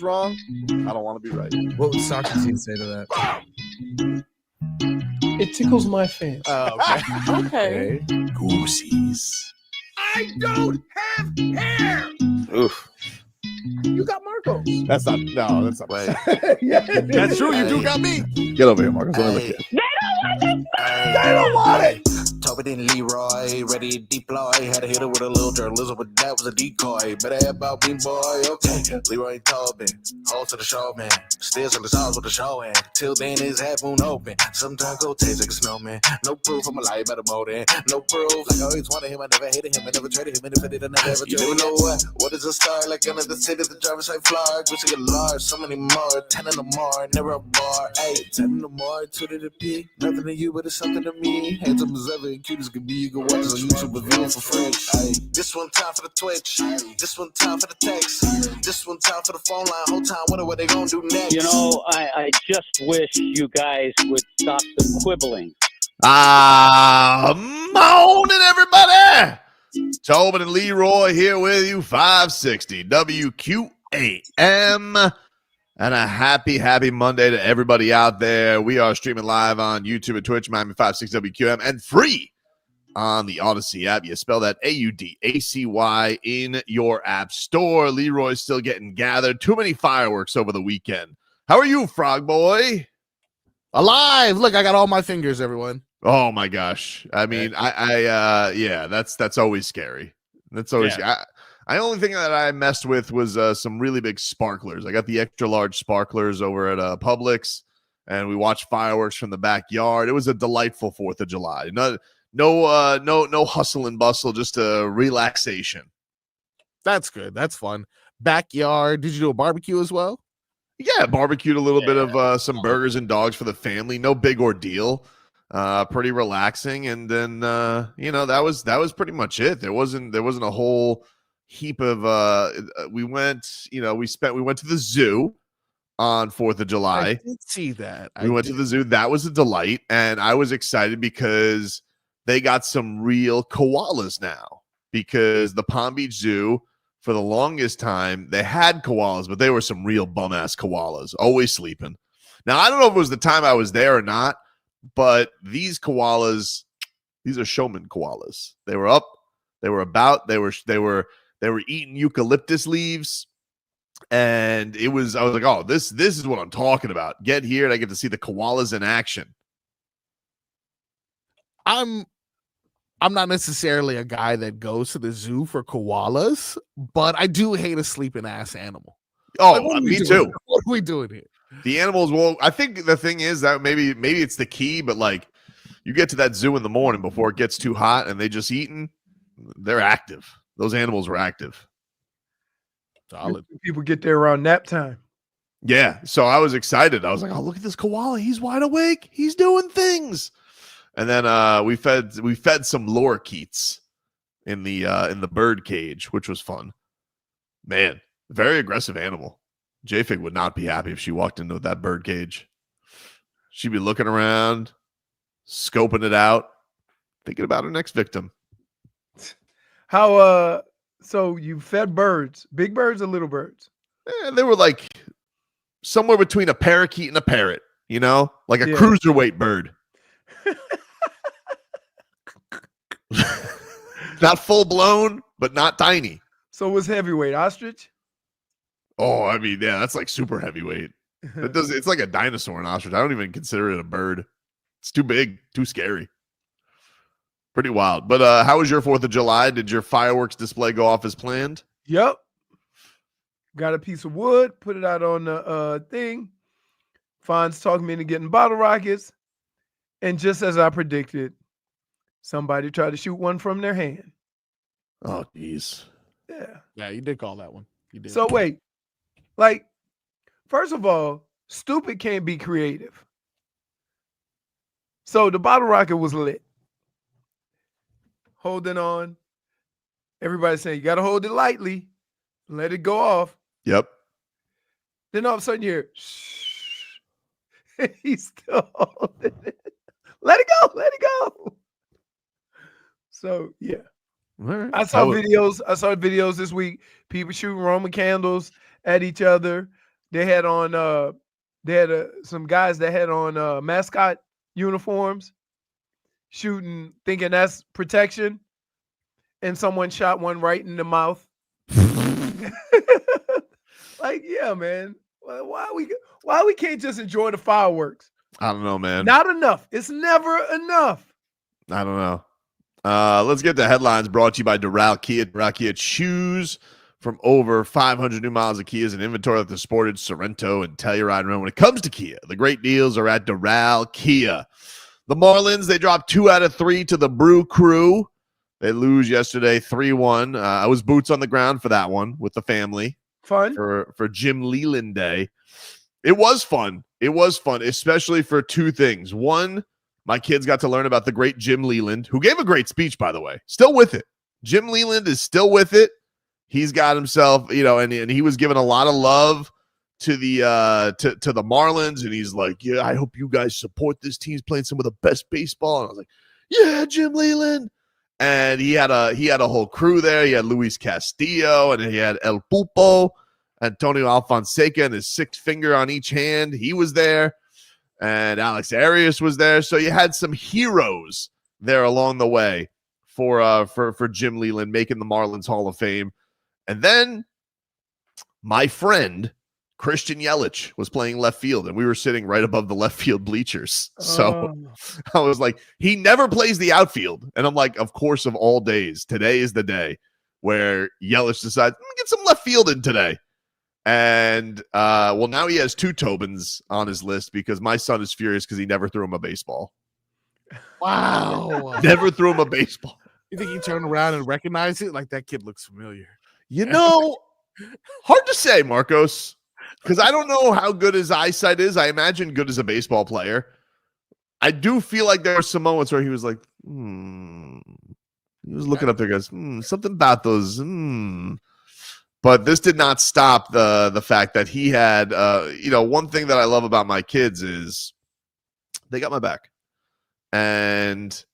wrong, I don't want to be right. What would Socrates say to that? It tickles my fancy. Oh, okay. Okay. Goosies. I don't have hair. Oof. You got Marcos. That's not. Wait. Yeah, That's true. You do got me. Get over here, Marcus. Let me look at you. They don't want it. Tobin and Leroy, ready to deploy. Had to hit it with a little journalism, but that was a decoy. Better have about me, boy. Okay, Leroy and Tobin, hold to the show, man. Still in the sauce with the show, and till then his half moon open. Sometimes go taste like a snowman. No proof, I'm a lie about a motor. No proof, like I always wanted him. I never hated him. I never traded him. And if I did, I never ever traded him. You know what is a star? Like under the city, the driver's side floor. Gucci a large, so many more. 10 in the more, never a bar. Hey, 10 in the more, 2 to the P. Nothing to you, but it's something to me. Handsome as ever and cute as could be. You can watch us on YouTube with viewing for free. Ay, this one time for the Twitch. This one time for the text. This one time for the phone line. Whole time wondering what they gonna do next. You know, I just wish you guys would stop the quibbling. Morning, everybody. Tobin and Leroy here with you, 560 WQAM. And a happy Monday to everybody out there. We are streaming live on YouTube and Twitch, Miami 560 WQM, and free on the Odyssey app. You spell that AUDACY in your app store. Leroy's still getting gathered. Too many fireworks over the weekend. How are you, Frog Boy? Alive. Look, I got all my fingers, everyone. Oh my gosh. I mean, yeah, that's always scary. That's always I only thing that I messed with was some really big sparklers. I got the extra large sparklers over at Publix, and we watched fireworks from the backyard. It was a delightful 4th of July. No hustle and bustle, just a relaxation. That's good. That's fun. Backyard. Did you do a barbecue as well? Yeah, barbecued a little bit of some burgers and dogs for the family. No big ordeal. Pretty relaxing, and then that was pretty much it. There wasn't a whole heap of we went to the zoo on 4th of July. I did see that. We went to the zoo. That was a delight, and I was excited because they got some real koalas now, because the Palm Beach Zoo, for the longest time, they had koalas, but they were some real bum-ass koalas, always sleeping. Now, I don't know if it was the time I was there or not, but these koalas, these are showman koalas. They were up, they were about, they were eating eucalyptus leaves, and I was like, oh, this is what I'm talking about. Get here, and I get to see the koalas in action. I'm not necessarily a guy that goes to the zoo for koalas, but I do hate a sleeping ass animal. Oh, me too. What are we doing here? The animals will. I think the thing is that maybe it's the key, but like you get to that zoo in the morning before it gets too hot, and they just eating. They're active. Those animals were active. Solid. People get there around nap time. Yeah, so I was excited. I was like, "Oh, look at this koala! He's wide awake. He's doing things." And then we fed some lorikeets in the bird cage, which was fun. Man, very aggressive animal. JFig would not be happy if she walked into that bird cage. She'd be looking around, scoping it out, thinking about her next victim. How so you fed birds, big birds or little birds? They were like somewhere between a parakeet and a parrot, like a cruiserweight bird. Not full blown, but not tiny. So what's heavyweight? Ostrich? Oh, I mean, yeah, that's like super heavyweight. It's like a dinosaur, an ostrich. I don't even consider it a bird. It's too big, too scary. Pretty wild. But how was your 4th of July? Did your fireworks display go off as planned? Yep. Got a piece of wood, put it out on the thing. Fonz talked me into getting bottle rockets. And just as I predicted, somebody tried to shoot one from their hand. Oh, geez. Yeah. Yeah, you did call that one. You did. So wait, like, first of all, stupid can't be creative. So the bottle rocket was lit. Holding on. Everybody's saying, you got to hold it lightly. Let it go off. Yep. Then all of a sudden you're, shh. He's still holding it. Let it go. Let it go. So, yeah. Right. I saw videos this week. People shooting Roman candles at each other. they had on some guys that had on mascot uniforms shooting, thinking that's protection, and someone shot one right in the mouth. Like, yeah, man. Why we can't just enjoy the fireworks? I don't know, man. Not enough. It's never enough. I don't know. Let's get to headlines brought to you by Doral Kia. Doral Kia, choose from over 500 new miles of Kias and inventory of the Sportage, Sorrento, and Telluride. When it comes to Kia, the great deals are at Doral Kia. The Marlins, they dropped 2 out of 3 to the Brew Crew. They lose yesterday 3-1. I was boots on the ground for that one with the family. Fun. For Jim Leland Day. It was fun. It was fun, especially for 2 things. One, my kids got to learn about the great Jim Leland, who gave a great speech, by the way. Still with it. Jim Leland is still with it. He's got himself, and he was giving a lot of love to the to the Marlins, and he's like, yeah, I hope you guys support this team. He's playing some of the best baseball. And I was like, yeah, Jim Leland. And he had a whole crew there. He had Luis Castillo, and he had El Pulpo, Antonio Alfonseca, and his 6th finger on each hand. He was there, and Alex Arias was there. So you had some heroes there along the way for Jim Leland, making the Marlins Hall of Fame. And then my friend Christian Yelich was playing left field, and we were sitting right above the left field bleachers. So I was like, he never plays the outfield. And I'm like, of course, of all days, today is the day where Yelich decides, get some left field in today. And, well, now he has 2 Tobins on his list because my son is furious because he never threw him a baseball. Wow. Never threw him a baseball. You think he turned around and recognized it? Like, that kid looks familiar. Hard to say, Marcos, because I don't know how good his eyesight is. I imagine good as a baseball player. I do feel like there were some moments where he was like, He was looking up there, goes, something about those. But this did not stop the fact that he had, one thing that I love about my kids is they got my back. And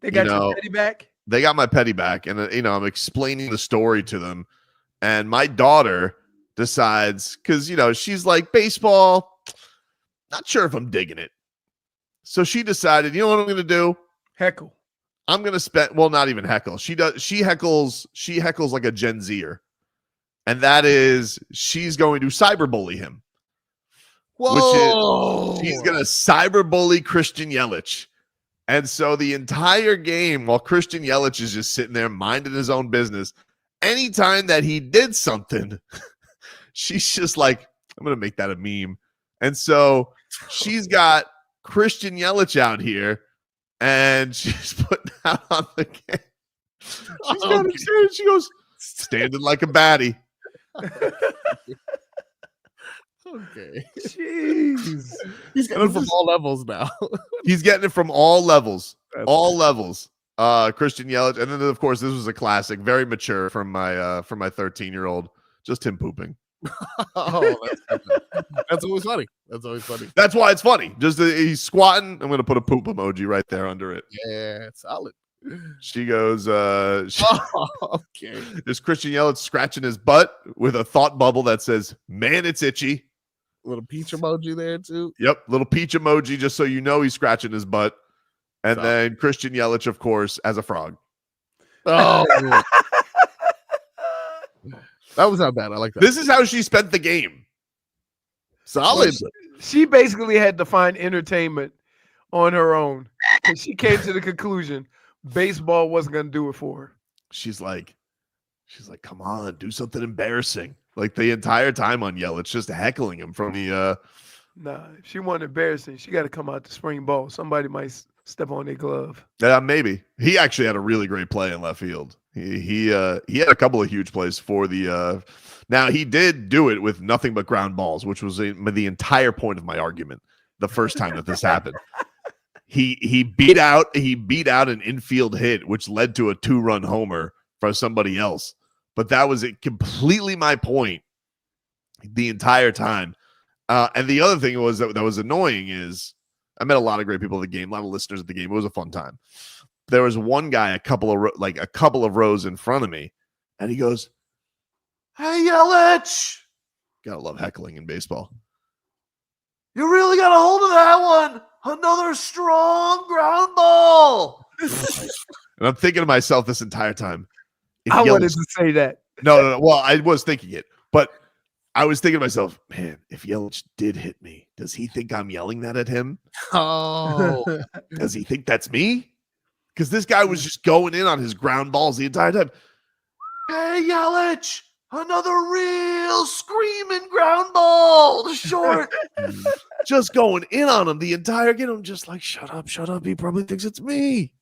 they got your petty back? They got my petty back, and I'm explaining the story to them, and my daughter decides, because she's like, baseball, not sure if I'm digging it. So she decided, you know what I'm going to do? Heckle. I'm going to spend, well, not even heckle. She heckles like a Gen Zer, and that is she's going to cyberbully him. Whoa! Which is she's going to cyberbully Christian Yelich. And so the entire game, while Christian Yelich is just sitting there minding his own business, anytime that he did something, she's just like, I'm going to make that a meme. And so she's got Christian Yelich out here, and she's putting out on the game. She's got him serious. She goes, standing like a baddie. Okay. Jeez. He's getting it from all levels now. He's getting it from all levels. Levels. Christian Yelich. And then, of course, this was a classic. Very mature from my 13-year-old. Just him pooping. That's always funny. That's always funny. That's why it's funny. Just he's squatting. I'm going to put a poop emoji right there under it. Yeah, solid. She goes, okay. There's Christian Yelich scratching his butt with a thought bubble that says, man, it's itchy. Little peach emoji there, too. Yep, little peach emoji, just so you know he's scratching his butt. And then Christian Yelich, of course, as a frog. Oh, that was not bad. I like that. This is how she spent the game. Solid. She basically had to find entertainment on her own. And she came to the conclusion baseball wasn't going to do it for her. She's like, come on, do something embarrassing. Like the entire time on Yelich, just heckling him from the. Nah, if she wanted embarrassing, she got to come out to spring ball. Somebody might step on their glove. Yeah, maybe. He actually had a really great play in left field. He had a couple of huge plays for the. Now he did do it with nothing but ground balls, which was the entire point of my argument. The first time that this happened, he beat out an infield hit, which led to a 2-run homer for somebody else. But that was completely my point the entire time. And the other thing was that was annoying is I met a lot of great people at the game, a lot of listeners at the game. It was a fun time. There was one guy a couple of rows in front of me, and he goes, "Hey, Yelich, Gotta love heckling in baseball. You really got a hold of that one. Another strong ground ball. And I'm thinking to myself this entire time. I wanted to say that. No. Well, I was thinking it, but I was thinking to myself, man, if Yelich did hit me, does he think I'm yelling that at him? Oh, Does he think that's me? Because this guy was just going in on his ground balls the entire time. Hey, Yelich, another real screaming ground ball, short. Just going in on him the entire game. I'm just like, shut up. He probably thinks it's me.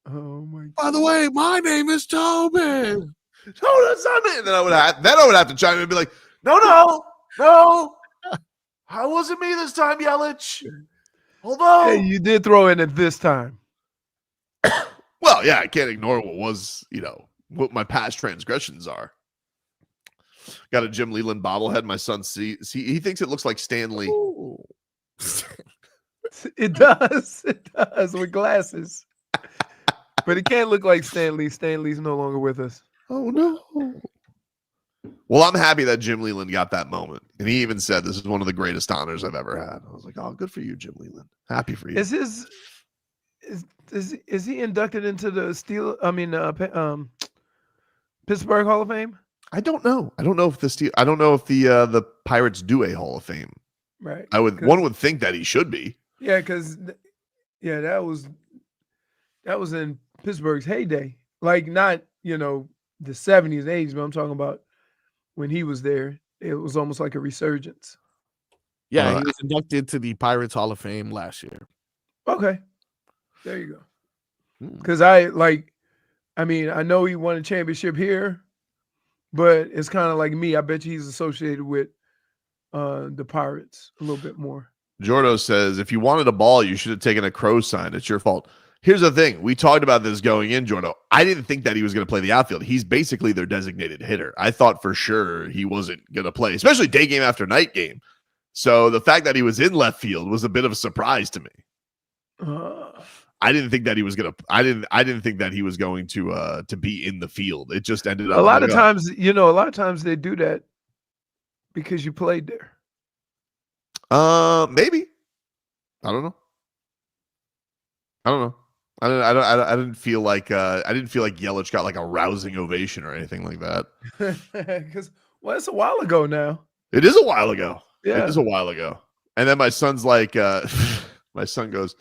Oh my! by the way, my name is Tobin. No, that's not me. And then I would have to chime in and be like, no. How wasn't me this time, Yelich? Although, Hey, you did throw in at this time. well, yeah, I can't ignore what was, what my past transgressions are. Got a Jim Leland bobblehead. My son see he thinks it looks like Stanley. It does with glasses. But it can't look like Stanley. Stanley's no longer with us. Oh no. Well, I'm happy that Jim Leland got that moment. And he even said this is one of the greatest honors I've ever had. I was like, oh, good for you, Jim Leland. Happy for you. Is he inducted into the Pittsburgh Hall of Fame? I don't know. I don't know if the Pirates do a Hall of Fame. Right. One would think that he should be. Yeah, because that was in Pittsburgh's heyday. Like not, the 70s and 80s, but I'm talking about when he was there. It was almost like a resurgence. Yeah, he was inducted to the Pirates Hall of Fame last year. Okay. There you go. Because I know he won a championship here, but it's kind of like me. I bet you he's associated with the Pirates a little bit more. Jordo says, if you wanted a ball, you should have taken a crow sign. It's your fault. Here's the thing. We talked about this going in, Jordo. I didn't think that he was going to play the outfield. He's basically their designated hitter. I thought for sure he wasn't going to play, especially day game after night game. So the fact that he was in left field was a bit of a surprise to me. I didn't think that he was going to. I didn't think that he was going to be in the field. It just ended up. A lot of times they do that because you played there. Maybe. I don't know. I didn't feel like Yelich got like a rousing ovation or anything like that. Because it's a while ago now. It is a while ago. Yeah. It is a while ago. And then my son's like, my son goes,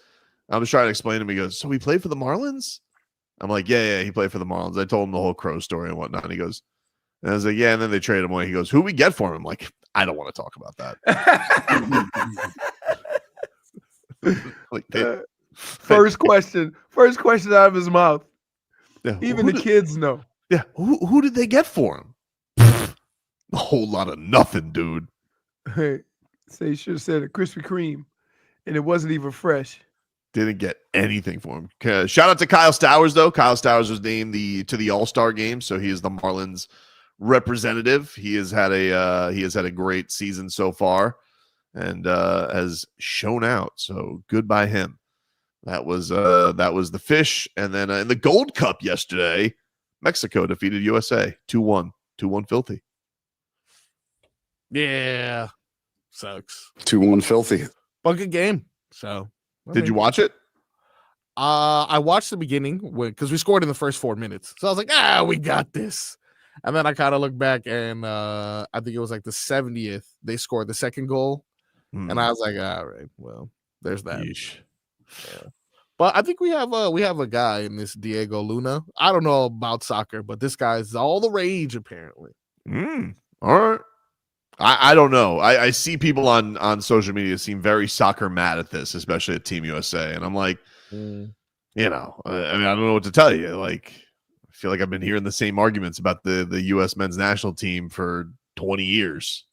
I'm just trying to explain to him. He goes, so he played for the Marlins? I'm like, yeah, he played for the Marlins. I told him the whole Crow story and whatnot. And he goes, and I was like, yeah, and then they traded him away. He goes, who we get for him? I'm like, I don't want to talk about that. First question out of his mouth. Yeah, even the kids know. Yeah, who did they get for him? A whole lot of nothing, dude. Hey, say you should have said a Krispy Kreme, and it wasn't even fresh. Didn't get anything for him. Shout out to Kyle Stowers, though. Kyle Stowers was named to the All-Star game, so he is the Marlins representative. He has had a great season so far, and has shown out. So good by him. That was the Fish, and then in the Gold Cup yesterday, Mexico defeated USA 2-1. 2-1 filthy. Yeah, sucks. 2-1 filthy. But good game. So, did you watch it? I watched the beginning because we scored in the first 4 minutes. So I was like, we got this. And then I kind of looked back, and I think it was like the 70th. They scored the second goal, and I was like, all right, well, there's that. Yeah. But I think we have a guy in this Diego Luna. I don't know about soccer, but this guy's all the rage apparently. All right. I don't know. I see people on social media seem very soccer mad at this, especially at Team USA, and I'm like, I mean, I don't know what to tell you. Like, I feel like I've been hearing the same arguments about the U.S. men's national team for 20 years.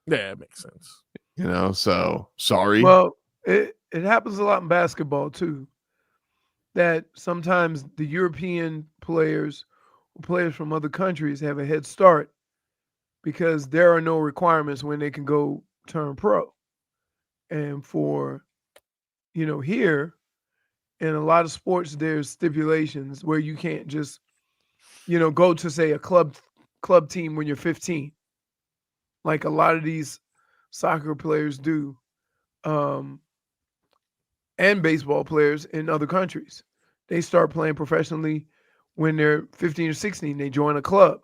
Yeah, it makes sense. So sorry. Well, it happens a lot in basketball too. That sometimes the European players from other countries have a head start because there are no requirements when they can go turn pro. And for, here in a lot of sports, there's stipulations where you can't just, go to say a club team when you're 15. like a lot of these soccer players do, and baseball players in other countries. They start playing professionally when they're 15 or 16. They join a club.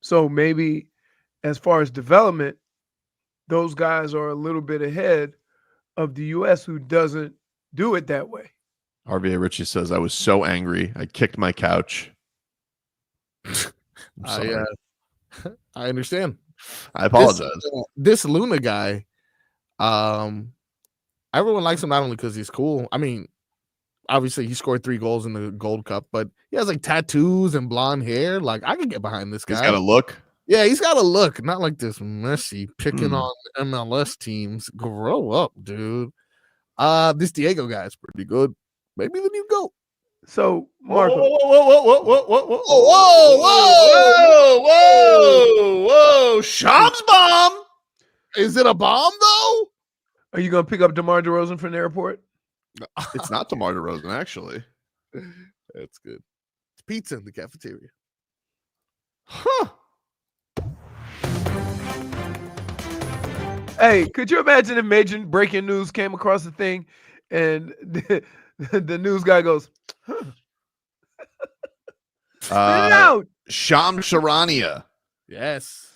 So maybe as far as development, those guys are a little bit ahead of the U.S. who doesn't do it that way. RVA Richie says, I was so angry. I kicked my couch. I'm sorry. I understand. I apologize. This Luna guy, everyone likes him not only because he's cool. I mean, obviously he scored 3 goals in the Gold Cup, but he has like tattoos and blonde hair. Like, I can get behind this guy. He's got a look. Yeah, he's got a look. Not like this Messi picking on MLS teams. Grow up, dude. This Diego guy is pretty good. Maybe the new GOAT. So, Marco. Whoa. Shams bomb. Is it a bomb, though? Are you going to pick up DeMar DeRozan from the airport? It's not DeMar DeRozan, actually. That's good. It's pizza in the cafeteria. Huh. Hey, could you imagine if major breaking news came across the thing and the news guy goes, huh. Spit it out. Shams Charania. Yes.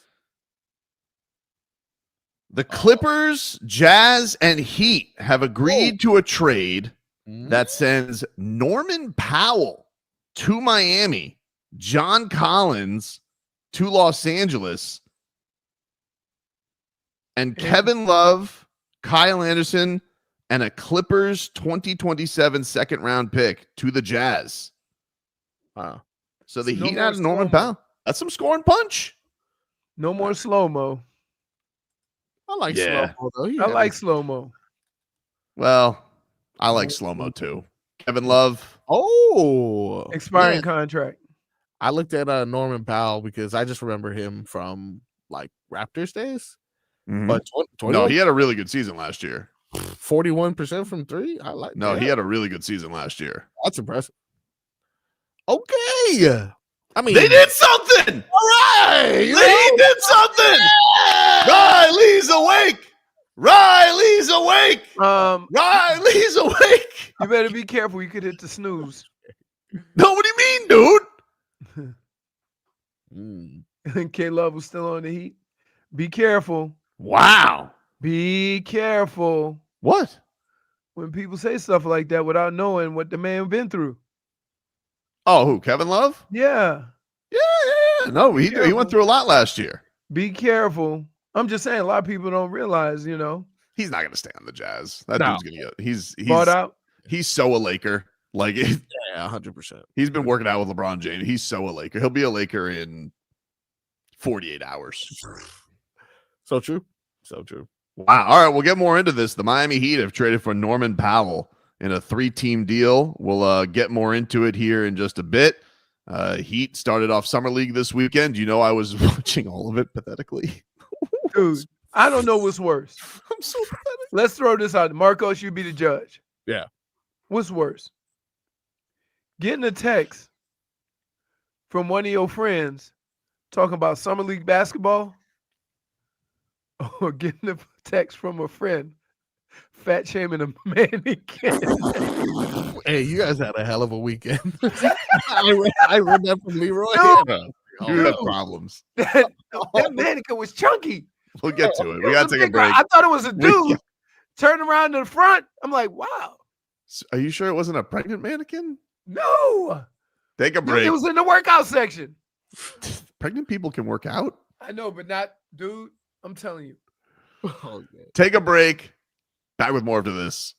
The Clippers, Jazz, and Heat have agreed to a trade that sends Norman Powell to Miami, John Collins to Los Angeles, and Kevin Love, Kyle Anderson, and a Clippers 2027 second round pick to the Jazz. Wow. So the Heat had Norman Powell. That's some scoring punch. No more slow-mo. I like slow-mo, though. I like slow-mo. Well, I like slow-mo, too. Kevin Love. Oh. Expiring contract. I looked at Norman Powell because I just remember him from, like, Raptors days. Mm-hmm. But no, he had a really good season last year. 41% from 3? I like No, that. he had a really good season last year. That's impressive. Okay. I mean, they did something. All right. They did something. Riley's awake. Riley's awake. Riley's awake. You better be careful. You could hit the snooze. No, what do you mean, dude? K-Love was still on the Heat. Be careful. Wow. Be careful. What? When people say stuff like that without knowing what the man been through. Oh, who? Kevin Love? Yeah. Yeah. No, he went through a lot last year. Be careful. I'm just saying, a lot of people don't realize, you know. He's not going to stay on the Jazz. That dude's going to get. He's bought out. He's so a Laker. Like, yeah, 100%. He's been working out with LeBron James. He's so a Laker. He'll be a Laker in 48 hours. So true. So true. Wow. All right, we'll get more into this. The Miami Heat have traded for Norman Powell in a 3-team deal. We'll get more into it here in just a bit. Heat started off Summer League this weekend. You know, I was watching all of it pathetically. Dude, I don't know what's worse. I'm so pathetic. Let's throw this out. Marcos, you be the judge. Yeah. What's worse? Getting a text from one of your friends talking about Summer League basketball, or getting a text from a friend fat shaming a mannequin. Hey, you guys had a hell of a weekend. I read that from Leroy. No. You had problems. That mannequin was chunky. We'll get to it. We got to take a break. I thought it was a dude. Turned around to the front. I'm like, wow. Are you sure it wasn't a pregnant mannequin? No. Take a break. It was in the workout section. Pregnant people can work out. I know, but not, dude. I'm telling you. Oh, take a break. Back with more of this.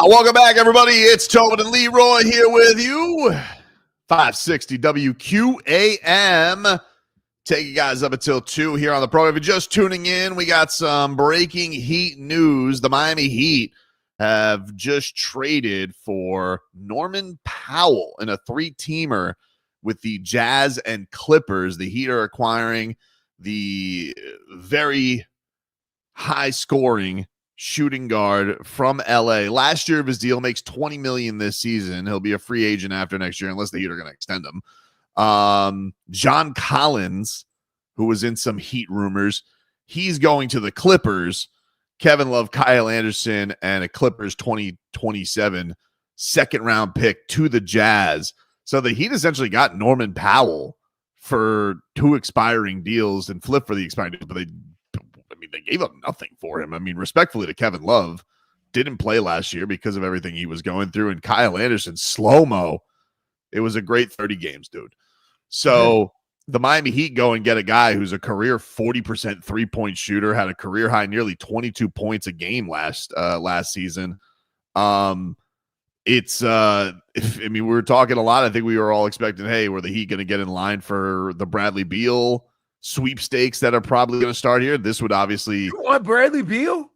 Welcome back, everybody. It's Tobin and Leroy here with you. 560 WQAM. Take you guys up until 2 here on the program. If you're just tuning in, we got some breaking Heat news. The Miami Heat have just traded for Norman Powell in a 3-teamer with the Jazz and Clippers. The Heat are acquiring the very high-scoring shooting guard from LA. Last year of his deal, makes $20 million this season. He'll be a free agent after next year, unless the Heat are going to extend him. John Collins, who was in some Heat rumors, he's going to the Clippers. Kevin Love, Kyle Anderson, and a Clippers 2027 second-round pick to the Jazz. So the Heat essentially got Norman Powell for 2 expiring deals and flipped for the expiring deals, but they gave up nothing for him. I mean, respectfully to Kevin Love, didn't play last year because of everything he was going through. And Kyle Anderson, slow-mo. It was a great 30 games, dude. So the Miami Heat go and get a guy who's a career 40% three-point shooter, had a career high nearly 22 points a game last season. We were talking a lot. I think we were all expecting, hey, were the Heat going to get in line for the Bradley Beal sweepstakes that are probably going to start here? This would obviously. You want Bradley Beal?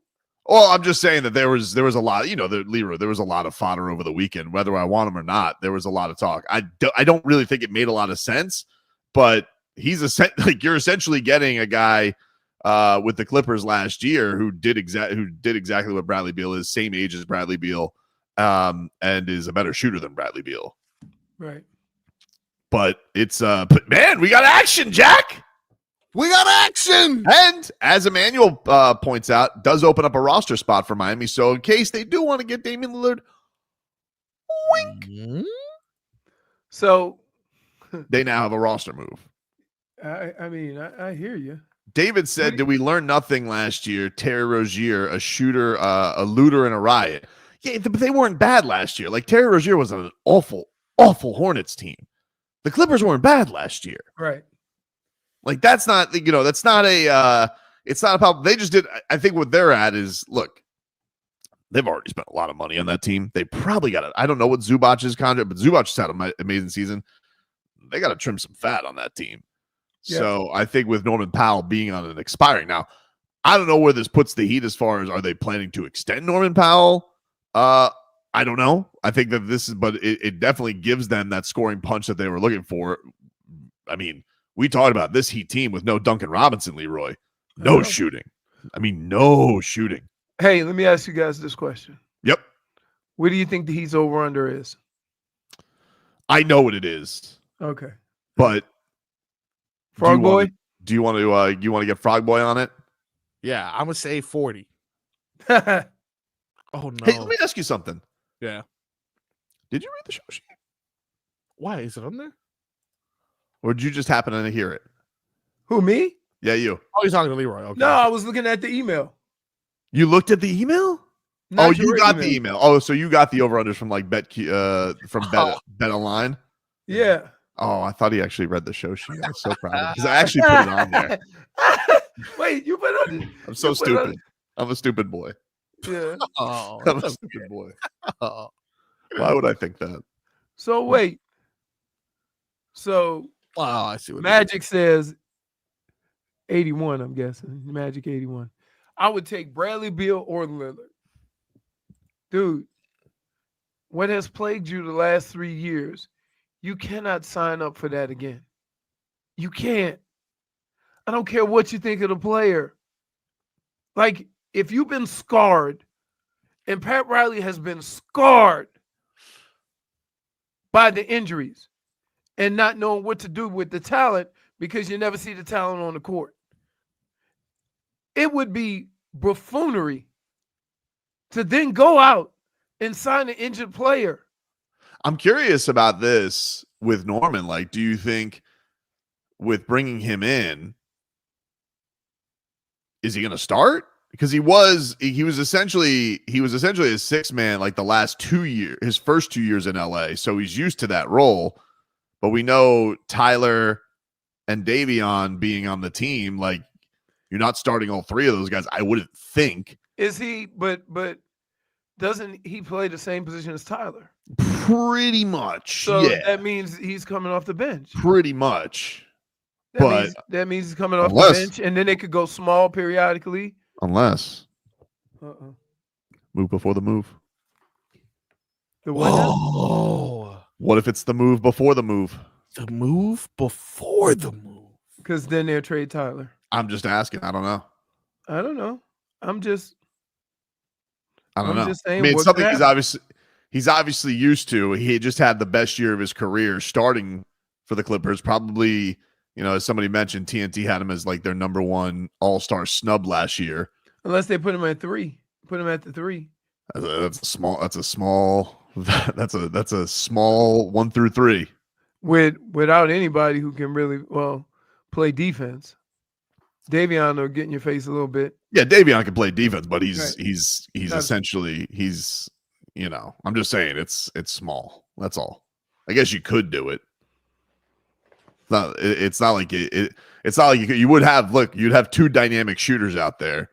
Well, I'm just saying that there was a lot, Leroy, there was a lot of fodder over the weekend, whether I want him or not. There was a lot of talk. I don't really think it made a lot of sense, but you're essentially getting a guy with the Clippers last year who did exactly what Bradley Beal is, same age as Bradley Beal, and is a better shooter than Bradley Beal. Right. But but man, we got action, Jack. We got action. And as Emmanuel points out, does open up a roster spot for Miami. So in case they do want to get Damian Lillard, wink. Mm-hmm. So they now have a roster move. I hear you. David said, did we learn nothing last year? Terry Rozier, a shooter, a looter, and a riot. Yeah, but they weren't bad last year. Like, Terry Rozier was an awful, awful Hornets team. The Clippers weren't bad last year. Right. Like, that's not, that's not it's not a problem. They just did. I think what they're at is, look, they've already spent a lot of money on that team. They probably got it. I don't know what Zubac's contract, but Zubac just had an amazing season. They got to trim some fat on that team. Yeah. So I think with Norman Powell being on an expiring now, I don't know where this puts the Heat as far as, are they planning to extend Norman Powell? I don't know. I think that but it definitely gives them that scoring punch that they were looking for. I mean, we talked about this Heat team with no Duncan Robinson, Leroy. No shooting. No shooting. Hey, let me ask you guys this question. Yep. What do you think the Heat's over-under is? I know what it is. Okay. But Frog Boy? Do you want to get Frog Boy on it? Yeah, I'm going to say 40. Oh, no. Hey, let me ask you something. Yeah. Did you read the show sheet? Why? Is it on there? Or did you just happen to hear it? Who, me? Yeah, you. Oh, he's talking to Leroy. Okay. No, I was looking at the email. You looked at the email? Not you got the email. Oh, so you got the over-unders from like Bet Online? Yeah. Oh, I thought he actually read the show sheet. I was so proud of him because I actually put it on there. Wait, you put it? I'm so stupid. I'm a stupid boy. Yeah. Oh, I'm a stupid boy. Oh. Why would I think that? So wait. So I see what Magic says 81, I'm guessing. Magic 81. I would take Bradley Beal or Lillard. Dude, what has plagued you the last 3 years, you cannot sign up for that again. You can't. I don't care what you think of the player. Like, if you've been scarred, and Pat Riley has been scarred by the injuries and not knowing what to do with the talent because you never see the talent on the court, it would be buffoonery to then go out and sign an injured player. I'm curious about this with Norman. Like, do you think with bringing him in, is he going to start? Because he was essentially a six man like the last 2 years, his first 2 years in LA. So he's used to that role. But we know Tyler and Davion being on the team, like, You're not starting all three of those guys, I wouldn't think. Is he? But doesn't he play the same position as Tyler? Pretty much. So yeah. that means he's coming off the bench. Pretty much. That means he's coming off the bench, and then they could go small periodically. Unless move before the move. The what? Oh, What if it's the move before the move? the move before the move. Because then they'll trade Tyler. I'm just asking. I don't know. I don't know. I'm just Just saying. I mean, it's what something could he's obviously used to. He just had the best year of his career starting for the Clippers. Probably, as somebody mentioned, TNT had him as like their number one all-star snub last year. Unless they put him at 3. Put him at the 3. That's a small 1 through 3. Without anybody who can really play defense. Davion will get in your face a little bit. Yeah, Davion can play defense, but he's Right. he's essentially I'm just saying it's small. That's all. I guess you could do it. It's not like it's not like you would have. Look, you'd have 2 dynamic shooters out there.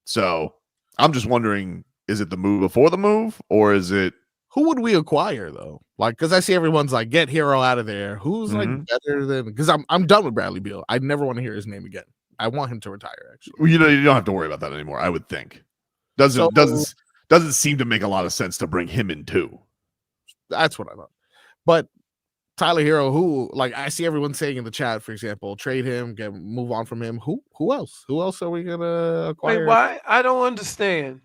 So I'm just wondering, is it the move before the move, or is it? Who would we acquire though? Like, because I see everyone's like, get Hero out of there. Who's like better than? Because I'm done with Bradley Beal. I never want to hear his name again. I want him to retire. Actually, Well, you don't have to worry about that anymore. I would think. Doesn't seem to make a lot of sense to bring him in too. That's what I thought. But Tyler Hero, who like I see everyone saying in the chat, for example, trade him, move on from him. Who else? Who else are we gonna acquire? Wait, why? I don't understand.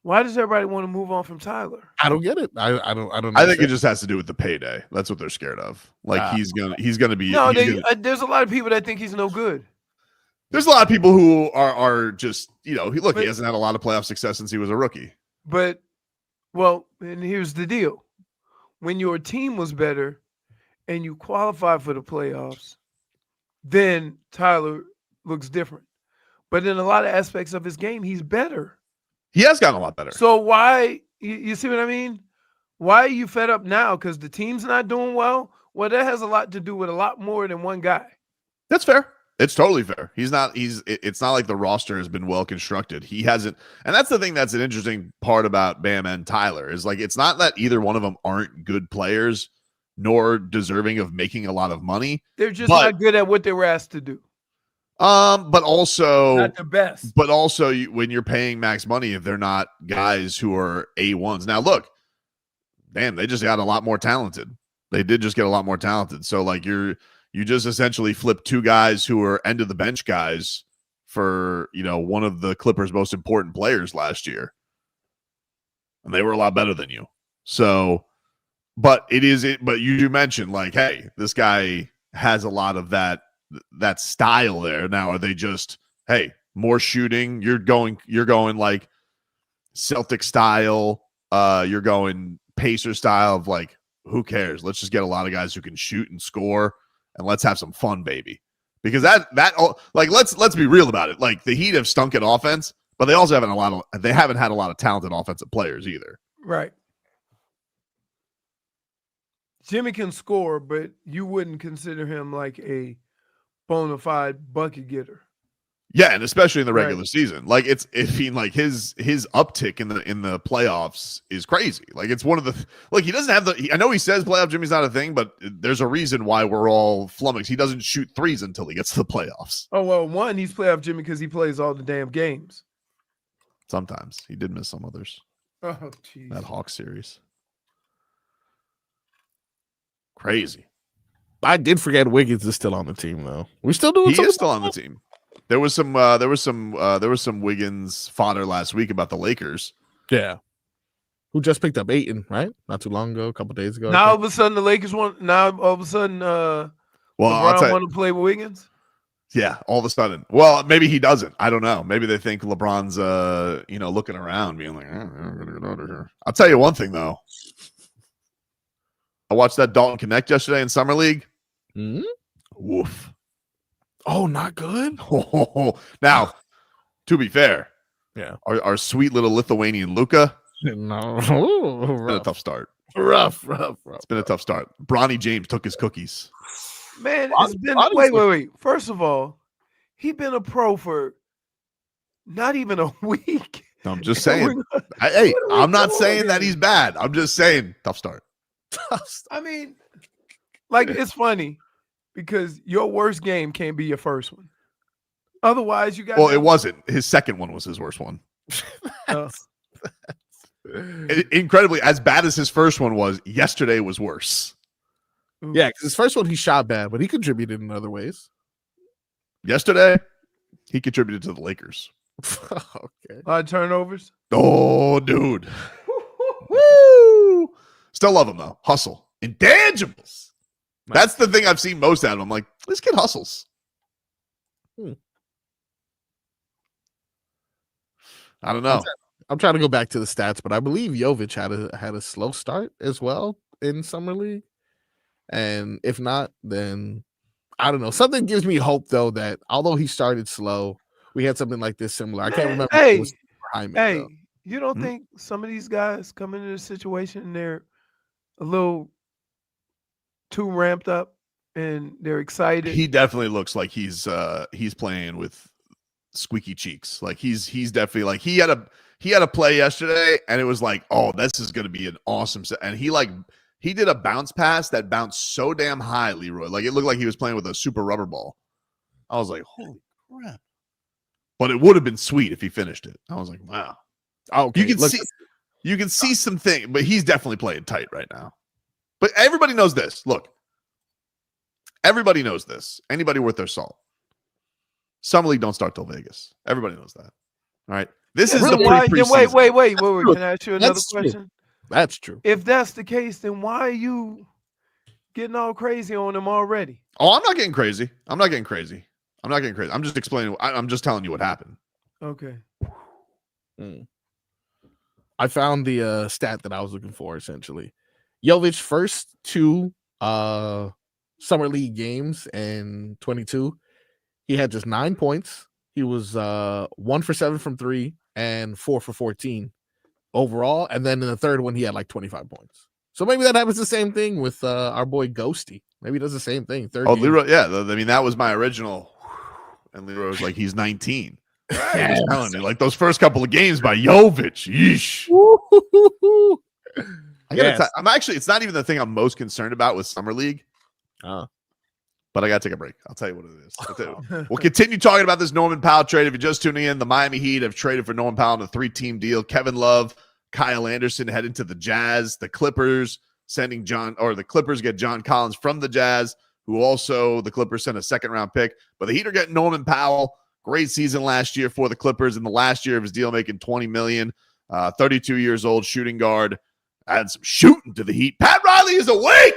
Why does everybody want to move on from Tyler? I don't get it. I don't. I think it just has to do with the payday. That's what they're scared of. Like he's gonna be. No, there's a lot of people that think he's no good. There's a lot of people who are just he hasn't had a lot of playoff success since he was a rookie. But and here's the deal: when your team was better and you qualified for the playoffs, then Tyler looks different. But in a lot of aspects of his game, he's better. He has gotten a lot better. So why, you see what I mean? Why are you fed up now? Because the team's not doing well? Well, that has a lot to do with a lot more than one guy. That's fair. It's totally fair. It's not like the roster has been well constructed. He hasn't. And that's the thing that's an interesting part about Bam and Tyler is like, it's not that either one of them aren't good players nor deserving of making a lot of money. They're just not good at what they were asked to do. But also not the best. But also, when you're paying max money, if they're not guys who are A1s. Now, look, damn, they just got a lot more talented. They did just get a lot more talented. So, like, you just essentially flip 2 guys who are end of the bench guys for one of the Clippers' most important players last year, and they were a lot better than you. So, but you do mention like, hey, this guy has a lot of that style there. Now, are they just, hey, more shooting? You're going like Celtic style. You're going Pacer style of like, who cares? Let's just get a lot of guys who can shoot and score, and let's have some fun, baby. Because let's be real about it. Like the Heat have stunk at offense, but they also haven't had a lot of talented offensive players either. Right. Jimmy can score, but you wouldn't consider him like a bona fide bucket getter. Yeah, and especially in the regular season. Like his uptick in the playoffs is crazy. Like it's one of the he doesn't have I know he says playoff Jimmy's not a thing, but there's a reason why we're all flummoxed. He doesn't shoot threes until he gets to the playoffs. Oh well, one, he's playoff Jimmy because he plays all the damn games. Sometimes he did miss some others. Oh jeez. That Hawks series. Crazy. I did forget Wiggins is still on the team though. We still doing. He is still on the team. There was some Wiggins fodder last week about the Lakers. Yeah. Who just picked up Ayton, right? Not too long ago, a couple days ago. Now all of a sudden the Lakers want. Now all of a sudden, LeBron want to play with Wiggins. Yeah, all of a sudden. Well, maybe he doesn't. I don't know. Maybe they think LeBron's looking around, being like, I'm gonna get out of here. I'll tell you one thing though. I watched that Dalton Connect yesterday in Summer League. Mm-hmm. Woof. Oh, not good. Now, to be fair, yeah, our sweet little Lithuanian Luka. No, it's been a tough start. Rough. It's been a tough start. Bronny James took his cookies. Man, it's been wait. First of all, He been a pro for not even a week. I'm just saying. I'm not saying that he's bad. I'm just saying tough start. I mean, like, it's funny because your worst game can't be your first one. Otherwise, you got. Well, it wasn't. His second one was his worst one. Incredibly, as bad as his first one was, yesterday was worse. Yeah, because his first one he shot bad, but he contributed in other ways. Yesterday, he contributed to the Lakers. Okay. A lot of turnovers. Oh, dude. Woo! Still love him though. Hustle. Intangibles. Nice. That's the thing I've seen most out of him. I'm like, this kid hustles. I don't know. I'm trying to go back to the stats, but I believe Jovic had a slow start as well in summer league. And if not, then I don't know. Something gives me hope though that although he started slow, we had something like this similar. I can't remember. Hey, though. You don't think some of these guys come into this situation and they're a little too ramped up and they're excited? He definitely looks like he's playing with squeaky cheeks. Like he's definitely like he had a play yesterday and it was like, oh, this is gonna be an awesome set. And he did a bounce pass that bounced so damn high, Leroy. Like it looked like he was playing with a super rubber ball. I was like, holy crap. But it would have been sweet if he finished it. I was like, wow. Okay. You can see something, but he's definitely playing tight right now. But everybody knows this. Look, everybody knows this. Anybody worth their salt. Summer League don't start till Vegas. Everybody knows that. All right. This is the pre-preseason. Wait. Can I ask you another question? That's true. If that's the case, then why are you getting all crazy on him already? Oh, I'm not getting crazy. I'm just explaining. I'm just telling you what happened. Okay. I found the stat that I was looking for, essentially. Jovic first two summer league games in 22, he had just 9 points. He was 1 for 7 from 3 and 4 for 14 overall. And then in the third one, he had like 25 points. So maybe that happens the same thing with our boy Ghosty. Maybe he does the same thing. Third game. Leroy, yeah. I mean, that was my original. And Leroy was like, he's 19. Right? Yes. Telling you, like those first couple of games by Jovic. Yeesh. I'm actually, it's not even the thing I'm most concerned about with Summer League. But I got to take a break. I'll tell you what it is. We'll continue talking about this Norman Powell trade. If you're just tuning in, the Miami Heat have traded for Norman Powell in a 3-team deal. Kevin Love, Kyle Anderson heading to the Jazz. The Clippers the Clippers get John Collins from the Jazz, who also the Clippers sent a second-round pick. But the Heat are getting Norman Powell. Great season last year for the Clippers. In the last year of his deal, making $20 million. 32 years old, shooting guard. Add some shooting to the Heat. Pat Riley is awake.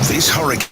This hurricane.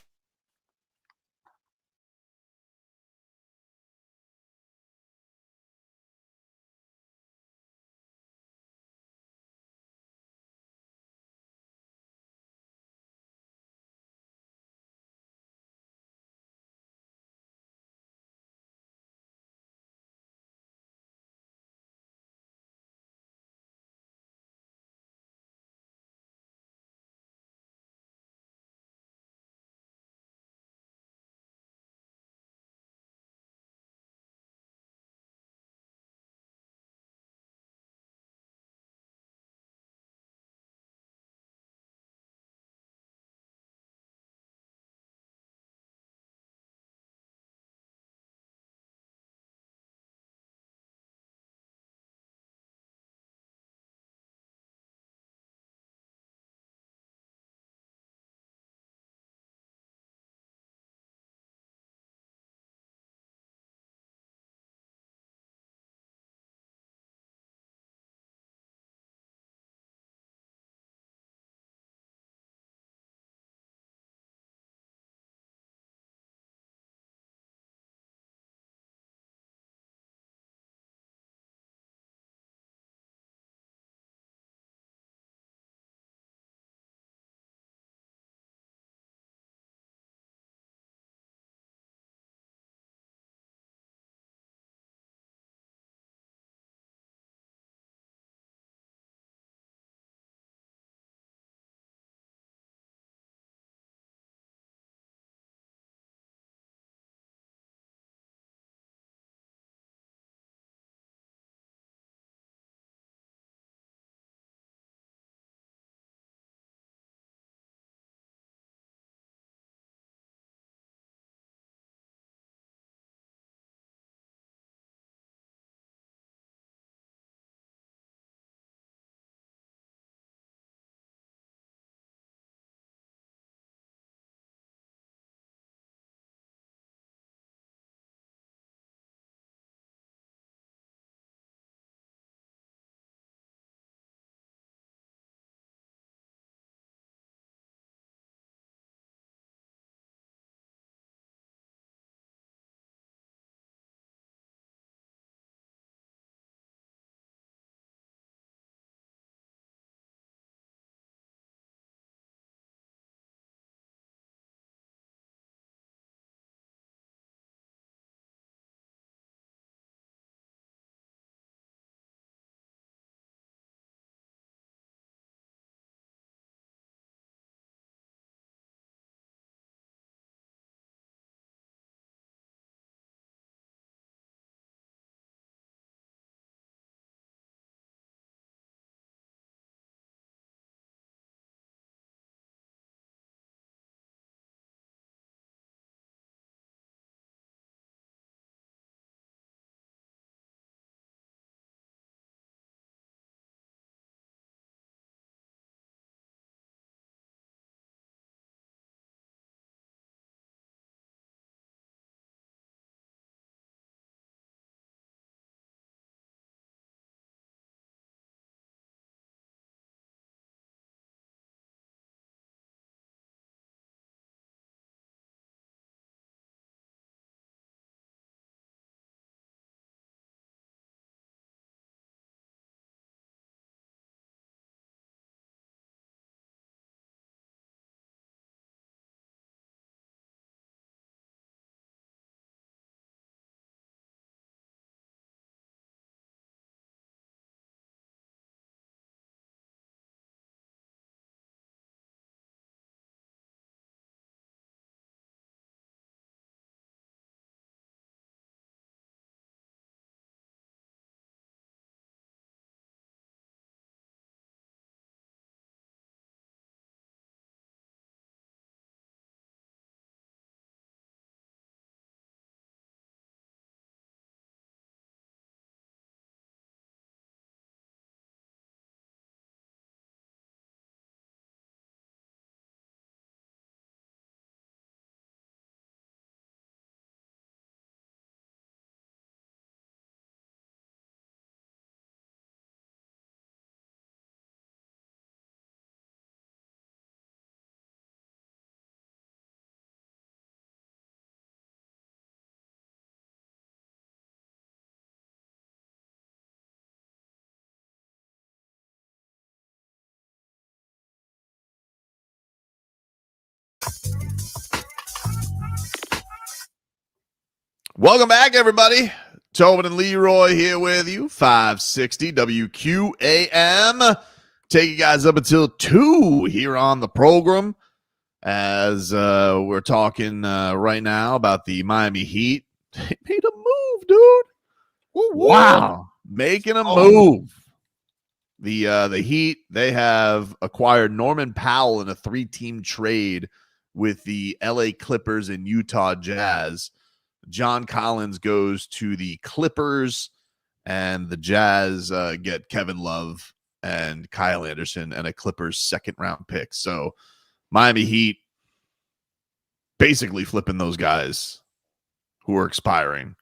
Welcome back, everybody. Tobin and Leroy here with you. 560 WQAM. Take you guys up until 2 here on the program as we're talking right now about the Miami Heat. They made a move, dude. Wow. Making a move. The Heat, they have acquired Norman Powell in a 3-team trade with the LA Clippers and Utah Jazz. John Collins goes to the Clippers, and the Jazz get Kevin Love and Kyle Anderson and a Clippers second-round pick. So Miami Heat basically flipping those guys who are expiring.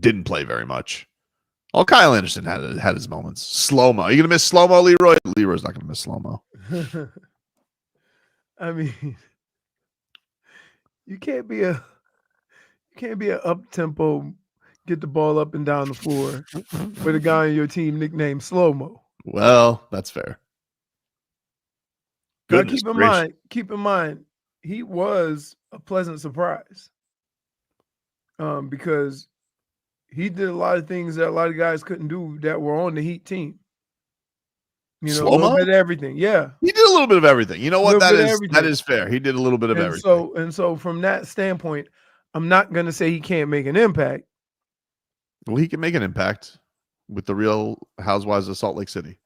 Didn't play very much. Oh, Kyle Anderson had his moments. Slow-mo. Are you going to miss slow-mo, Leroy? Leroy's not going to miss slow-mo. I mean, you can't be an up-tempo, get the ball up and down the floor with a guy on your team nicknamed Slow-Mo. Well, that's fair. Now, keep in mind, he was a pleasant surprise because he did a lot of things that a lot of guys couldn't do that were on the Heat team. You know, a little bit of everything. Yeah. He did a little bit of everything. You know what? That is fair. He did a little bit of everything. So from that standpoint, I'm not going to say he can't make an impact. Well, he can make an impact with the Real Housewives of Salt Lake City.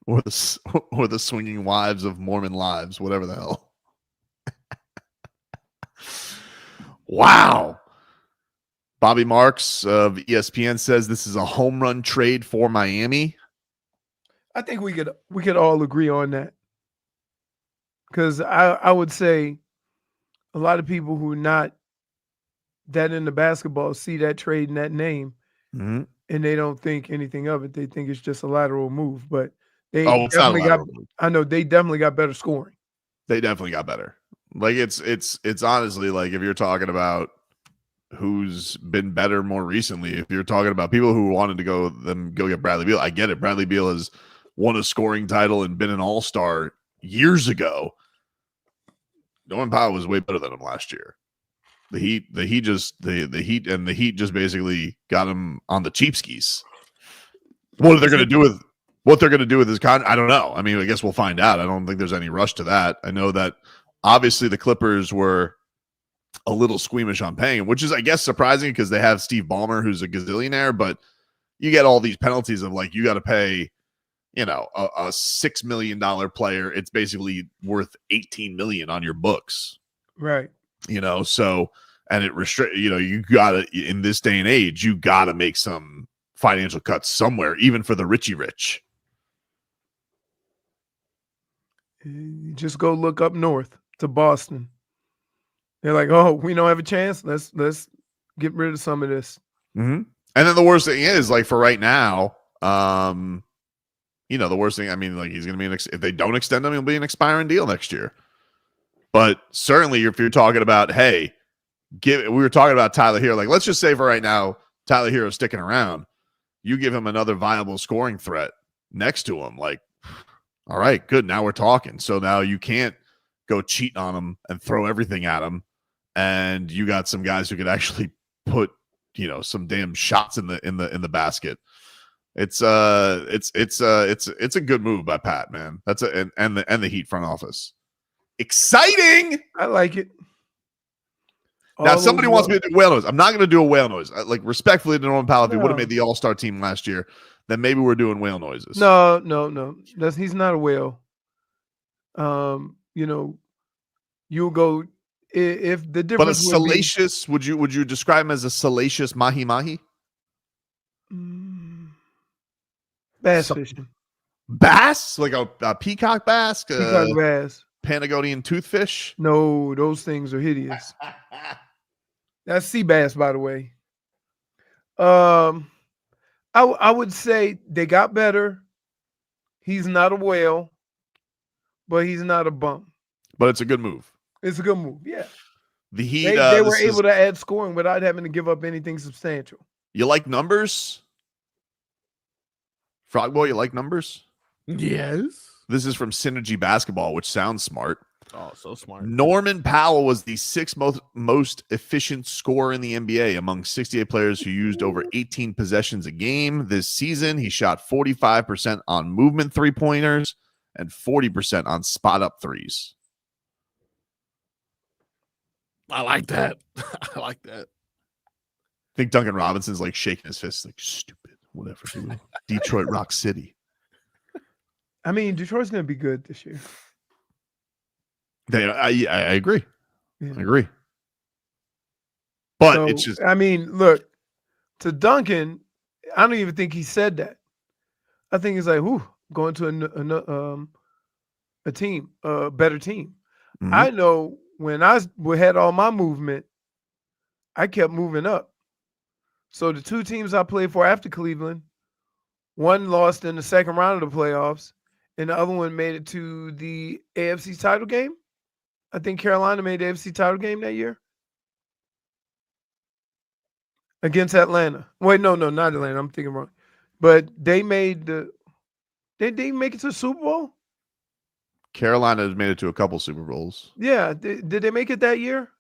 Or the Swinging Wives of Mormon Lives, whatever the hell. Wow. Bobby Marks of ESPN says this is a home run trade for Miami. I think we could all agree on that. Because I would say a lot of people who are not that into basketball see that trade and that name, and they don't think anything of it. They think it's just a lateral move. But they definitely got better scoring. They definitely got better. Like it's honestly like if you're talking about who's been better more recently, if you're talking about people who wanted to go get Bradley Beal, I get it. Bradley Beal has won a scoring title and been an all-star years ago. Norman Powell was way better than him last year. The Heat just basically got him on the cheap skis. What they're going to do with his contract, I don't know. I mean, I guess we'll find out. I don't think there's any rush to that. I know that obviously the Clippers were a little squeamish on paying him, which is, I guess, surprising because they have Steve Ballmer, who's a gazillionaire, but you get all these penalties of like, you got to pay, a $6 million player. It's basically worth $18 million on your books. Right. So, and it you got to, in this day and age, you got to make some financial cuts somewhere, even for the Richie Rich. You just go look up north to Boston. They're like, oh, we don't have a chance. Let's get rid of some of this. Mm-hmm. And then the worst thing is, like, for right now, the worst thing, I mean, like, he's going to be if they don't extend him, he'll be an expiring deal next year. But certainly, if you're talking about, hey, we were talking about Tyler Hero, like, let's just say for right now, Tyler Hero sticking around, you give him another viable scoring threat next to him, like, all right, good. Now we're talking. So now you can't go cheat on him and throw everything at him. And you got some guys who could actually put, some damn shots in the basket. It's a good move by Pat, man. That's and the Heat front office. Exciting. I like it. Now, somebody wants me to do whale noise. I'm not going to do a whale noise. Like, respectfully to Norman Powell, if he would have made the All-Star team last year, then maybe we're doing whale noises. No. He's not a whale. You'll go if the difference. But a salacious, would you describe him as a salacious mahi-mahi? Bass fishing. Bass? Like a peacock bass? Peacock bass. Panagonian toothfish? No, those things are hideous. That's sea bass, by the way. I would say they got better. He's not a whale, but he's not a bum. But it's a good move. It's a good move, yeah. The Heat, they were able to add scoring without having to give up anything substantial. You like numbers? Frog Boy, you like numbers? Yes. This is from Synergy Basketball, which sounds smart. Oh, so smart. Norman Powell was the sixth most efficient scorer in the NBA among 68 players who used over 18 possessions a game this season. He shot 45% on movement three-pointers and 40% on spot-up threes. I like that. I like that. I think Duncan Robinson's like shaking his fist, like, stupid, whatever. Dude. Detroit Rock City. I mean, Detroit's going to be good this year. I agree. Yeah. I agree. But So, it's just, I mean, look, to Duncan, I don't even think he said that. I think he's like, "Whew, going to a team, a better team." Mhm. I know when I had all my movement, I kept moving up. So the two teams I played for after Cleveland, one lost in the second round of the playoffs, and the other one made it to the AFC title game. I think Carolina made the AFC title game that year against Atlanta. Wait, no, not Atlanta. I'm thinking wrong. But they made did they make it to the Super Bowl? Carolina has made it to a couple Super Bowls. Yeah. Did they make it that year?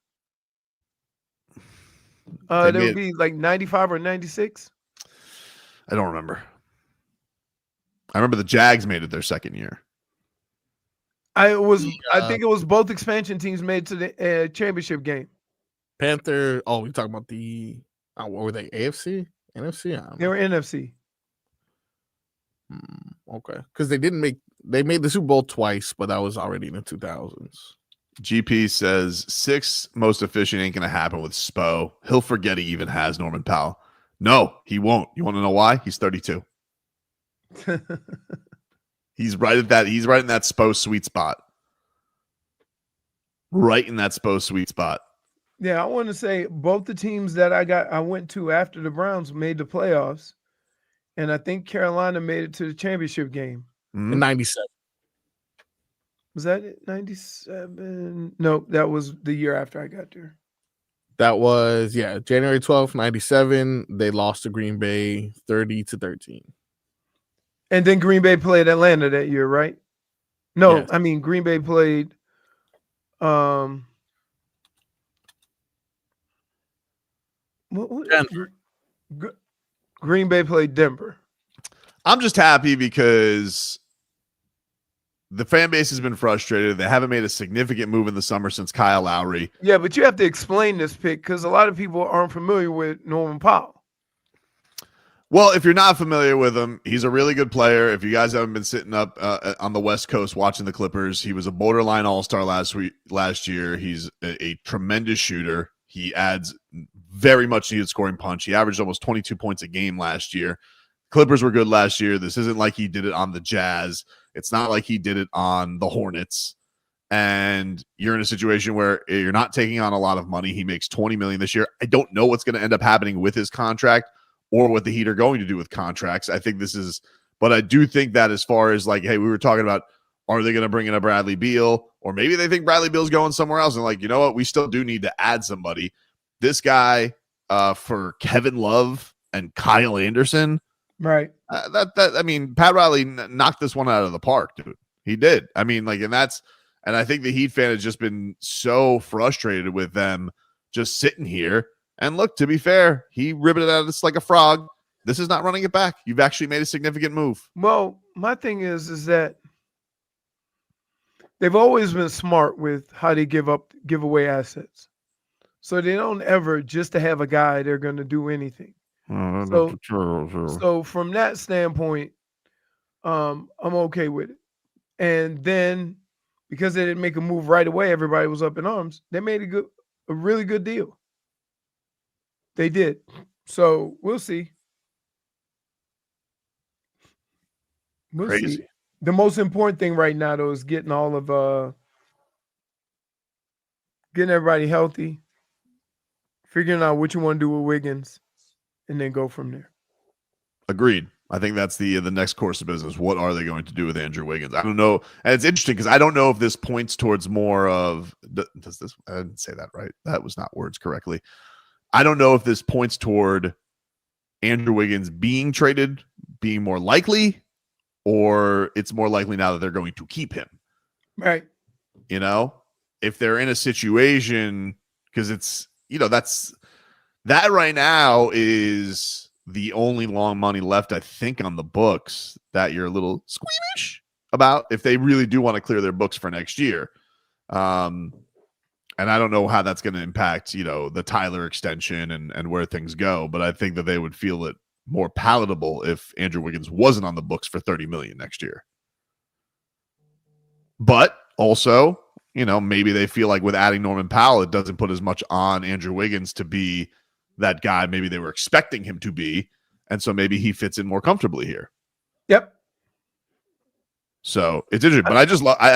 They There would be like 95 or 96. I don't remember. I remember the Jags made it their second year. I think it was both expansion teams made to the championship game. Panther. Oh, we talking about the what were they? AFC? NFC? I don't They know. were NFC. Okay. Because they made the Super Bowl twice, but that was already in the 2000s. GP says 6 most efficient ain't gonna happen with Spo. He'll forget he even has Norman Powell. No, he won't. You want to know why? He's 32. He's right in that Spo sweet spot. Right in that Spo sweet spot. Yeah, I want to say both the teams that I went to after the Browns made the playoffs, and I think Carolina made it to the championship game. In 97. Was that it? 97? No, that was the year after I got there. That was, January 12th, 97. They lost to Green Bay 30-13. And then Green Bay played Atlanta that year, right? No, Yes. I mean Green Bay played Denver. Green Bay played Denver. I'm just happy because the fan base has been frustrated. They haven't made a significant move in the summer since Kyle Lowry. Yeah, but you have to explain this pick because a lot of people aren't familiar with Norman Powell. Well, if you're not familiar with him, he's a really good player. If you guys haven't been sitting up on the West Coast watching the Clippers, he was a borderline all-star last year. He's a tremendous shooter. He adds very much needed scoring punch. He averaged almost 22 points a game last year. Clippers were good last year. This isn't like he did it on the Jazz. It's not like he did it on the Hornets. And you're in a situation where you're not taking on a lot of money. He makes $20 million this year. I don't know what's going to end up happening with his contract or what the Heat are going to do with contracts. I think but I do think that as far as like, hey, we were talking about, are they going to bring in a Bradley Beal? Or maybe they think Bradley Beal's going somewhere else. And like, you know what? We still do need to add somebody. This guy for Kevin Love and Kyle Anderson. Right. I mean, Pat Riley knocked this one out of the park, dude. He did. I mean, like, and I think the Heat fan has just been so frustrated with them just sitting here. And look, to be fair, he ribbed it out of us like a frog. This is not running it back. You've actually made a significant move. Well, my thing is that they've always been smart with how they give away assets. So they don't ever just to have a guy they're going to do anything. So from that standpoint, I'm okay with it. And then because they didn't make a move right away, everybody was up in arms. They made a really good deal. They did. So we'll see. Crazy. See. The most important thing right now, though, is getting getting everybody healthy, figuring out what you want to do with Wiggins, and then go from there. Agreed. I think that's the next course of business. What are they going to do with Andrew Wiggins? I don't know. And it's interesting because I don't know if this points towards more of I didn't say that right. That was not words correctly. I don't know if this points toward Andrew Wiggins being traded, being more likely, or it's more likely now that they're going to keep him. Right. You know, if they're in a situation, because it's, that right now is the only long money left, I think, on the books that you're a little squeamish about if they really do want to clear their books for next year. And I don't know how that's going to impact, the Tyler extension and where things go, but I think that they would feel it more palatable if Andrew Wiggins wasn't on the books for $30 million next year. But also, maybe they feel like with adding Norman Powell, it doesn't put as much on Andrew Wiggins to be that guy maybe they were expecting him to be. And so maybe he fits in more comfortably here. Yep. So it's interesting, but I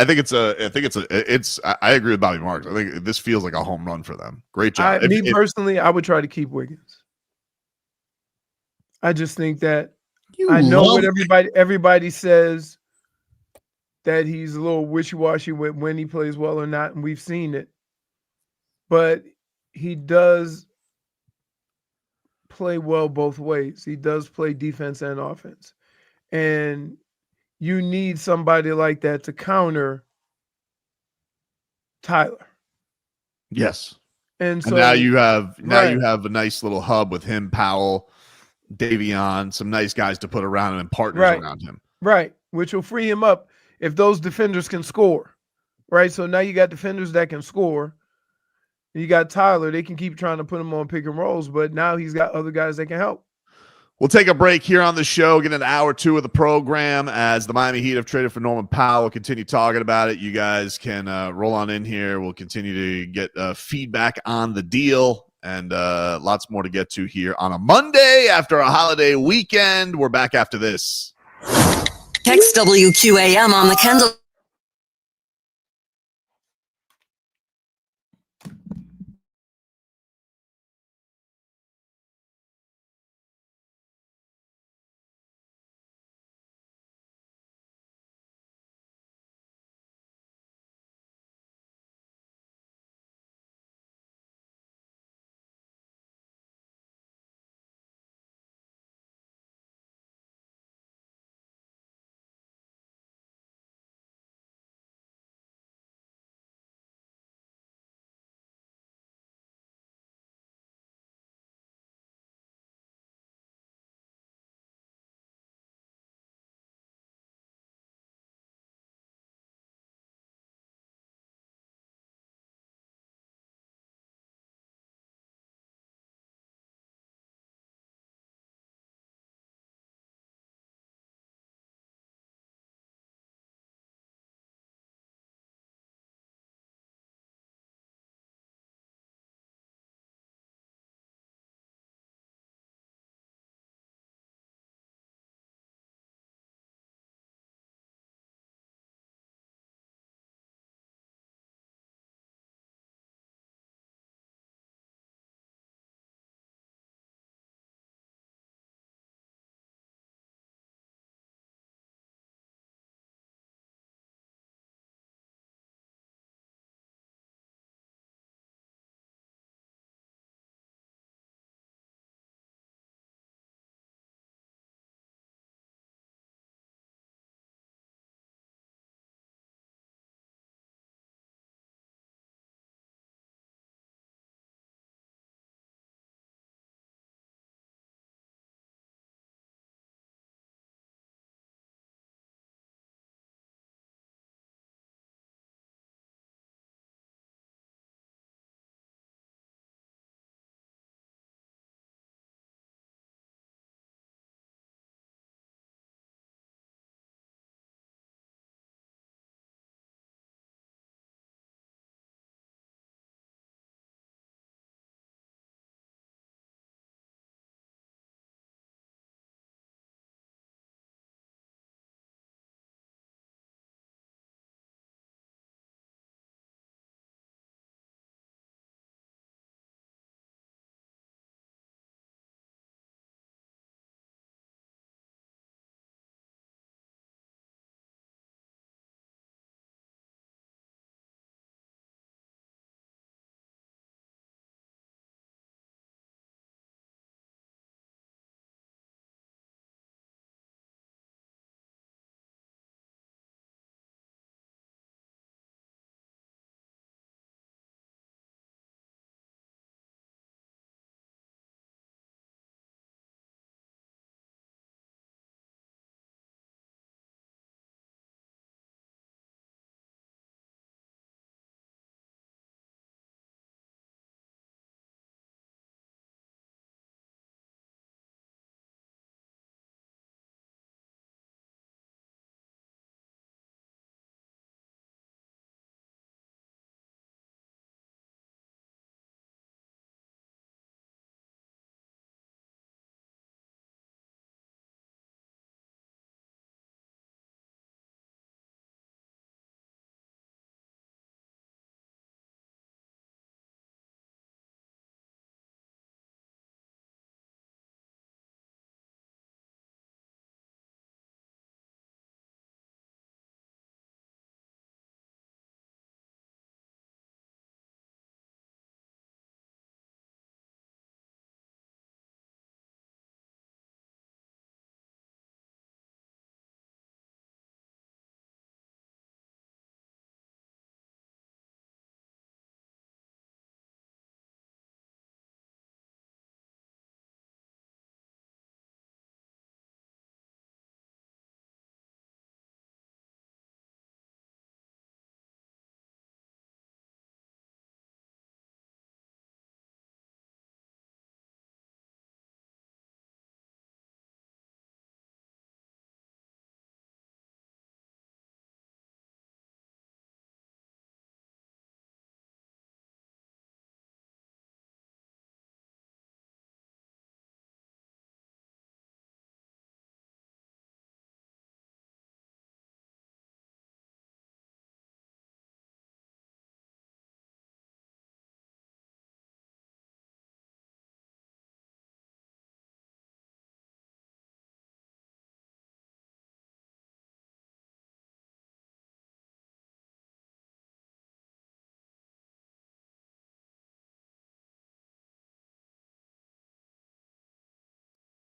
think I agree with Bobby Marks. I think this feels like a home run for them. Great job. Personally, I would try to keep Wiggins. I just think that I know what everybody says, that he's a little wishy-washy with when he plays well or not, and we've seen it. But he does play well both ways. He does play defense and offense. And you need somebody like that to counter Tyler. Yes. And so now you have a nice little hub with him, Powell, Davion, some nice guys to put around him and partners around him. Right. Which will free him up if those defenders can score. Right. So now you got defenders that can score. You got Tyler. They can keep trying to put him on pick and rolls, but now he's got other guys that can help. We'll take a break here on the show, get into hour 2 of the program as the Miami Heat have traded for Norman Powell. We'll continue talking about it. You guys can roll on in here. We'll continue to get feedback on the deal and lots more to get to here on a Monday after a holiday weekend. We're back after this. Text WQAM on the Kendall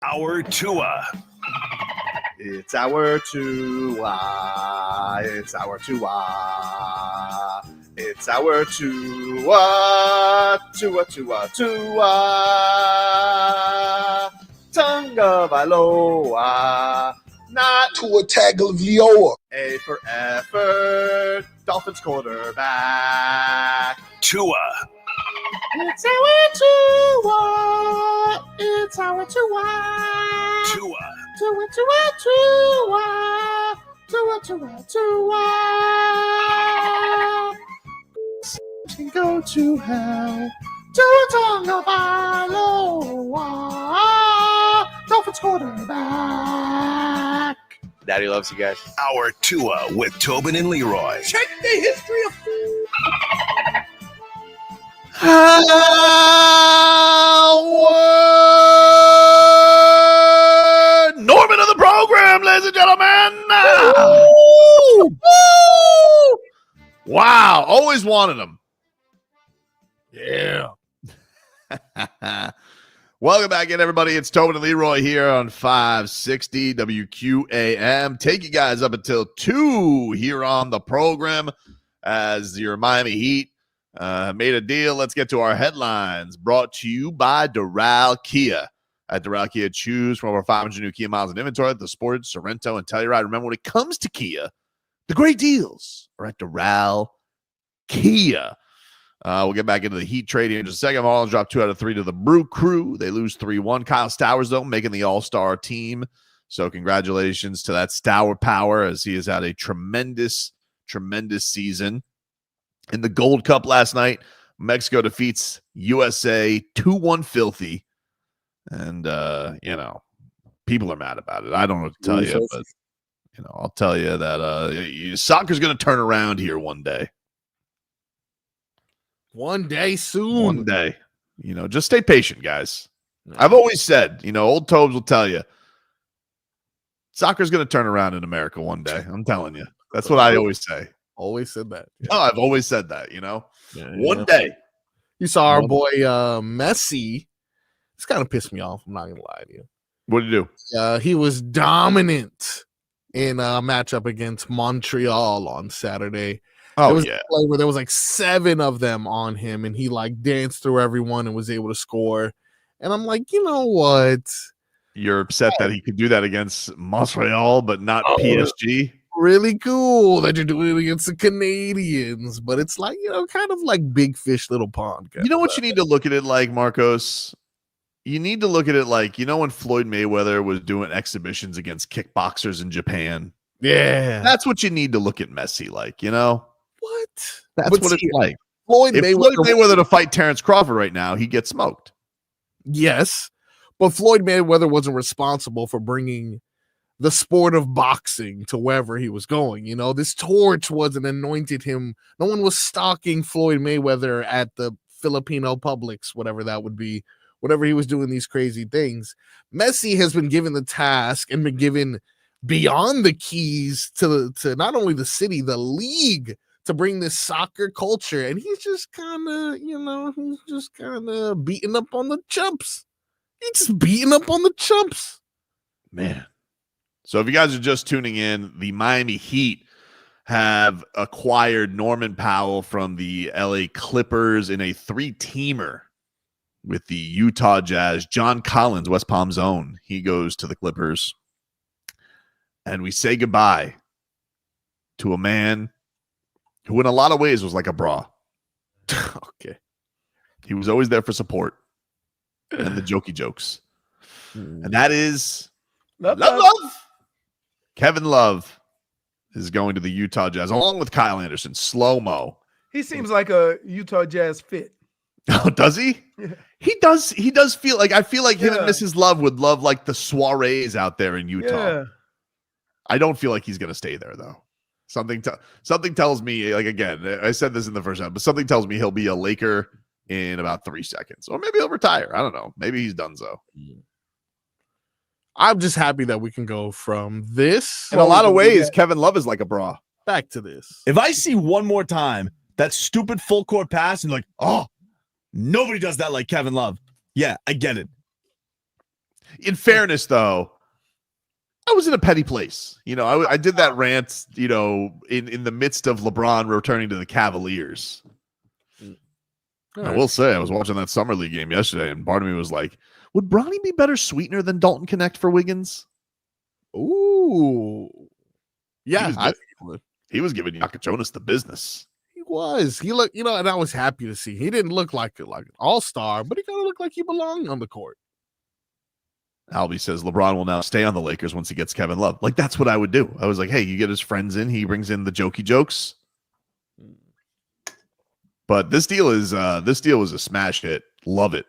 our Tua. It's our Tua. It's our Tua. It's our Tua. Tua, Tua, Tua. Tonga Vailoa. Not Tua Tagovailoa. A for effort. Dolphins quarterback. Tua. It's our Tua. It's our Tua. Tua. Tua, Tua, Tua. Tua, Tua, Tua. Can go to hell. Tua Tagovailoa. Dolphins quarterback. Daddy loves you guys. Our Tua with Tobin and Leroy. Check the history of Howard Norman of the program, ladies and gentlemen. Wow, always wanted him. Yeah. Welcome back in, everybody. It's Tobin and Leroy here on 560 WQAM. Take you guys up until 2 here on the program as your Miami Heat made a deal. Let's get to our headlines, brought to you by Doral Kia. At Doral Kia, choose from over 500 new Kia miles in inventory at the Sport, Sorrento, and Telluride. Remember, when it comes to Kia, the great deals are at Doral Kia. We'll get back into the Heat trade here in just a second. Marlins dropped 2 out of 3 to the Brew Crew. They lose 3-1. Kyle Stowers, though, making the All-Star team. So congratulations to that Stour power, as he has had a tremendous, tremendous season. In the Gold Cup last night, Mexico defeats USA 2-1 filthy. And, people are mad about it. I don't know what to tell you, but, I'll tell you that soccer's going to turn around here one day. One day soon. One day. Just stay patient, guys. I've always said, old Tobes will tell you, soccer's going to turn around in America one day. I'm telling you. That's what I always say. Always said that. Yeah. Oh, I've always said that, One day. You saw our boy Messi. It's kind of pissed me off. I'm not going to lie to you. What did he do? He was dominant in a matchup against Montreal on Saturday. Oh, there was yeah. a play where there was like 7 of them on him, and he like danced through everyone and was able to score. And I'm like, you know what? You're upset that he could do that against Montreal, but not PSG? Really cool that you're doing it against the Canadians, but it's like, kind of like big fish, little pond. You know what you need to look at it like, Marcos? You need to look at it like, when Floyd Mayweather was doing exhibitions against kickboxers in Japan? Yeah. That's what you need to look at Messi like, What? That's But what see, it's like. Floyd If Mayweather, Floyd Mayweather to fight Terrence Crawford right now, he gets smoked. Yes, but Floyd Mayweather wasn't responsible for bringing the sport of boxing to wherever he was going. This torch wasn't anointed him. No one was stalking Floyd Mayweather at the Filipino Publix, whatever that would be, whatever he was doing these crazy things. Messi has been given the task and been given beyond the keys to not only the city, the league, to bring this soccer culture. And he's just kind of, beating up on the chumps. He's just beating up on the chumps. Man. So if you guys are just tuning in, the Miami Heat have acquired Norman Powell from the LA Clippers in a 3-teamer with the Utah Jazz. John Collins, West Palm Zone, he goes to the Clippers. And we say goodbye to a man who in a lot of ways was like a bra. Okay. He was always there for support and the jokey jokes. And that is Love. Kevin Love is going to the Utah Jazz along with Kyle Anderson. Slow-mo. He seems like a Utah Jazz fit. Oh, does he? Yeah. He does feel like, I feel like him and Mrs. Love would love like the soirees out there in Utah. Yeah. I don't feel like he's going to stay there though. Something tells me, like, again, I said this in the first time, but something tells me he'll be a Laker in about 3 seconds, or maybe he'll retire. I don't know. Maybe he's done so. I'm just happy that we can go from this In a lot of ways, Kevin Love is like a bra. back to this. If I see one more time that stupid full court pass and nobody does that like Kevin Love. Yeah, I get it. In fairness, though, I was in a petty place. I did that rant, in the midst of LeBron returning to the Cavaliers. I will say, I was watching that Summer League game yesterday, and part of me was like, would Bronny be better sweetener than Dalton Connect for Wiggins? Ooh. Yeah, he was giving Jakučionis the business. He was. He looked, and I was happy to see. He didn't look like an all-star, but he kind of looked like he belonged on the court. Albie says LeBron will now stay on the Lakers once he gets Kevin Love. Like, that's what I would do. I was like, hey, you get his friends in. He brings in the jokey jokes. But this deal was a smash hit. Love it.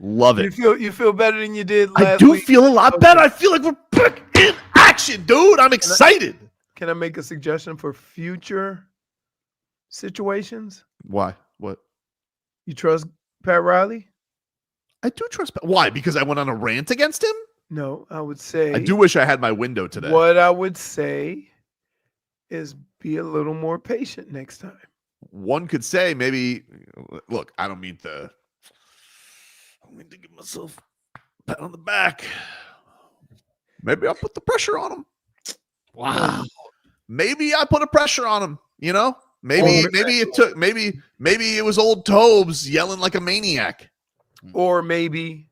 You feel better than you did last week? week? I do feel a lot better. I feel like we're back in action, dude. I'm excited. Can I make a suggestion for future situations? Why? What? You trust Pat Riley? I do trust Pat. Why? Because I went on a rant against him? No, I would say. I do wish I had my window today. What I would say is be a little more patient next time. One could say maybe, look, I don't mean to give myself a pat on the back. Maybe I'll put the pressure on him. Wow. Maybe I put a pressure on him, Maybe it was old Tobes yelling like a maniac. Or maybe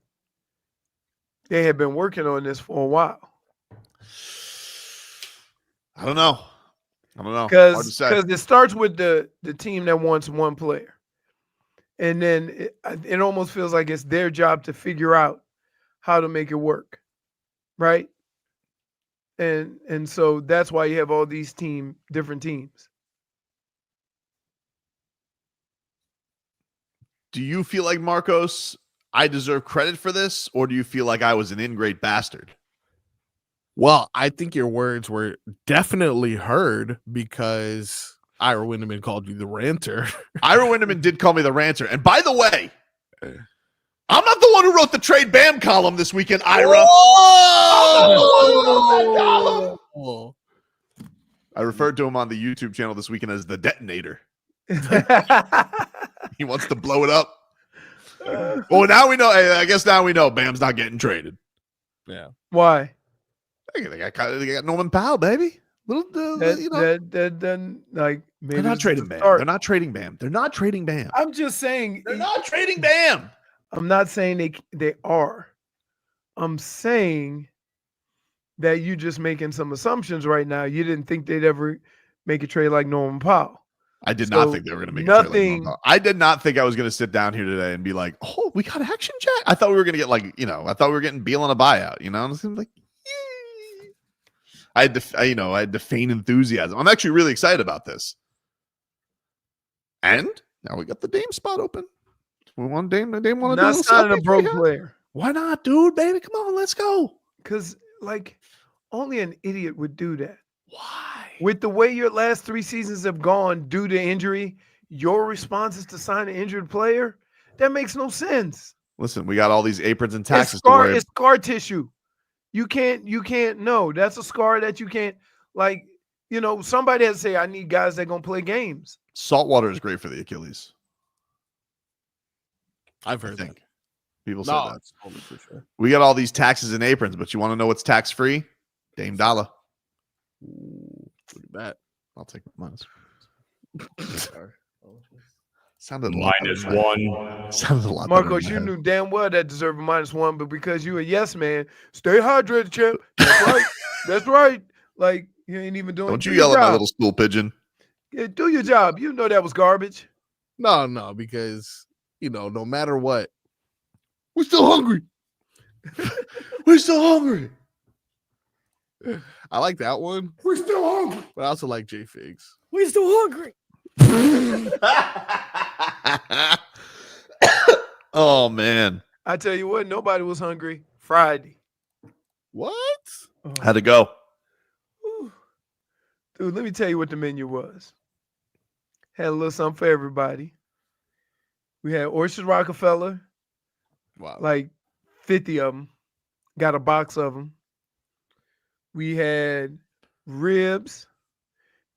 they had been working on this for a while. I don't know. Because it starts with the team that wants one player. And then it almost feels like it's their job to figure out how to make it work. Right? And so that's why you have all these different teams. Do you feel like, Marcos, I deserve credit for this, or do you feel like I was an ingrate bastard? Well, I think your words were definitely heard because Ira Winderman called you the ranter. Ira Winderman did call me the ranter. And by the way, I'm not the one who wrote the Trade Bam column this weekend, Ira. Oh! I referred to him on the YouTube channel this weekend as the detonator. He wants to blow it up. Well, now we know. I guess now we know Bam's not getting traded. Yeah. Why? They got Norman Powell, baby. They're not trading Bam. They're not trading Bam. They're not trading Bam. I'm just saying they're not trading Bam. I'm not saying they are. I'm saying that you're just making some assumptions right now. You didn't think they'd ever make a trade like Norman Powell. I did not think they were going to make a trade like Norman Powell. I did not think I was going to sit down here today and be like, oh, we got Action Jack. I thought we were going to get I thought we were getting Beal on a buyout, And I was like, yay. I had to feign enthusiasm. I'm actually really excited about this. And now we got the Dame spot open. We want Dame. Dame want to do not a broke player. Why not, dude? Baby, come on, let's go. Because only an idiot would do that. Why? With the way your last 3 seasons have gone due to injury, your response is to sign an injured player? That makes no sense. Listen, we got all these aprons and taxes to worry. It's scar tissue. You can't know. That's a scar that you can't, somebody has to say, I need guys that are going to play games. Salt water is great for the Achilles. I've heard that. People say that. Totally for sure. We got all these taxes and aprons, but you want to know what's tax-free? Dame Dollar. Ooh, look at that. I'll take minus. Sounded -1. Sounded a lot. Marcos, you knew damn well that deserved a -1, but because you a yes man, stay hydrated, champ. That's right. That's right. You ain't even doing. Don't you yell at my little stool pigeon? Yeah, do your job. You know that was garbage. No, because no matter what, we're still hungry. We're still hungry. I like that one. We're still hungry. But I also like JFigs. We're still hungry. Oh man. I tell you what, nobody was hungry Friday. What? How'd it go? Dude, let me tell you what the menu was. Had a little something for everybody. We had oysters Rockefeller. Wow. 50 of them. Got a box of them. We had ribs.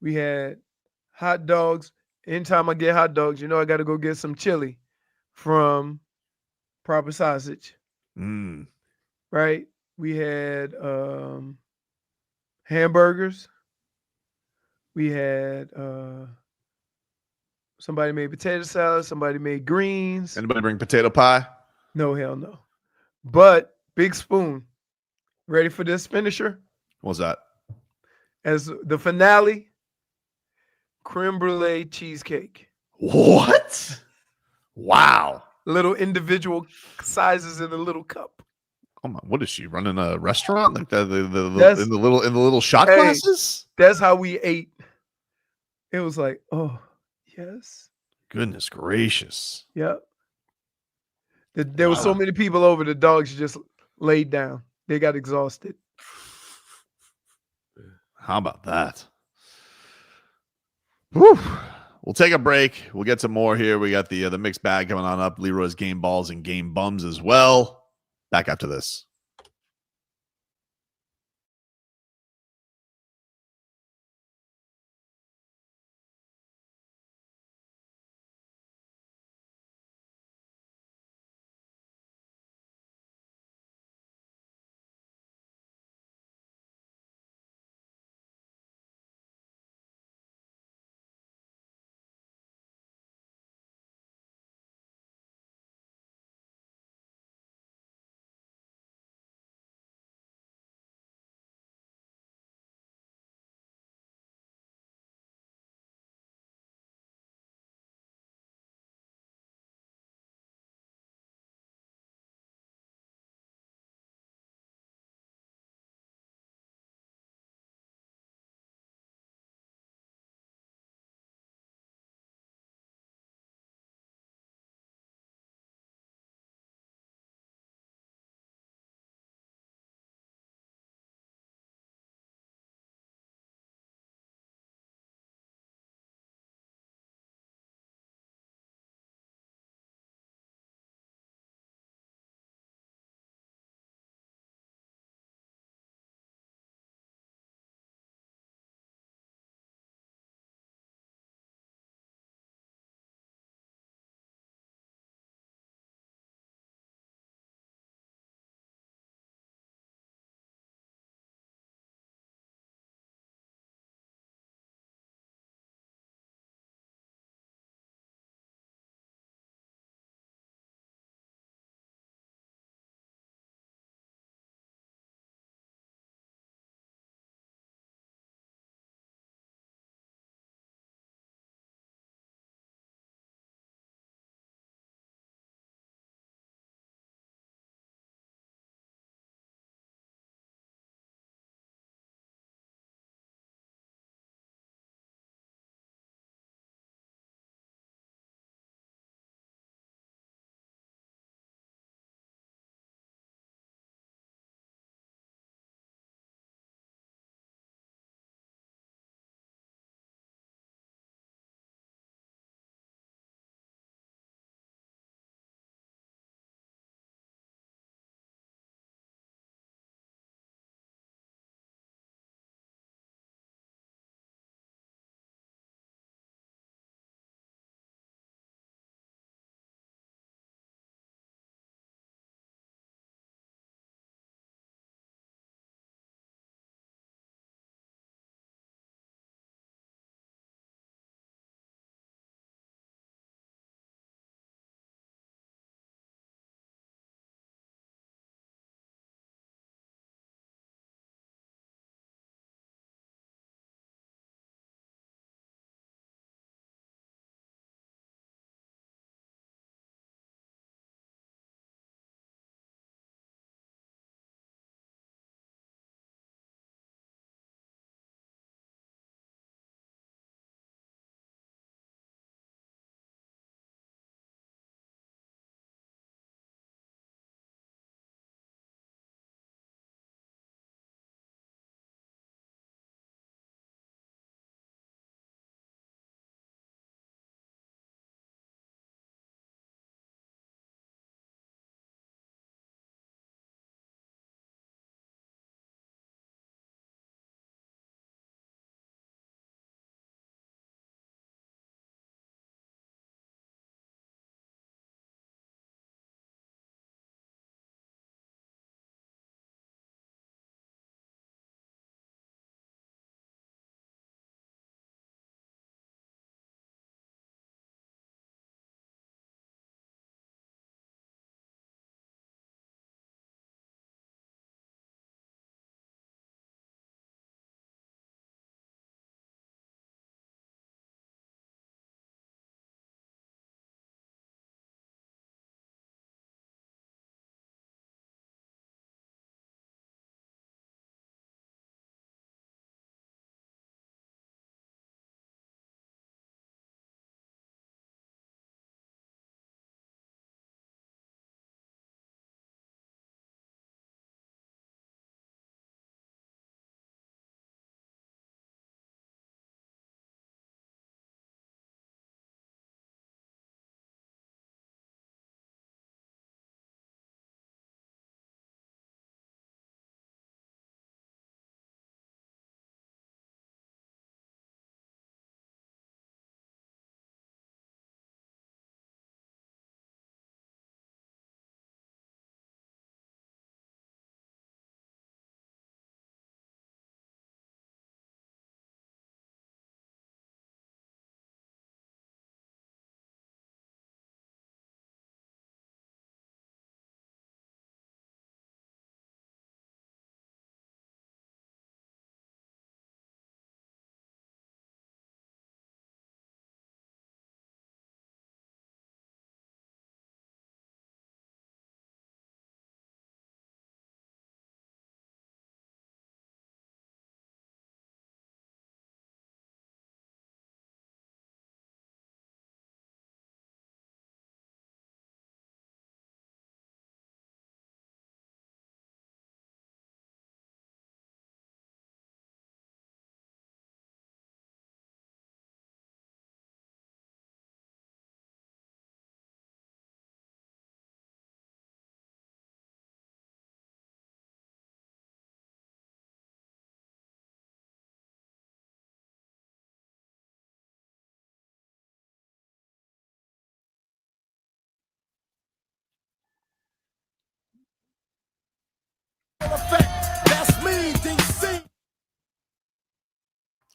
We had hot dogs. Anytime I get hot dogs, I got to go get some chili from Proper Sausage. right? We had hamburgers. We had somebody made potato salad. Somebody made greens. Anybody bring potato pie? No, hell no. But big spoon. Ready for this finisher? What was that? As the finale, creme brulee cheesecake. What? Wow. Little individual sizes in a little cup. Come on, what is she running a restaurant like that? That's- In the little shot Hey. glasses? That's how we ate. It was like, oh, yes. Goodness gracious. Yep. There were so many people over, the dogs just laid down. They got exhausted. How about that? Whew. We'll take a break. We'll get some more here. We got the mixed bag coming on up. Leroy's game balls and game bums as well. Back after this.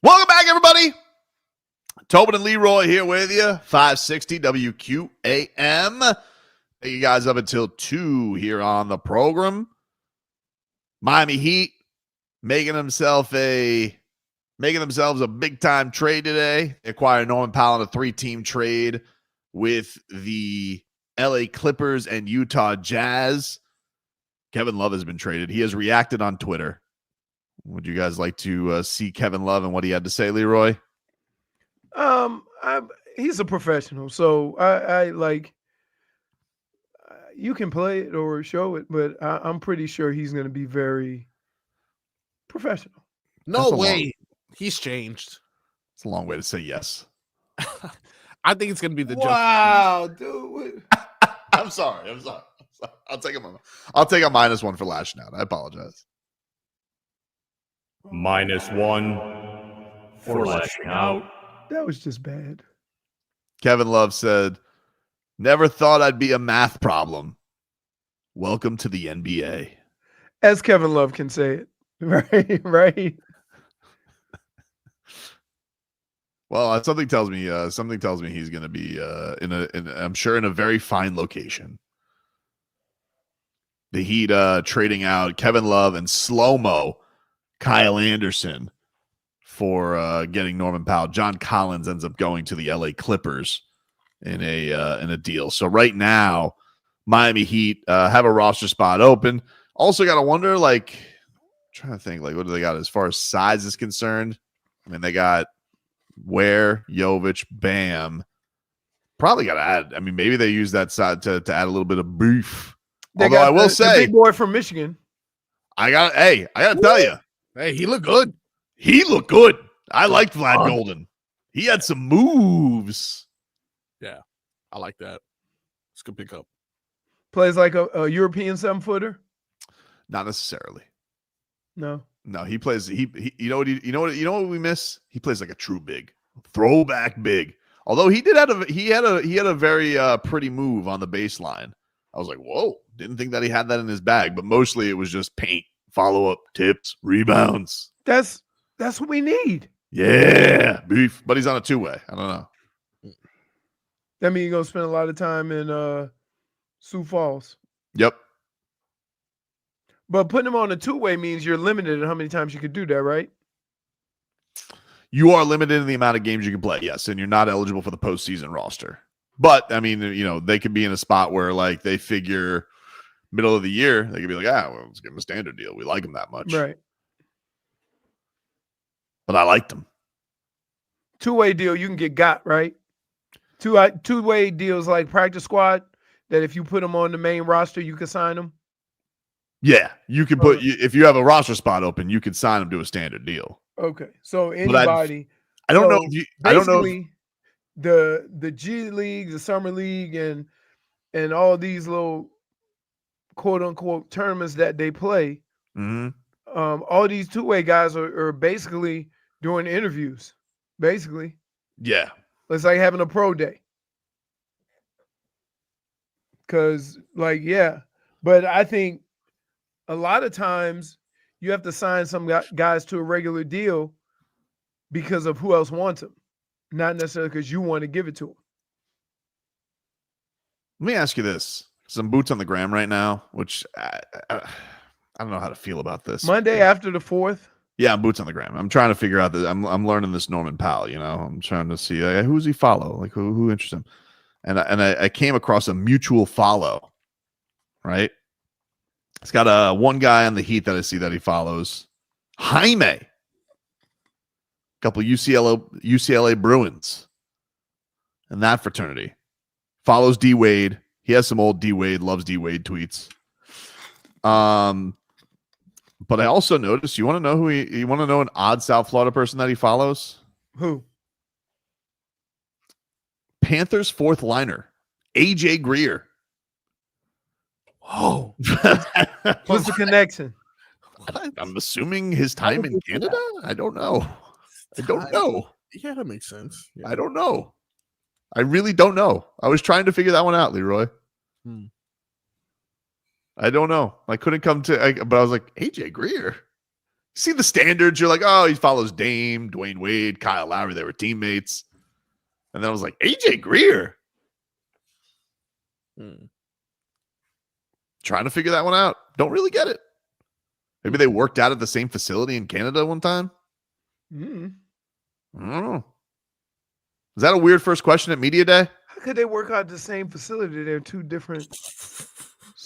Welcome back, everybody. Tobin and Leroy here with you. 560 WQAM. Take you guys up until 2 here on the program. Miami Heat making themselves a big-time trade today. They acquired Norman Powell in a 3-team trade with the LA Clippers and Utah Jazz. Kevin Love has been traded. He has reacted on Twitter. Would you guys like to see Kevin Love and what he had to say, Leroy? He's a professional, so I like. You can play it or show it, but I'm pretty sure he's going to be very professional. No way. He's changed. It's a long way to say yes. I think it's going to be the Wow, dude. I'm sorry. I'll take a -1 for lashing out. I apologize. -1 for lashing out. That was just bad. Kevin Love said, "Never thought I'd be a math problem. Welcome to the NBA." As Kevin Love can say it. Right. Well, something tells me he's going to be I'm sure in a very fine location. The Heat trading out Kevin Love and slow-mo Kyle Anderson for getting Norman Powell. John Collins ends up going to the LA Clippers in a deal. So right now, Miami Heat have a roster spot open. Also got to wonder, like, I'm trying to think, like, what do they got as far as size is concerned? I mean, they got Ware, Jovic, Bam. Probably got to add. I mean, maybe they use that side to add a little bit of beef. Although I will say, the big boy from Michigan. I got to tell you. Hey, he looked good. I liked Vlad Golden. He had some moves. Yeah, I like that. It's a good pickup. Plays like a European 7-footer? Not necessarily. No, he plays. You know what we miss? He plays like a true big, throwback big. Although he had a very pretty move on the baseline. I was like, whoa! Didn't think that he had that in his bag. But mostly it was just paint, follow up, tips, rebounds. That's what we need. Yeah, beef. But he's on a 2-way. I don't know. That means you're gonna spend a lot of time in Sioux Falls. Yep. But putting him on a 2-way means you're limited in how many times you could do that, right? You are limited in the amount of games you can play, yes, and you're not eligible for the postseason roster. But, I mean, they could be in a spot where, like, they figure middle of the year, they could be like, well, let's give him a standard deal. We like him that much. Right. But I liked him. 2-way deal, you can get got, right? Two-way deals like practice squad, that if you put them on the main roster, you can sign them. Yeah, you can if you have a roster spot open, you can sign them to a standard deal. Okay, so anybody. I don't know. The G League, the Summer League, and all these little quote unquote tournaments that they play. Mm-hmm. All these 2-way guys are basically doing interviews. Basically, yeah, it's like having a pro day. Because, but I think a lot of times you have to sign some guys to a regular deal because of who else wants them, not necessarily because you want to give it to them. Let me ask you this. Some boots on the gram right now, which I don't know how to feel about this. Monday after the 4th? Yeah, I'm boots on the gram. I'm trying to figure out this. I'm learning this Norman Powell, I'm trying to see who does he follow? Like who interests him? And I came across a mutual follow, right? It's got one guy on the Heat that I see that he follows. Jaime. A couple UCLA Bruins. And that fraternity. Follows D Wade. He has some old D Wade, loves D Wade tweets. But I also noticed, you want to know you want to know an odd South Florida person that he follows? Who? Panthers 4th liner, AJ Greer. Whoa. What's the connection? I'm assuming his time in Canada? I don't know. Yeah, that makes sense. Yeah. I don't know. I really don't know. I was trying to figure that one out, Leroy. I don't know. I couldn't come to, but I was like, AJ Greer. See the standards. You're like, oh, he follows Dame, Dwayne Wade, Kyle Lowry. They were teammates. And then I was like, AJ Greer. Trying to figure that one out. Don't really get it. Maybe they worked out at the same facility in Canada one time. I don't know. Is that a weird first question at Media Day? How could they work out the same facility? They're two different.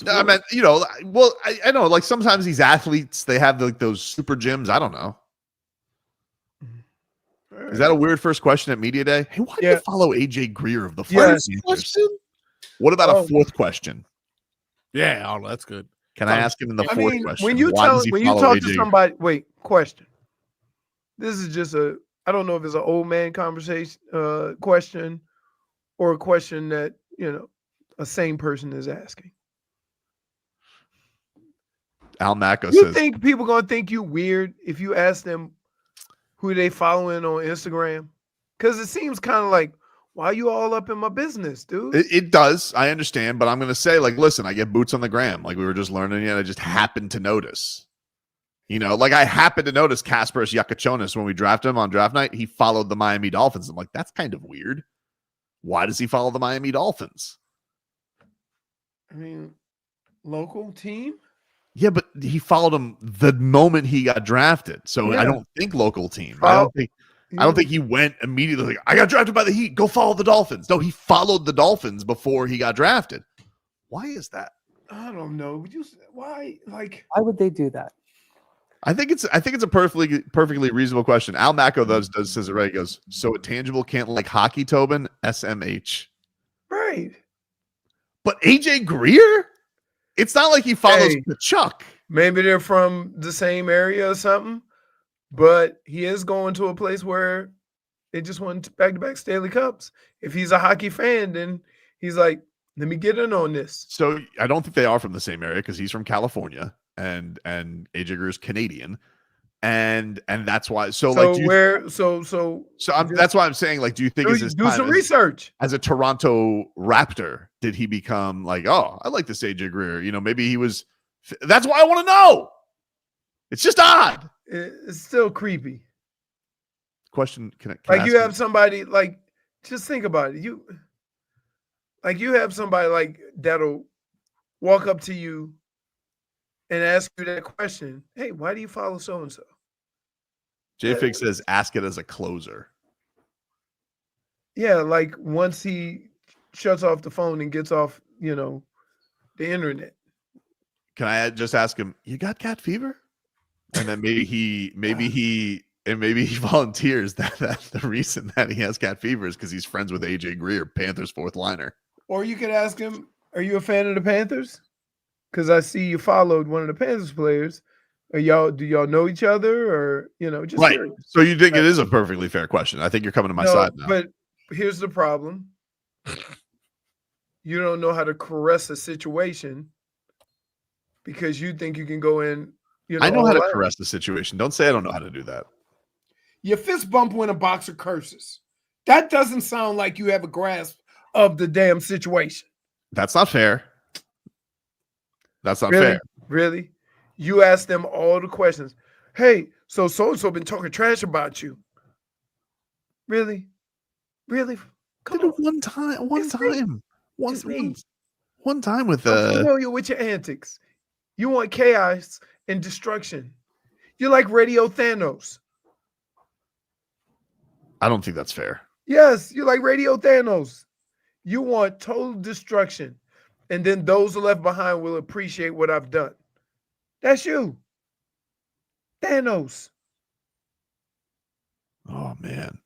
No, I mean, you know, well, I know, like sometimes these athletes, they have like those super gyms. I don't know. Right. Is that a weird first question at Media Day? Hey, why do you follow AJ Greer of the first question? What about a fourth question? Yeah, oh, that's good. Can I ask him in the fourth question? When you talk to somebody, question. This is just I don't know if it's an old man conversation question or a question that, you know, a sane person is asking. Al Macco You says, think people gonna think you weird if you ask them who they following on Instagram? Because it seems kind of like, why are you all up in my business, dude? It does. I understand, but I'm going to say, like, listen, I get boots on the gram. Like we were just learning it. I just happened to notice. You know, like I happened to notice Kasparas Jakučionis when we drafted him on draft night. He followed the Miami Dolphins. I'm like, that's kind of weird. Why does he follow the Miami Dolphins? I mean, local team? Yeah, but he followed him the moment he got drafted. So I don't think local team. I don't think he went immediately like, I got drafted by the Heat. Go follow the Dolphins. No, he followed the Dolphins before he got drafted. Why is that? I don't know. Why? Like, why would they do that? I think it's a perfectly reasonable question. Al Macco says it right. He goes, so a tangible can't like hockey, Tobin? SMH. Right. But AJ Greer? It's not like he follows Chuck. Maybe they're from the same area or something, but he is going to a place where they just won back-to-back Stanley Cups. If he's a hockey fan, then he's like, let me get in on this. So I don't think they are from the same area because he's from California and AJ Greer's Canadian. And that's why. So like, that's why I'm saying, like, do you think do some research as a Toronto Raptor? Did he become like, oh, I like this AJ Greer? You know, maybe he was. That's why I want to know. It's just odd. It's still creepy. Question: Can you have somebody like? Just think about it. You have somebody like that'll walk up to you and ask you that question. Hey, why do you follow so and so? JFig says, ask it as a closer. Yeah, like once he shuts off the phone and gets off, you know, the internet. Can I just ask him, you got cat fever? And then maybe he volunteers that the reason that he has cat fever is because he's friends with AJ Greer, Panthers fourth liner. Or you could ask him, are you a fan of the Panthers? Because I see you followed one of the Panthers players. Do y'all know each other, or just right? Curious. So you think it is a perfectly fair question? I think you're coming to my side now. But here's the problem: you don't know how to caress a situation because you think you can go in. I know how to caress the situation. Don't say I don't know how to do that. Your fist bump when a boxer curses. That doesn't sound like you have a grasp of the damn situation. That's not fair. That's not really? fair. Really? You ask them all the questions. Hey, so-and-so been talking trash about you. Really? Really? Come on. One time with I'm familiar with your antics. You want chaos and destruction. You're like Radio Thanos. I don't think that's fair. Yes, you're like Radio Thanos. You want total destruction. And then those left behind will appreciate what I've done. That's you. Thanos. Oh, man.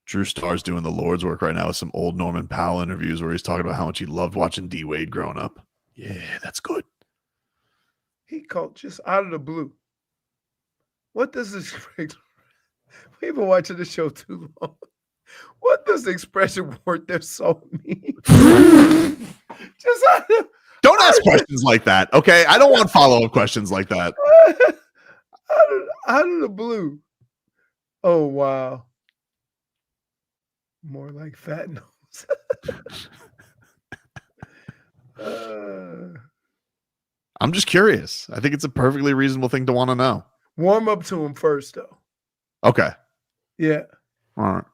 Drew Starr's doing the Lord's work right now with some old Norman Powell interviews where he's talking about how much he loved watching D Wade growing up. Yeah, that's good. He called just out of the blue. What does this expression? We've been watching the show too long. What does the expression "worth their salt" mean? Just don't ask questions like that, okay? I don't want follow-up questions like that. Out of the blue. Oh, wow. More like fat nose. I'm just curious. I think it's a perfectly reasonable thing to want to know. Warm up to him first, though. Okay. Yeah. All right.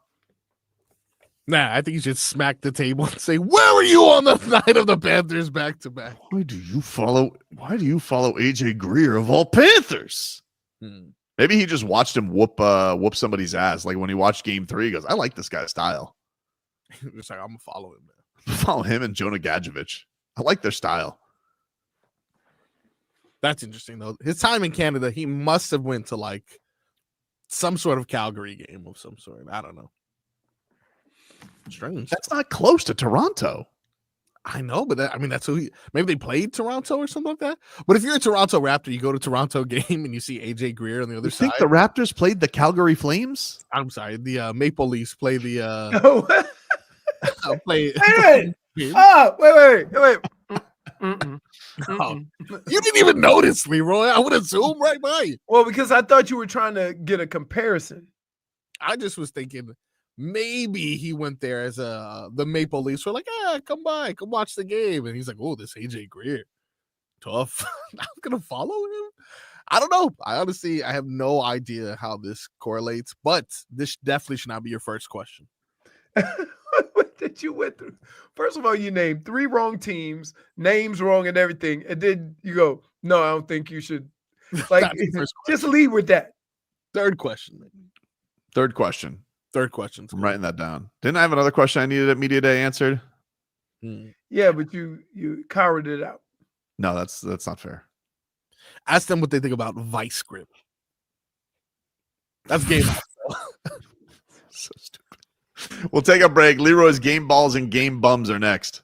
Nah, I think you should smack the table and say, "Where were you on the night of the Panthers back-to-back?" Why do you follow AJ Greer of all Panthers? Maybe he just watched him whoop somebody's ass. Like when he watched Game 3, he goes, "I like this guy's style." It's like, I'm gonna follow him, man. Follow him and Jonah Gadjevich. I like their style. That's interesting though. His time in Canada, he must have went to like some sort of Calgary game of some sort. I don't know. Strange. That's not close to Toronto. I know, but that's who maybe they played Toronto or something like that. But if you're a Toronto Raptor, you go to Toronto game and you see AJ Greer on the other side. Think the Raptors played the Calgary Flames? I'm sorry, the Maple Leafs play the play. Wait. Oh, wait. Oh, you didn't even notice, Leroy. I would assume right by you. Well, because I thought you were trying to get a comparison. I just was thinking maybe he went there as the Maple Leafs were like, come watch the game. And he's like, oh, this AJ Greer. Tough. I'm gonna follow him. I don't know. I have no idea how this correlates, but this definitely should not be your first question. What did you went through? First of all, you named 3 wrong teams, names wrong and everything. And then you go, no, I don't think you should. Like, just lead with that. Third question. Third question. I'm writing that down. Didn't I have another question I needed at Media Day answered? Yeah, but you cowered it out. No, that's not fair. Ask them what they think about Vice Grip. That's game. So stupid. We'll take a break. Leroy's game balls and game bums are next.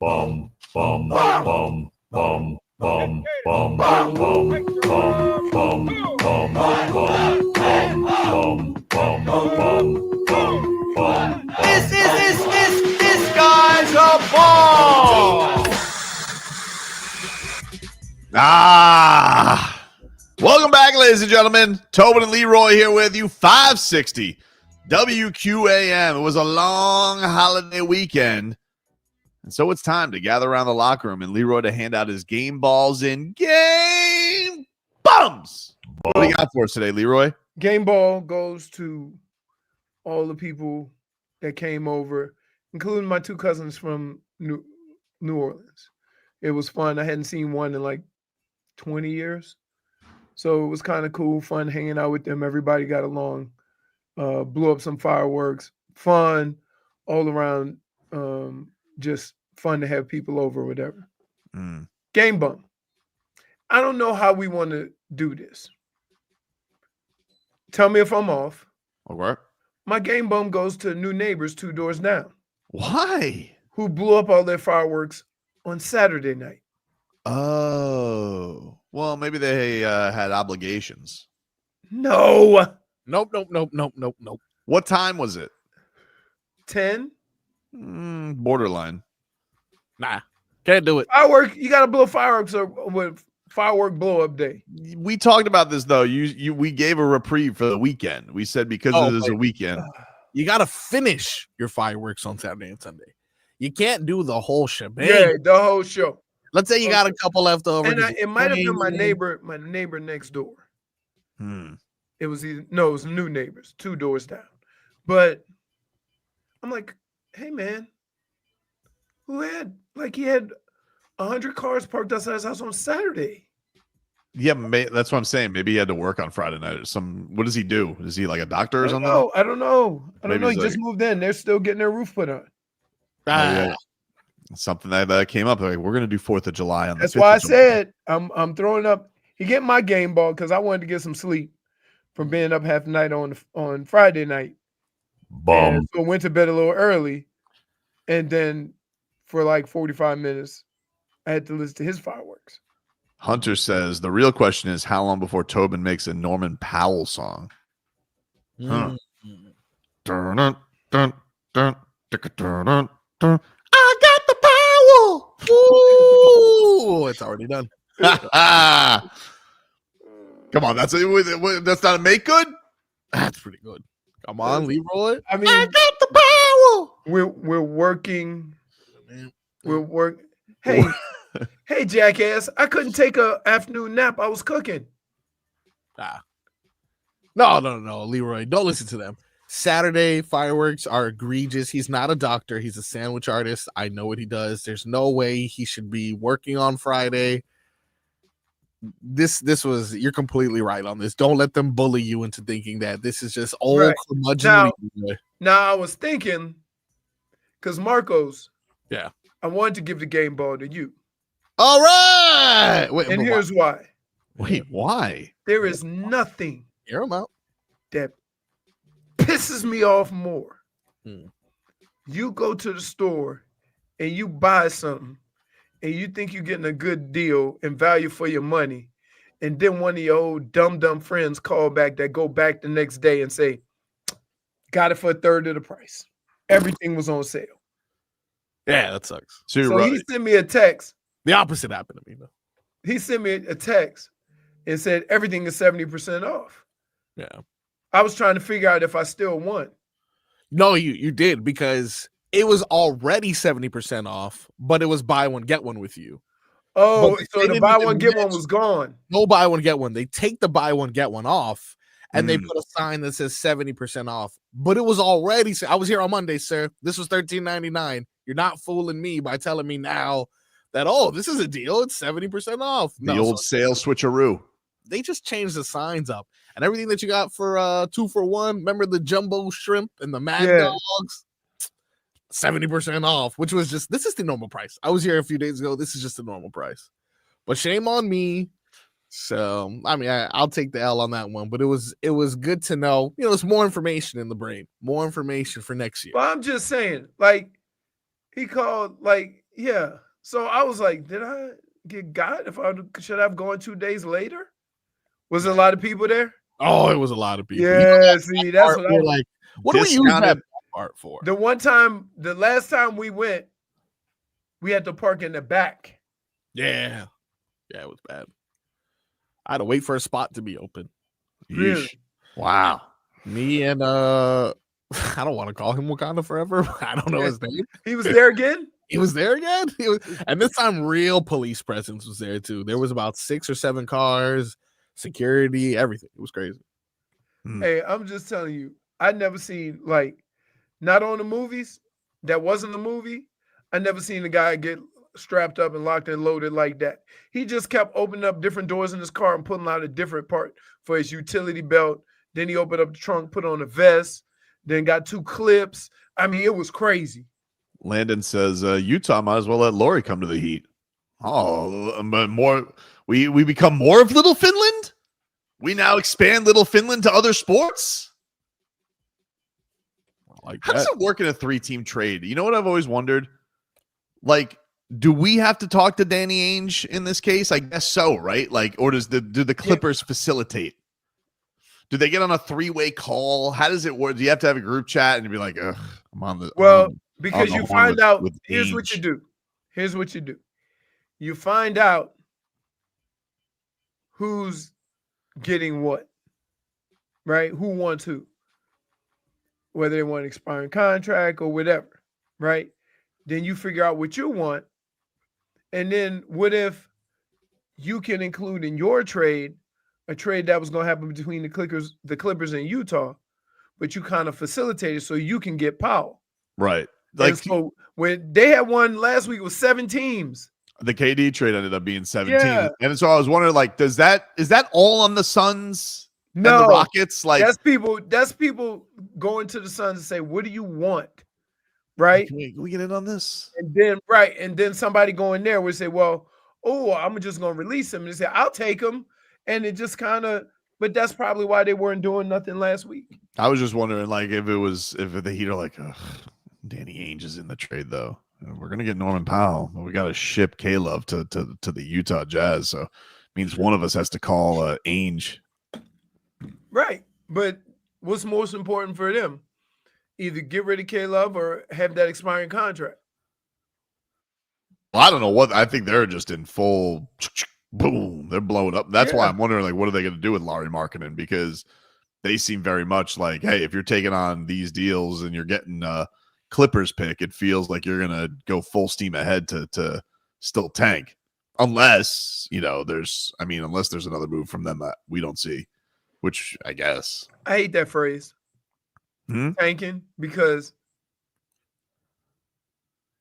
bum, bum, bum, bum, bum, bum, bum, bum, bum, bum, bum, bum, bum, bum, bum, bum. This guy's a ball. Welcome back, ladies and gentlemen. Tobin and Leroy here with you. 560 WQAM. It was a long holiday weekend. And so it's time to gather around the locker room and Leroy to hand out his game balls in game bums. What do you got for us today, Leroy? Game ball goes to all the people that came over, including my two cousins from New Orleans. It was fun. I hadn't seen one in like 20 years. So it was kind of cool, fun hanging out with them. Everybody got along, blew up some fireworks, fun all around, just fun to have people over or whatever. Game bum. I don't know how we want to do this. Tell me if I'm off. Okay. My game bum goes to new neighbors 2 doors down. Why? Who blew up all their fireworks on Saturday night. Oh. Well, maybe they had obligations. No. Nope. What time was it? 10. Borderline. Nah, can't do it. Firework, you got to blow fireworks with firework blow up day. We talked about this though. We gave a reprieve for the weekend. We said because it is a weekend. You got to finish your fireworks on Saturday and Sunday. You can't do the whole shebang. Yeah, the whole show. Let's say you got a couple left over. And it might have been my neighbor next door. It was it was new neighbors, 2 doors down. But I'm like, hey man, he had 100 cars parked outside his house on Saturday. Yeah, that's what I'm saying. Maybe he had to work on Friday night or some. What does he do? Is he like a doctor or something? I don't know. Maybe He just moved in. They're still getting their roof put on. Something that came up. Like, we're gonna do 4th of July on. That's why I said I'm throwing up. He get my game ball because I wanted to get some sleep from being up half the night on Friday night. Bum. So I went to bed a little early, and then for like 45 minutes, I had to listen to his fireworks. Hunter says the real question is how long before Tobin makes a Norman Powell song. Dun, dun, dun, dun, dun, dun. I got the power. Ooh, it's already done. Come on, that's not a make good. That's pretty good. Come on, Leroy. I mean, I got the power. We're working. We're work. Hey, hey, jackass! I couldn't take a afternoon nap. I was cooking. No, Leroy. Don't listen to them. Saturday fireworks are egregious. He's not a doctor. He's a sandwich artist. I know what he does. There's no way he should be working on Friday. You're completely right on this. Don't let them bully you into thinking that this is just old curmudgeon. Now I was thinking, because Marcos, yeah, I wanted to give the game ball to you. All right. And here's why. Wait, why? There is nothing Hear him out. that pisses me off more. You go to the store and you buy something and you think you're getting a good deal and value for your money, and then one of your old dumb friends call back that go back the next day and say, got it for 1/3 of the price. Everything was on sale. Yeah, that sucks. So he sent me a text. The opposite happened to me, though. He sent me a text and said everything is 70% off. Yeah. I was trying to figure out if I still won. No, you did, because it was already 70% off, but it was buy one, get one with you. Oh, so the buy one, get one was gone. No buy one, get one. They take the buy one, get one off, and they put a sign that says 70% off. But it was already, I was here on Monday, sir. This was $13.99. You're not fooling me by telling me now that, this is a deal. It's 70% off. The old sales switcheroo. They just changed the signs up. And everything that you got for 2 for $1, remember the jumbo shrimp and the mad dogs? 70% off, which was just, this is the normal price. I was here a few days ago. This is just the normal price. But shame on me. So, I mean, I'll take the L on that one. But it was good to know, there's more information in the brain. More information for next year. Well, I'm just saying, like, he called, like, Yeah. So I was like, did I get got? Should I have gone 2 days later? Was there a lot of people there? Oh, it was a lot of people. Yeah, see, that's what I was like. What do we use that part for? The last time we went, we had to park in the back. Yeah. Yeah, it was bad. I had to wait for a spot to be open. Really? Wow. Me and I don't want to call him Wakanda Forever. I don't know his name. He was there again? He was there again? And this time real police presence was there too. There was about 6 or 7 cars, security, everything. It was crazy. Hey, I'm just telling you, I'd never seen, like, not on the movies, that wasn't a movie, I never seen a guy get strapped up and locked and loaded like that. He just kept opening up different doors in his car and pulling out a different part for his utility belt. Then he opened up the trunk, put on a vest, then got 2 clips. I mean, it was crazy. Landon says Utah might as well let Lori come to the Heat. Oh, but more we become more of Little Finland? We now expand Little Finland to other sports? How does it work in a 3-team trade? You know what I've always wondered? Like, do we have to talk to Danny Ainge in this case? I guess so, right? Like, or do the Clippers facilitate? Do they get on a 3-way call? How does it work? Do you have to have a group chat and be like, ugh, I'm on the because you find out, here's what you do. Here's what you do. You find out who's getting what, right? Who wants who? Whether they want an expiring contract or whatever, right? Then you figure out what you want. And then what if you can include in your trade a trade that was going to happen between the Clippers and Utah, but you kind of facilitated so you can get Powell. Right. Like, so when they had one last week, it was 7 teams. The KD trade ended up being 17. Yeah. And so I was wondering, like, is that all on the Suns and the Rockets? Like, that's people going to the Suns and say, what do you want? Right? Can we get in on this? And then somebody going there would say, well, I'm just going to release him. And they say, I'll take him. And it just kind of, but that's probably why they weren't doing nothing last week. I was just wondering, like, if the Heat are like, Danny Ainge is in the trade, though. We're going to get Norman Powell, but we got to ship Caleb to the Utah Jazz. So it means one of us has to call Ainge. Right. But what's most important for them? Either get rid of Caleb or have that expiring contract. Well, I don't know what. I think they're just in full boom. They're blowing up. That's why I'm wondering, like, what are they going to do with Lauri Markkanen? Because they seem very much like, hey, if you're taking on these deals and you're getting Clippers pick, it feels like you're going to go full steam ahead to still tank. Unless, there's another move from them that we don't see, which I guess. I hate that phrase. Tanking, because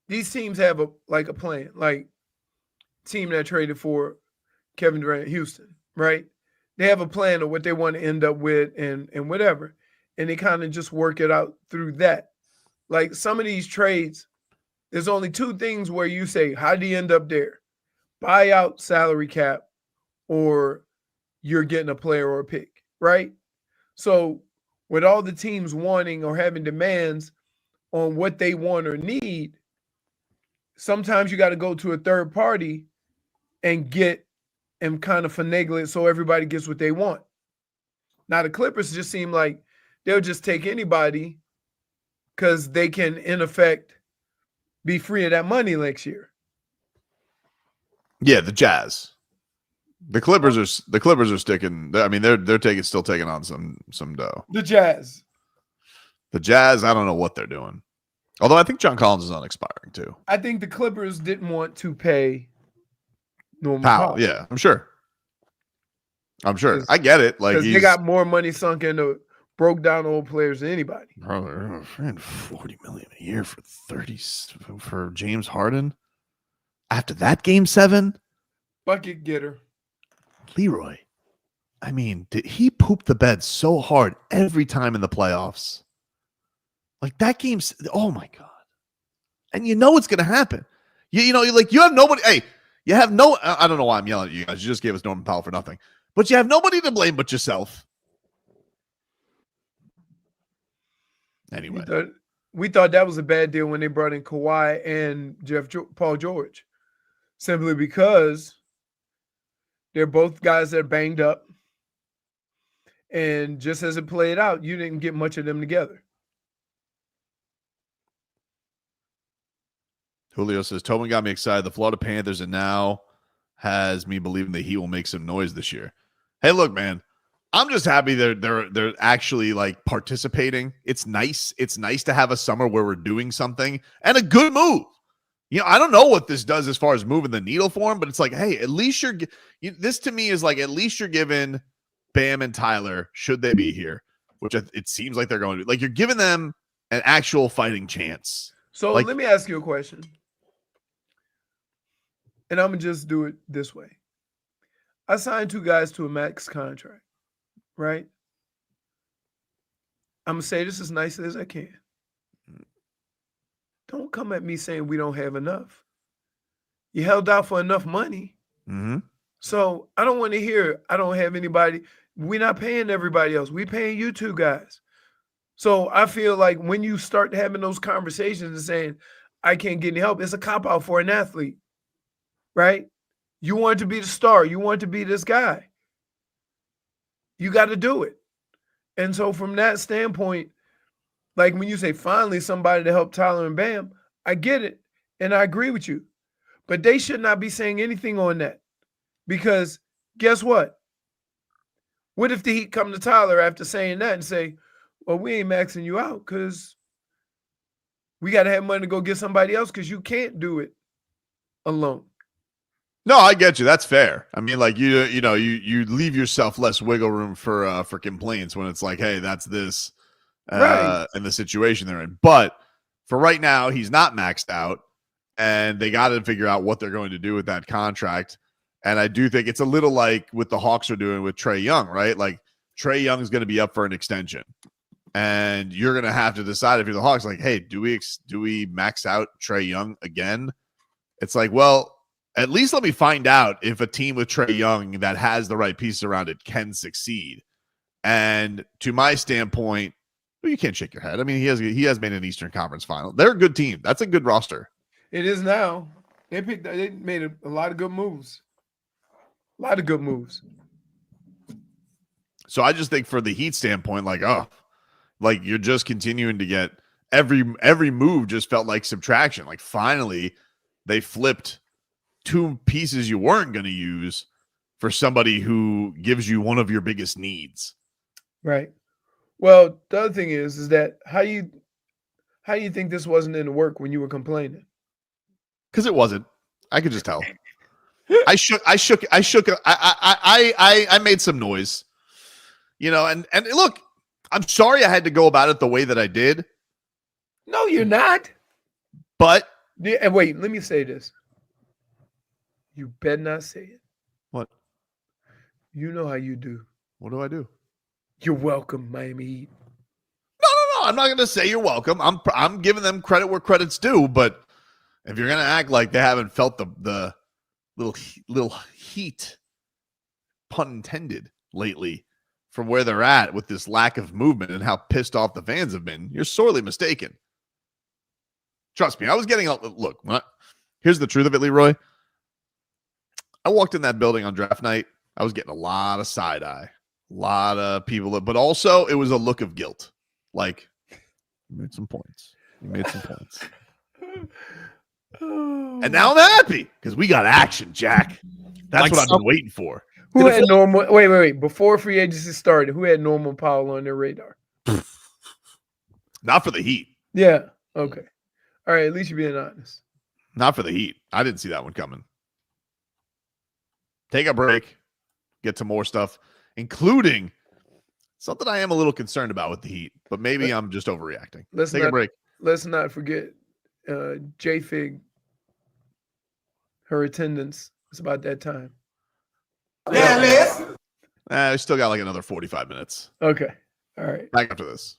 these teams have a plan. Like, team that traded for Kevin Durant, Houston, right? They have a plan of what they want to end up with and whatever. And they kind of just work it out through that. Like, some of these trades, there's only 2 things where you say, how do you end up there? Buyout, salary cap, or you're getting a player or a pick, right? So with all the teams wanting or having demands on what they want or need, sometimes you got to go to a third party and kind of finagle it so everybody gets what they want. Now, the Clippers just seem like they'll just take anybody because they can, in effect, be free of that money next year. Yeah, the Jazz. The Clippers are sticking. I mean, they're still taking on some dough. The Jazz, I don't know what they're doing. Although I think John Collins is unexpiring too. I think the Clippers didn't want to pay Norman Powell. Yeah, I'm sure. I get it. Like, they got more money sunk into broke down old players than anybody. Bro, they're $40 million a year for James Harden. After that Game 7, bucket getter. Leroy, I mean, did he poop the bed so hard every time in the playoffs? Like, that game's, oh my God. And you know it's going to happen. You have nobody. Hey, you have no, I don't know why I'm yelling at you guys. You just gave us Norman Powell for nothing. But you have nobody to blame but yourself. Anyway. we thought that was a bad deal when they brought in Kawhi and Paul George, simply because they're both guys that are banged up. And just as it played out, you didn't get much of them together. Julio says, Tobin got me excited. The Florida Panthers and now has me believing that he will make some noise this year. Hey, look, man, I'm just happy they're actually like participating. It's nice. It's nice to have a summer where we're doing something and a good move. You know, I don't know what this does as far as moving the needle for him, but it's like, hey, at least this to me is like, at least you're giving Bam and Tyler, should they be here, which it seems like they're going to, like, you're giving them an actual fighting chance. So like, let me ask you a question. And I'm going to just do it this way. I signed 2 guys to a max contract, right? I'm going to say this as nicely as I can. Don't come at me saying we don't have enough. You held out for enough money. Mm-hmm. So I don't want to hear I don't have anybody. We're not paying everybody else. We're paying you 2 guys. So I feel like when you start having those conversations and saying, I can't get any help, it's a cop-out for an athlete, right? You want to be the star. You want to be this guy. You got to do it. And so from that standpoint, like when you say finally somebody to help Tyler and Bam, I get it. And I agree with you. But they should not be saying anything on that. Because guess what? What if the Heat come to Tyler after saying that and say, well, we ain't maxing you out because we got to have money to go get somebody else because you can't do it alone. No, I get you. That's fair. I mean, like you leave yourself less wiggle room for complaints when it's like, hey, that's this Right. in the situation they're in. But for right now, he's not maxed out, and they got to figure out what they're going to do with that contract. And I do think it's a little like what the Hawks are doing with Trae Young, right? Like Trae Young is going to be up for an extension, and you're going to have to decide if you're the Hawks, like, hey, do we max out Trae Young again? It's like, well, at least let me find out if a team with Trae Young that has the right pieces around it can succeed. And to my standpoint, well, you can't shake your head. I mean, he has made an Eastern Conference final. They're a good team. That's a good roster. It is now. They made a lot of good moves. A lot of good moves. So I just think for the Heat standpoint, like, oh, like you're just continuing to get every move just felt like subtraction. Like finally they flipped 2 pieces you weren't going to use for somebody who gives you one of your biggest needs. Right. Well, the other thing is that how do you think this wasn't in the work when you were complaining? Because it wasn't. I could just tell. I made some noise. You know, and look, I'm sorry I had to go about it the way that I did. No, you're not. But and wait, let me say this. You better not say it. What? You know how you do. What do I do? You're welcome, Miami Heat. No. I'm not going to say you're welcome. I'm giving them credit where credit's due. But if you're going to act like they haven't felt the little heat, pun intended, lately from where they're at with this lack of movement and how pissed off the fans have been, you're sorely mistaken. Trust me, I was getting here's the truth of it, Leroy. I walked in that building on draft night. I was getting a lot of side eye, a lot of people, but also it was a look of guilt. Like, you made some points. And now I'm happy because we got action, Jack. That's Like what I've been waiting for. Who had Norman? Wait. Before free agency started, who had Norman Powell on their radar? Not for the Heat. Yeah. Okay. All right. At least you're being honest. Not for the Heat. I didn't see that one coming. Take a break. Get to more stuff, including something I am a little concerned about with the Heat, but maybe I'm just overreacting. Take a break. Let's not forget JFig. Her attendance is about that time. We still got like another 45 minutes. Okay. All right. Back after this.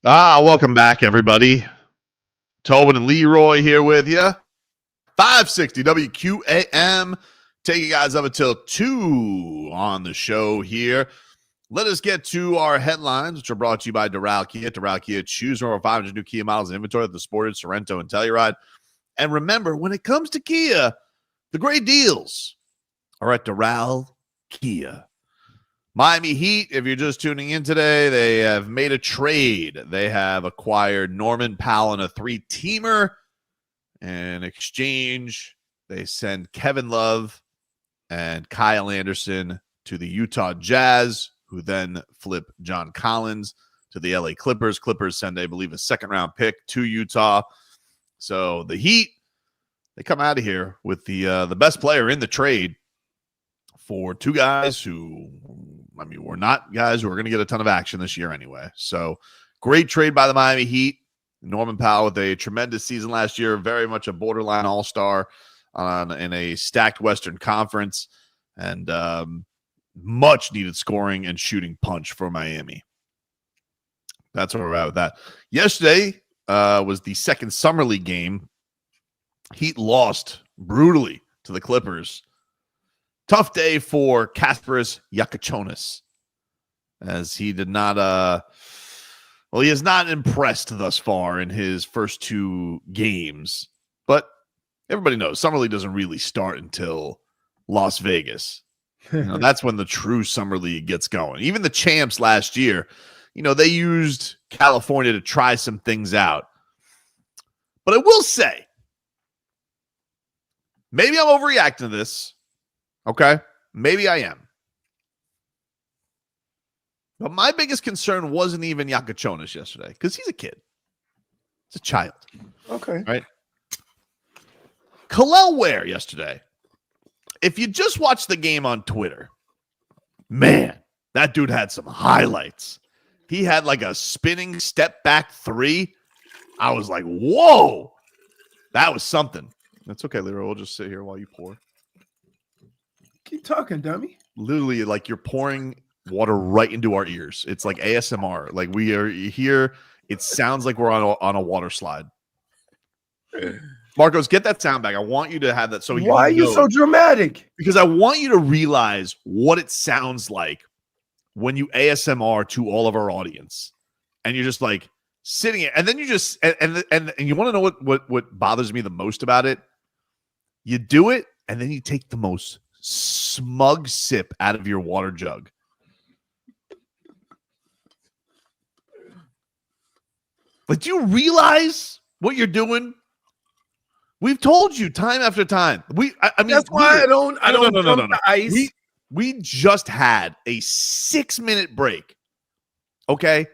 Welcome back, everybody. Tobin and Leroy here with you. 560 WQAM. Take you guys up until 2 on the show here. Let us get to our headlines, which are brought to you by Doral Kia. Doral Kia, choose from over 500 new Kia models in inventory at the Sportage, Sorrento, and Telluride. And remember, when it comes to Kia, the great deals are at Doral Kia. Miami Heat, if you're just tuning in today, they have made a trade. They have acquired Norman Powell and a 3-teamer. In exchange, they send Kevin Love and Kyle Anderson to the Utah Jazz, who then flip John Collins to the LA Clippers. Clippers send, I believe, a second-round pick to Utah. So the Heat, they come out of here with the best player in the trade for 2 guys who, I mean, we're not guys who are going to get a ton of action this year anyway. So great trade by the Miami Heat. Norman Powell with a tremendous season last year, very much a borderline all-star in a stacked Western Conference, and much needed scoring and shooting punch for Miami. That's where we're at with that. Yesterday was the second Summer League game. Heat lost brutally to the Clippers. Tough day for Kasparas Jakučionis, as he did not he has not impressed thus far in his first 2 games. But everybody knows Summer League doesn't really start until Las Vegas. That's when the true Summer League gets going. Even the champs last year, they used California to try some things out. But I will say, maybe I'm overreacting to this. Okay, maybe I am. But my biggest concern wasn't even Jakučionis yesterday, because he's a kid. He's a child. Okay. Right? Kel'el Ware yesterday. If you just watch the game on Twitter, man, that dude had some highlights. He had like a spinning step back 3. I was like, whoa, that was something. That's okay, Leroy. We'll just sit here while you pour. Keep talking, dummy. Literally, like you're pouring water right into our ears. It's like ASMR. Like we are here. It sounds like we're on a water slide. Marcos, get that sound back. I want you to have that. So why are you so dramatic? Because I want you to realize what it sounds like when you ASMR to all of our audience, and you're just like sitting it, and then you just and you want to know what bothers me the most about it? You do it, and then you take the most smug sip out of your water jug. But do you realize what you're doing? We've told you time after time. I mean, that's why I don't no. ice. We just had a 6-minute break. Okay?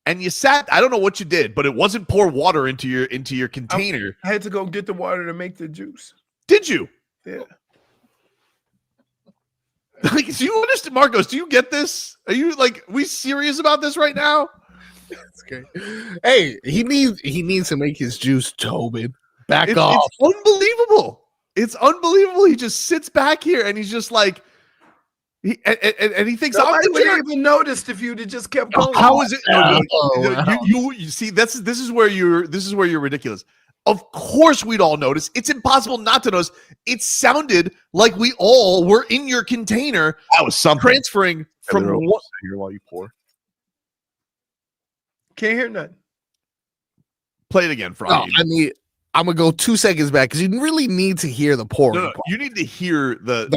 And you sat, I don't know what you did, but it wasn't pour water into your container. I had to go get the water to make the juice. Did you? Yeah. Like, do you understand, Marcos? Do you get this? Are you we serious about this right now? That's great. Hey, he needs to make his juice, Tobin. Back off. It's unbelievable. It's unbelievable. He just sits back here and he's just like, he thinks I wouldn't even noticed if you'd have just kept going. How is it? You see, this is where you're ridiculous. Of course we'd all notice. It's impossible not to notice. It sounded like we all were in your container. That was something. Transferring from one here while you pour. Can't hear nothing. Play it again, Froggy. I'm gonna go 2 seconds back because you really need to hear the pouring. No, you need to hear the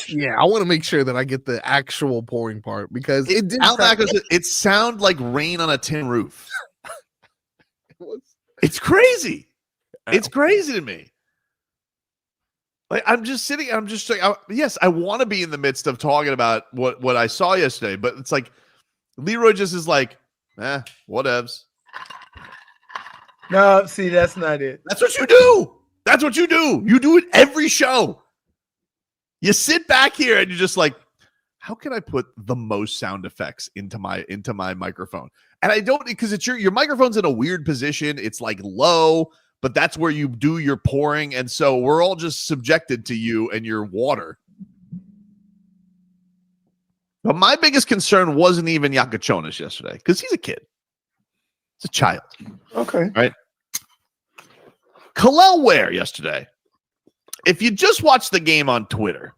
yeah. I want to make sure that I get the actual pouring part because it did. It sound like rain on a tin roof. It's crazy. It's crazy to me. Like I'm just sitting. I'm just like, yes, I want to be in the midst of talking about what I saw yesterday, but it's like Leroy just is like, whatevs. No, see, that's not it. That's what you do. That's what you do. You do it every show. You sit back here and you're just like, how can I put the most sound effects into my microphone? And I don't, because it's your microphone's in a weird position. It's like low, but that's where you do your pouring. And so we're all just subjected to you and your water. But my biggest concern wasn't even Jakučionis yesterday because he's a kid. It's a child. Okay. Right? Kel'el Ware yesterday. If you just watched the game on Twitter,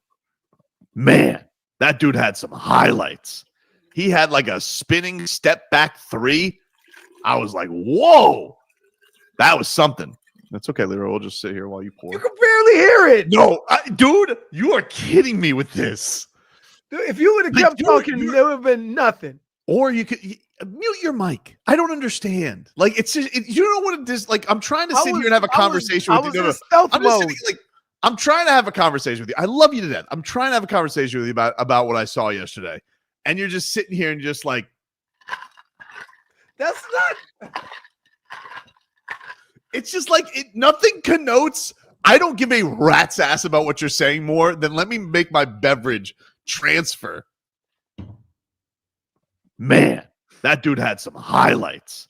man, that dude had some highlights. He had like a spinning step back 3. I was like, whoa, that was something. That's okay, Leroy. We'll just sit here while you pour. You can barely hear it. No, dude, you are kidding me with this. Dude, if you would have kept talking, there would have been nothing. Or you could mute your mic. I don't understand. Like, it's just, you know what it is? Like, I'm trying to sit here and have a conversation with you. I'm trying to have a conversation with you. I love you to death. I'm trying to have a conversation with you about what I saw yesterday. And you're just sitting here and just like, that's not. It's just like nothing connotes. I don't give a rat's ass about what you're saying more than let me make my beverage transfer. Man, that dude had some highlights.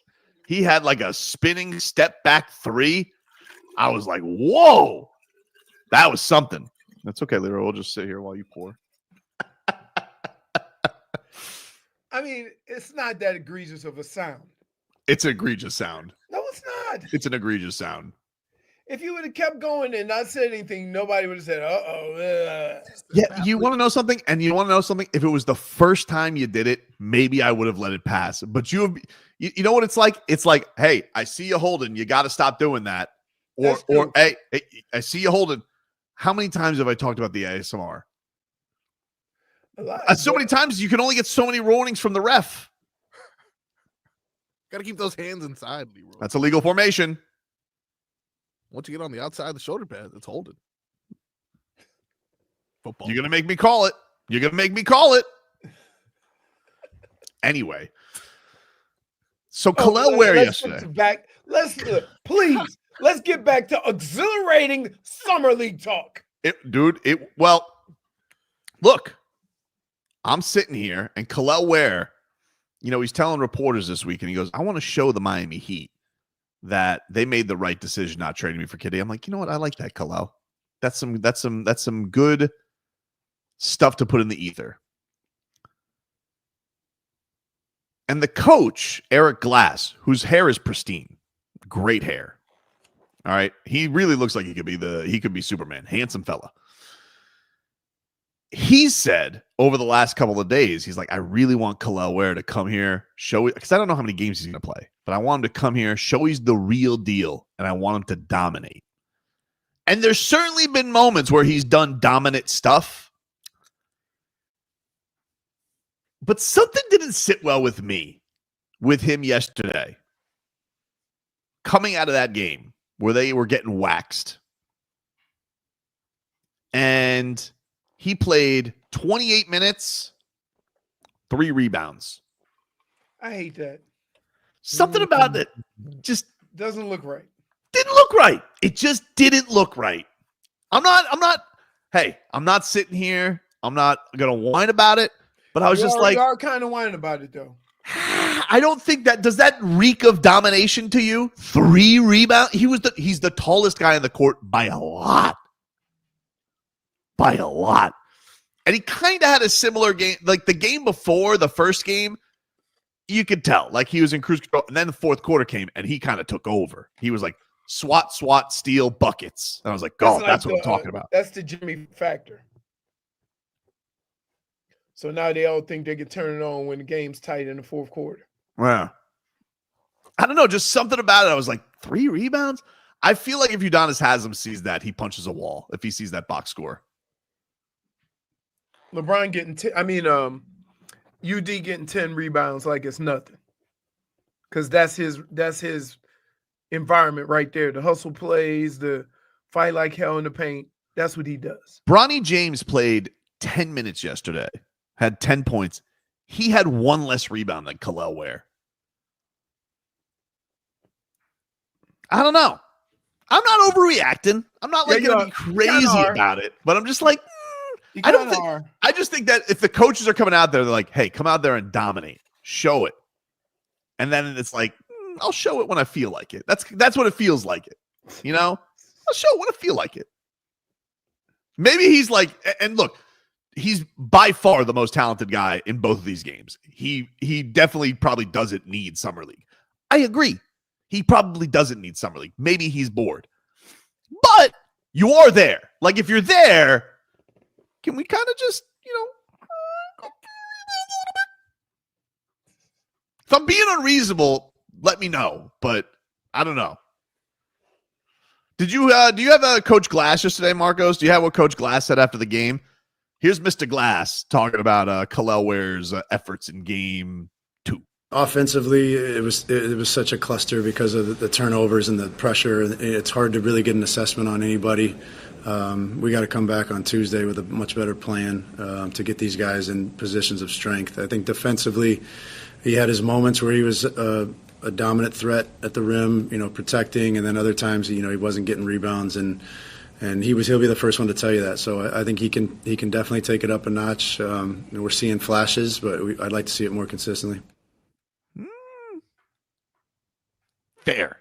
He had like a spinning step back 3. I was like, whoa, that was something. That's okay, Leroy. We'll just sit here while you pour. I mean, it's not that egregious of a sound. It's an egregious sound. No, it's not. It's an egregious sound. If you would have kept going and not said anything, nobody would have said, uh-oh. Yeah, you want to know something? And you want to know something? If it was the first time you did it, maybe I would have let it pass. But you know what it's like? It's like, hey, I see you holding. You got to stop doing that. Or hey, I see you holding. How many times have I talked about the ASMR? So many times you can only get so many warnings from the ref. Got to keep those hands inside, Leroy. That's a legal formation. Once you get on the outside of the shoulder pad, it's holding. Football. You're going to make me call it. You're going to make me call it. Anyway. So Kel'el Ware yesterday. Let's get back to exhilarating summer league talk. Well, look, I'm sitting here and Kel'el Ware, he's telling reporters this week and he goes, I want to show the Miami Heat that they made the right decision not trading me for Kitty. I'm like, you know what? I like that, Kel'el. That's some good stuff to put in the ether. And the coach, Eric Glass, whose hair is pristine, great hair. All right. He really looks like he could be Superman. Handsome fella. He said over the last couple of days, he's like, I really want Kel'el Ware to come here, show it, because I don't know how many games he's going to play, but I want him to come here, show he's the real deal, and I want him to dominate. And there's certainly been moments where he's done dominant stuff, but something didn't sit well with me with him yesterday. Coming out of that game where they were getting waxed. And he played 28 minutes, 3 rebounds. I hate that. Something about it just doesn't look right. Didn't look right. It just didn't look right. I'm not sitting here. I'm not going to whine about it, but I was You are kind of whining about it though. I don't think does that reek of domination to you? 3 rebounds. He's the tallest guy on the court by a lot. By a lot. And he kind of had a similar game. Like the game before, the first game, you could tell. Like he was in cruise control. And then the fourth quarter came and he kind of took over. He was like, swat, steal, buckets. And I was like, that's what I'm talking about. That's the Jimmy factor. So now they all think they can turn it on when the game's tight in the fourth quarter. Yeah. I don't know. Just something about it. I was like, 3 rebounds? I feel like if Udonis Haslem sees that, he punches a wall if he sees that box score. LeBron getting UD getting 10 rebounds like it's nothing. Because that's his environment right there. The hustle plays, the fight like hell in the paint. That's what he does. Bronny James played 10 minutes yesterday, had 10 points. He had 1 less rebound than Kel'el Ware. I don't know. I'm not overreacting. I'm not going to be crazy about it, but I'm just like, I just think that if the coaches are coming out there, they're like, hey, come out there and dominate. Show it. And then it's like, I'll show it when I feel like it. That's what it feels like it. I'll show it when I feel like it. Maybe he's like, and look, he's by far the most talented guy in both of these games. He definitely probably doesn't need Summer League. I agree. He probably doesn't need summer league. Maybe he's bored. But you are there. Like, if you're there, can we kind of just, if I'm being unreasonable, let me know. But I don't know. Do you have Coach Glass yesterday, Marcos? Do you have what Coach Glass said after the game? Here's Mr. Glass talking about Kel'el Ware's efforts in game 2. Offensively, it was such a cluster because of the turnovers and the pressure. It's hard to really get an assessment on anybody. We got to come back on Tuesday with a much better plan to get these guys in positions of strength. I think defensively, he had his moments where he was a dominant threat at the rim, protecting, and then other times, he wasn't getting rebounds, and he'll be the first one to tell you that. So I think he can definitely take it up a notch. We're seeing flashes, but I'd like to see it more consistently. Fair.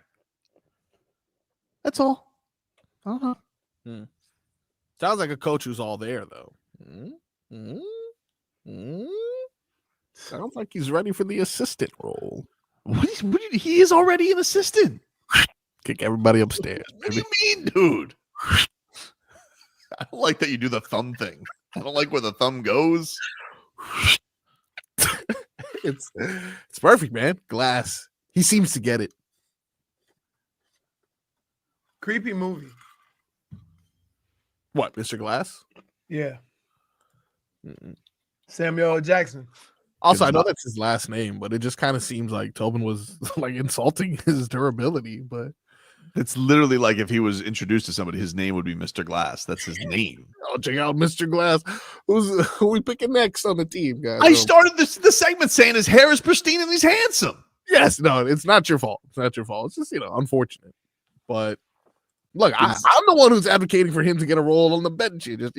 That's all. Uh-huh. Sounds like a coach who's all there, though. Sounds like he's ready for the assistant role. He is already an assistant. Kick everybody upstairs. What do you mean, dude? I don't like that you do the thumb thing. I don't like where the thumb goes. It's perfect, man. Glass. He seems to get it. Creepy movie. What, Mr. Glass? Yeah. Samuel L. Jackson. Also, I know that's his last name, but it just kind of seems like Tobin was like insulting his durability. But it's literally like if he was introduced to somebody, his name would be Mr. Glass. That's his name. Oh, check out Mr. Glass. Who we picking next on the team, guys? I started the segment saying his hair is pristine and he's handsome. Yes, no, it's not your fault. It's not your fault. It's just unfortunate. But look, I'm the one who's advocating for him to get a role on the bench. You just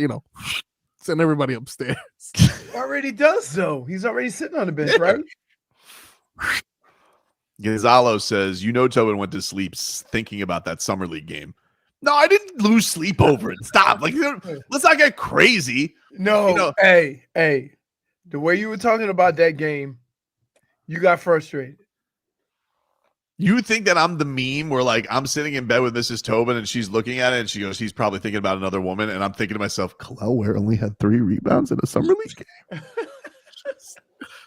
send everybody upstairs. He already does, though. He's already sitting on the bench, right? Gonzalo says, Tobin went to sleep thinking about that summer league game. No, I didn't lose sleep over it. Stop. Like, let's not get crazy. No, hey, the way you were talking about that game, you got frustrated. You think that I'm the meme where, like, I'm sitting in bed with Mrs. Tobin and she's looking at it and she goes, he's probably thinking about another woman. And I'm thinking to myself, Kel'el Ware only had 3 rebounds in a summer league game.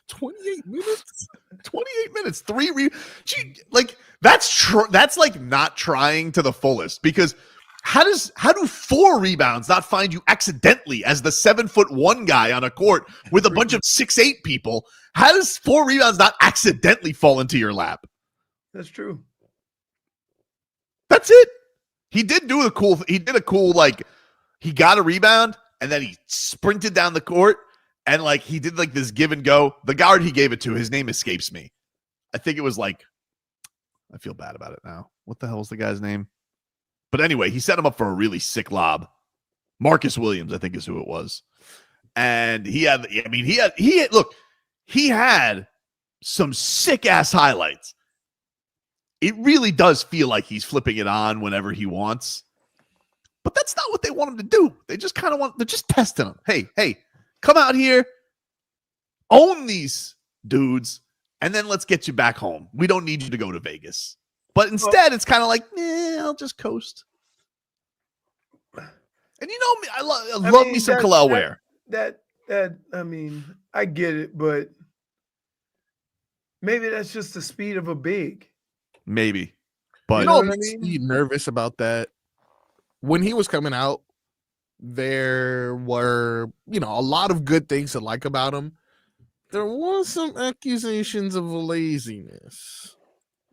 28 minutes. 28 minutes. 3 that's like not trying to the fullest, because how do 4 rebounds not find you accidentally as the 7'1" guy on a court with a bunch of 6'8" people? How does 4 rebounds not accidentally fall into your lap? That's true. That's it. He did a cool, like, he got a rebound and then he sprinted down the court and, like, he did like this give and go. The guard he gave it to, his name escapes me. I think it was like, I feel bad about it now. What the hell was the guy's name? But anyway, he set him up for a really sick lob. Marcus Williams, I think, is who it was. And he had some sick ass highlights. It really does feel like he's flipping it on whenever he wants. But that's not what they want him to do. They just kind of they're just testing him. Hey, come out here, own these dudes, and then let's get you back home. We don't need you to go to Vegas. But instead, it's kind of like, I'll just coast. And you know me, I love me some Kel'el Ware. I get it, but maybe that's just the speed of a big. Maybe. But makes me nervous about that. When he was coming out, there were, a lot of good things to like about him. There was some accusations of laziness.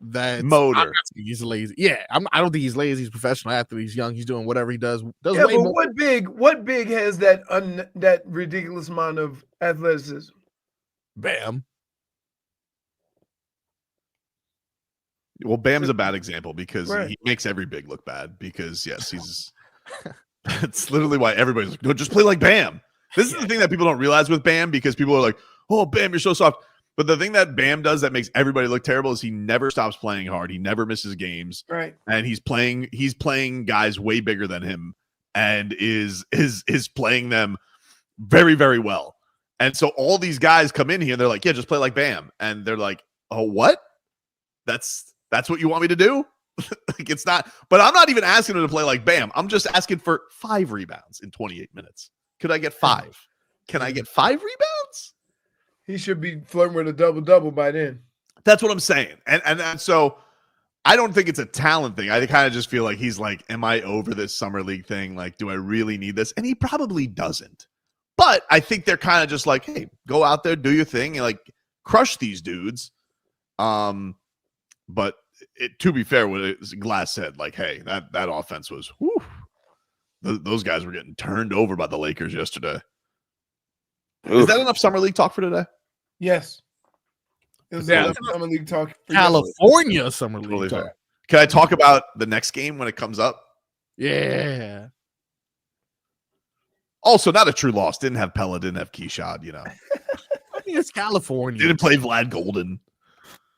That motor. He's lazy. Yeah, I don't think he's lazy. He's a professional athlete. He's young. He's doing whatever he does. Yeah, but what big has that ridiculous amount of athleticism? Bam. Well, Bam's a bad example because he makes every big look bad. Because yes, he's. That's literally why everybody's like, no, just play like Bam. This is the thing that people don't realize with Bam, because people are like, oh, Bam, you're so soft. But the thing that Bam does that makes everybody look terrible is he never stops playing hard. He never misses games. Right. And he's playing guys way bigger than him and is playing them very, very well. And so all these guys come in here and they're like, yeah, just play like Bam. And they're like, oh, what? That's what you want me to do? Like, it's not, but I'm not even asking him to play like Bam. I'm just asking for 5 rebounds in 28 minutes. Could I get 5? Can I get 5 rebounds? He should be flirting with a double-double by then. That's what I'm saying. And so I don't think it's a talent thing. I kind of just feel like he's like, am I over this summer league thing? Like, do I really need this? And he probably doesn't. But I think they're kind of just like, hey, go out there, do your thing, and like crush these dudes. But to be fair, what Glass said, like, hey, that offense was, whew, those guys were getting turned over by the Lakers yesterday. Oof. Is that enough summer league talk for today? Yes. It was enough summer league talk. For California summer league talk. Can I talk about the next game when it comes up? Yeah. Also, not a true loss. Didn't have Pella, didn't have Keyshawn, you know. I mean, it's California. Didn't play Vlad Golden.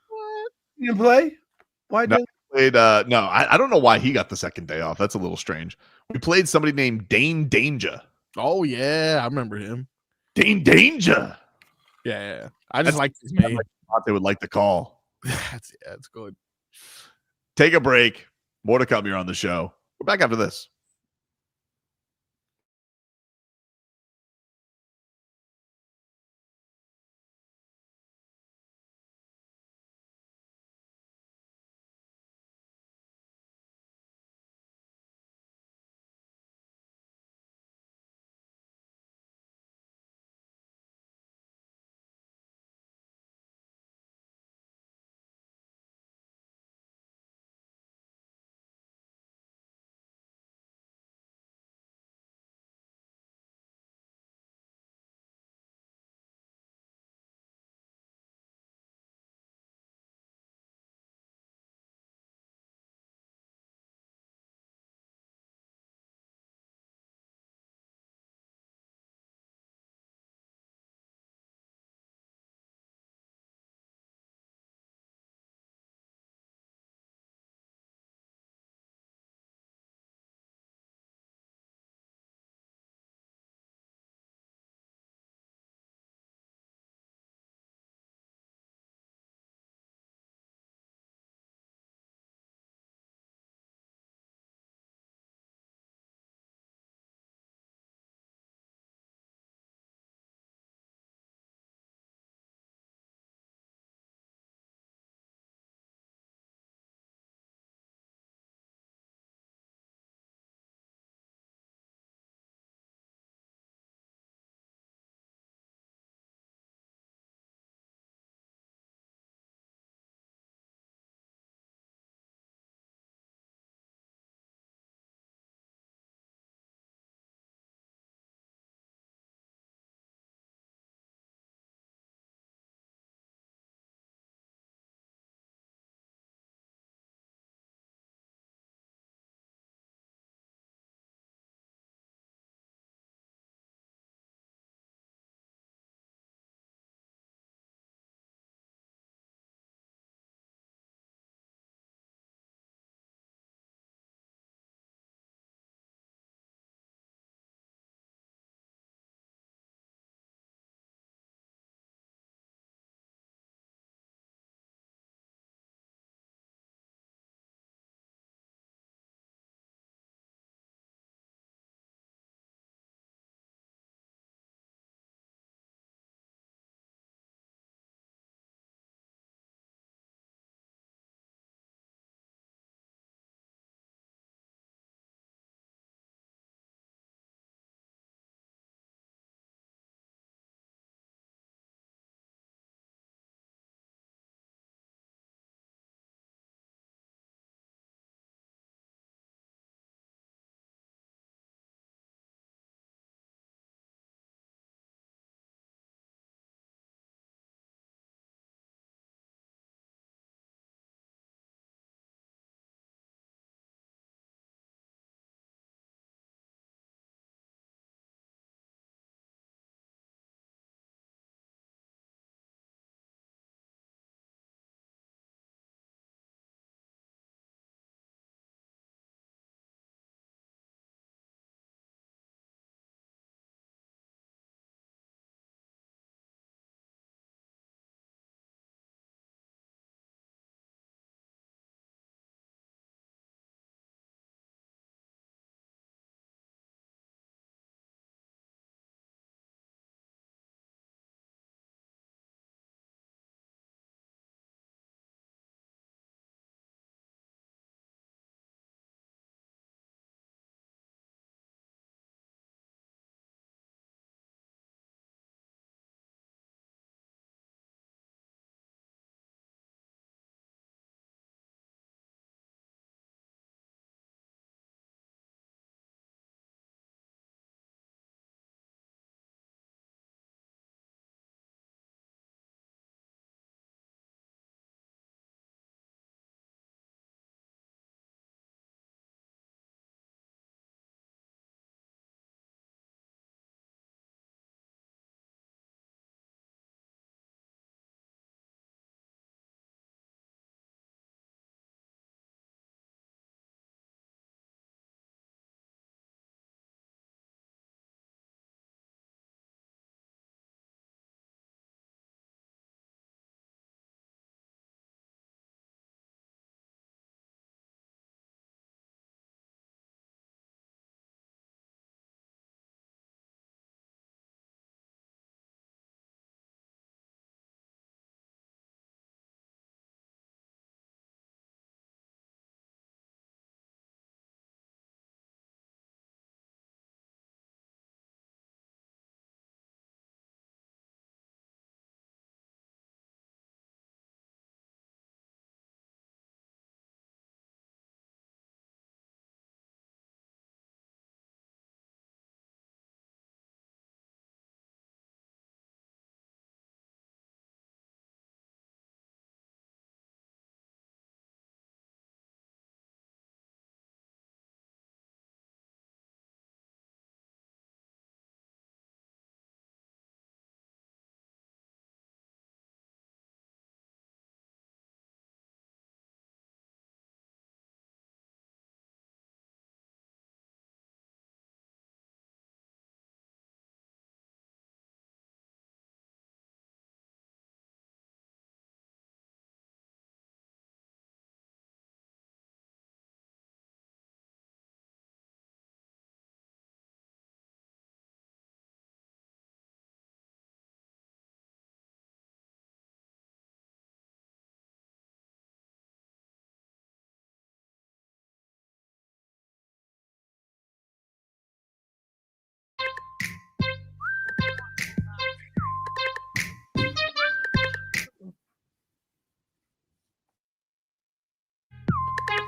What? You didn't play? Why didn't? Played, no, I don't know why he got the second day off. That's a little strange. We played somebody named Dane Danger. Oh, yeah. I remember him. Dane Danger. Yeah. I just like his name. I thought they would like the call. That's good. Take a break. More to come here on the show. We're back after this.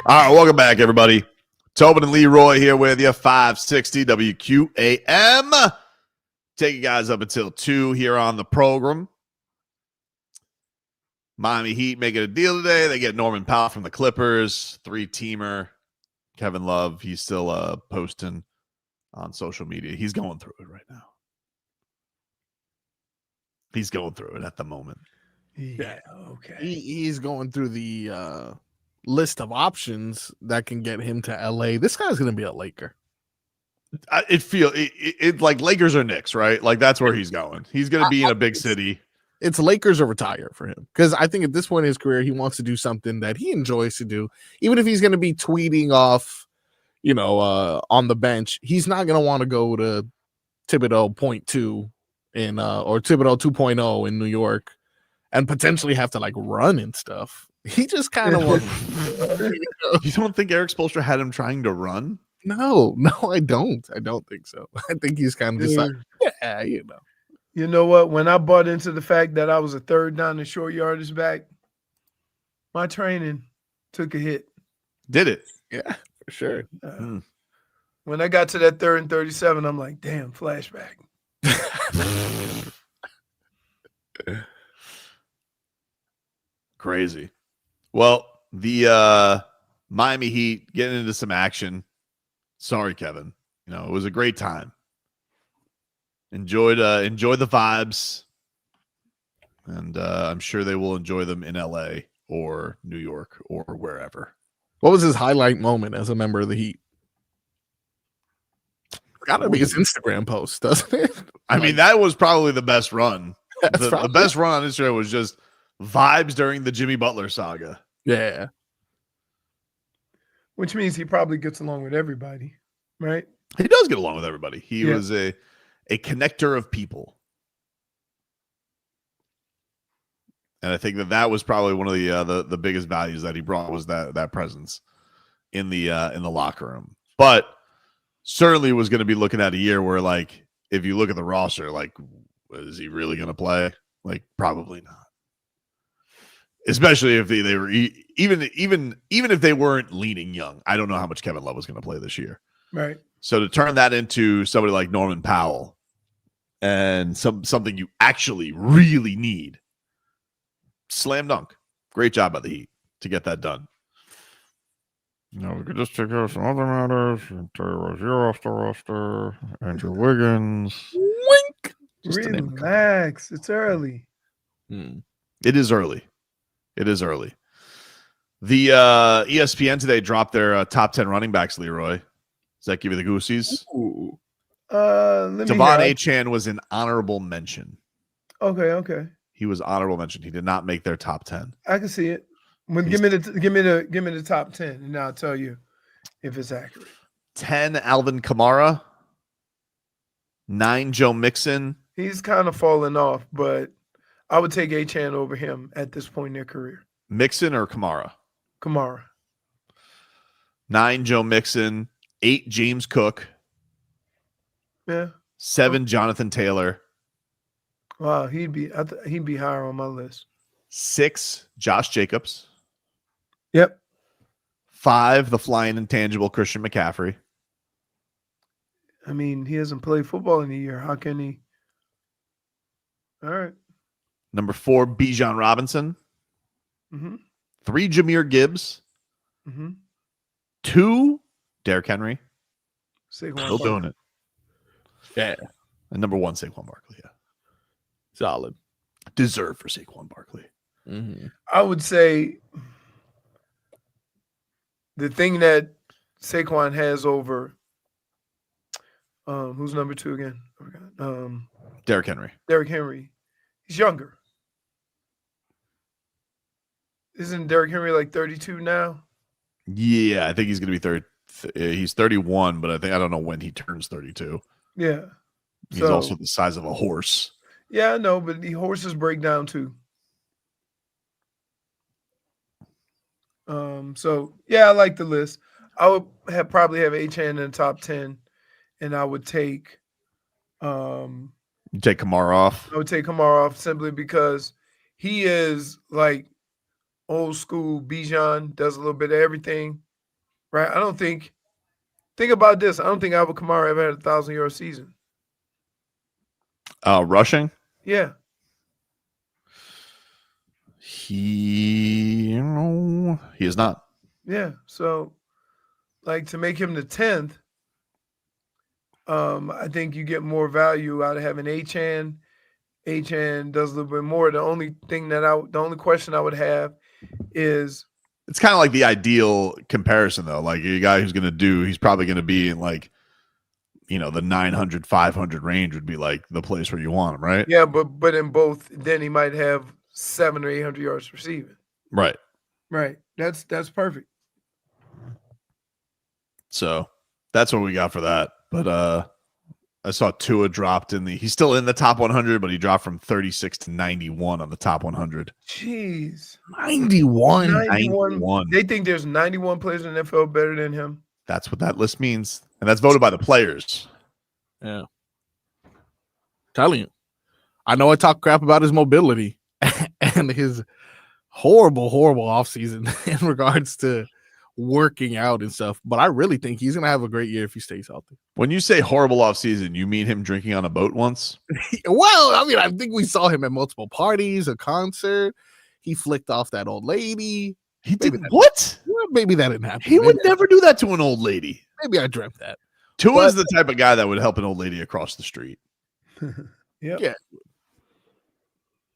All right, welcome back, everybody. Tobin and Leroy here with you, 560 WQAM. Take you guys up until 2 here on the program. Miami Heat making a deal today. They get Norman Powell from the Clippers, 3-teamer. Kevin Love, he's still posting on social media. He's going through it right now. He's going through it at the moment. Yeah, okay. He's going through the list of options that can get him to LA. This guy's going to be a Laker. It like Lakers or Knicks, right? Like that's where he's going. He's going to be in a big city. It's Lakers or retire for him. Because I think at this point in his career, he wants to do something that he enjoys to do. Even if he's going to be tweeting off, on the bench, he's not going to want to go to Thibodeau 0.2 or Thibodeau 2.0 in New York and potentially have to like run and stuff. He just kind of wants. You don't think Eric Spoelstra had him trying to run? No, I don't. I don't think so. I think he's kind of just like, yeah, You know what? When I bought into the fact that I was a third down and short yardage back, my training took a hit. Did it? Yeah, for sure. When I got to that 3rd and 37, I'm like, damn, flashback. Crazy. Well, the Miami Heat getting into some action. Sorry, Kevin. It was a great time. Enjoyed the vibes, and I'm sure they will enjoy them in LA or New York or wherever. What was his highlight moment as a member of the Heat? Gotta be his Instagram post, doesn't it? I mean, that was probably the best run. The best run on Instagram was just vibes during the Jimmy Butler saga. Yeah. Which means he probably gets along with everybody, right? He does get along with everybody. He was a connector of people. And I think that was probably one of the biggest values that he brought was that presence in the locker room. But certainly was going to be looking at a year where, like, if you look at the roster, like, is he really going to play? Like, probably not. Especially if they were even if they weren't leaning young. I don't know how much Kevin Love was going to play this year. Right. So to turn that into somebody like Norman Powell and something you actually really need, slam dunk. Great job by the Heat to get that done. We could just take care of some other matters. You're off the roster. Andrew Wiggins. Wink. Relax. It's early. It is early. The ESPN today dropped their top 10 running backs, Leroy. Does that give you the goosies? De'Von Achane was an honorable mention. Okay. He was honorable mention. He did not make their top 10. I can see it. Give me the top 10, and I'll tell you if it's accurate. 10, Alvin Kamara. 9, Joe Mixon. He's kind of fallen off, but I would take Achane over him at this point in their career. Mixon or Kamara? Kamara. 9, Joe Mixon. 8, James Cook. Yeah. 7, Jonathan Taylor. Wow, he'd be higher on my list. 6, Josh Jacobs. Yep. 5, the flying intangible Christian McCaffrey. I mean, he hasn't played football in a year. How can he? All right. Number 4, Bijan Robinson. 3, Jahmyr Gibbs. 2, Derrick Henry. Still doing it. Yeah. And number 1, Saquon Barkley. Yeah. Solid. Deserve for Saquon Barkley. I would say the thing that Saquon has over who's number 2 again? Derrick Henry. Derrick Henry. He's younger. Isn't Derrick Henry like 32 now? Yeah, I think he's going to be he's 31, but I don't know when he turns 32. Yeah. He's also the size of a horse. Yeah, I know, but the horses break down too. So yeah, I like the list. I would probably have Achane in the top 10, and I would take You take Kamara off. I would take Kamara off simply because he is like old school Bijan, does a little bit of everything. right? I don't think about this. I don't think Alvin Kamara ever had a 1,000-yard season. Rushing? Yeah. He is not. Yeah. So, like, to make him the 10th, I think you get more value out of having Achane. Achane does a little bit more. The only question I would have is, it's kind of like the ideal comparison though. Like a guy who's he's probably going to be in like, the 900, 500 range would be like the place where you want him, right? Yeah, but in both, then he might have 700 or 800 yards receiving. Right. Right. That's perfect. So that's what we got for that. But I saw Tua dropped he's still in the top 100, but he dropped from 36 to 91 on the top 100. Jeez. 91. They think there's 91 players in the NFL better than him. That's what that list means. And that's voted by the players. Yeah. Telling you. I know I talk crap about his mobility and his horrible offseason in regards to working out and stuff, but I really think he's going to have a great year if he stays healthy. When you say horrible offseason, you mean him drinking on a boat once? Well, I mean, I think we saw him at multiple parties, a concert. He flicked off that old lady. He did what? Well, maybe that didn't happen. He would never do that to an old lady. Maybe I dreamt that. Tua's the type of guy that would help an old lady across the street. Yeah.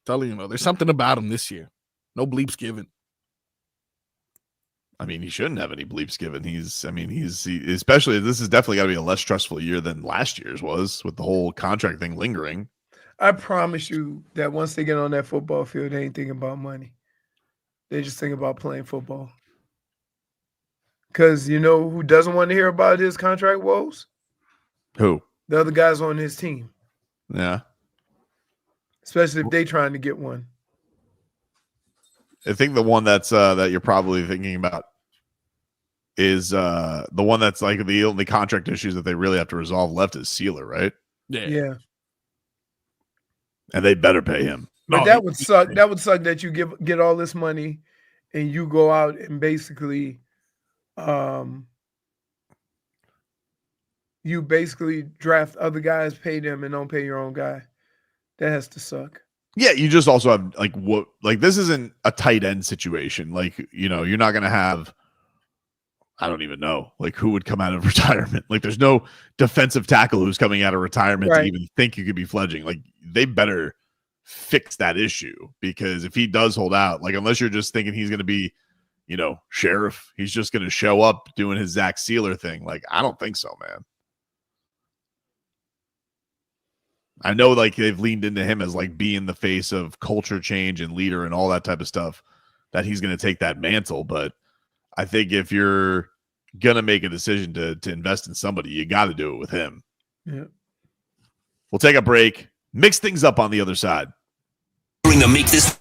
Telling you, there's something about him this year. No bleeps given. I mean, he shouldn't have any bleeps given. Especially this is definitely got to be a less stressful year than last year's was with the whole contract thing lingering. I promise you that once they get on that football field, they ain't thinking about money. They just think about playing football. Because you know who doesn't want to hear about his contract woes? Who? The other guys on his team. Yeah. Especially if they trying to get one. I think the one that's that you're probably thinking about is the one that's like the only contract issues that they really have to resolve left is Sealer, right? Yeah. And they better pay him. But that would suck. That would suck that you get all this money and you go out and basically you basically draft other guys, pay them, and don't pay your own guy. That has to suck. Yeah, you just also have this isn't a tight end situation. Like, you're not gonna have, I don't even know, who would come out of retirement. Like, there's no defensive tackle who's coming out of retirement to even think you could be fledging. Like, they better fix that issue, because if he does hold out, unless you're just thinking he's gonna be, sheriff, he's just gonna show up doing his Zach Sealer thing. I don't think so, man. I know they've leaned into him as being the face of culture change and leader and all that type of stuff, that he's going to take that mantle. But I think if you're going to make a decision to invest in somebody, you got to do it with him. Yeah. We'll take a break, mix things up on the other side. Make this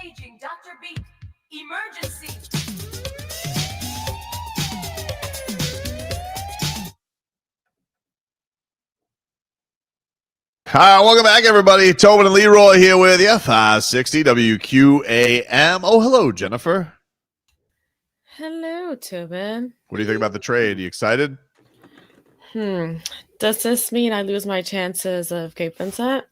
Paging Dr. Beat. Emergency. Hi, welcome back, everybody. Tobin and Leroy here with you. 560 WQAM. Oh, hello, Jennifer. Hello, Tobin. What do you think about the trade? You excited? Does this mean I lose my chances of Gabe Vincent?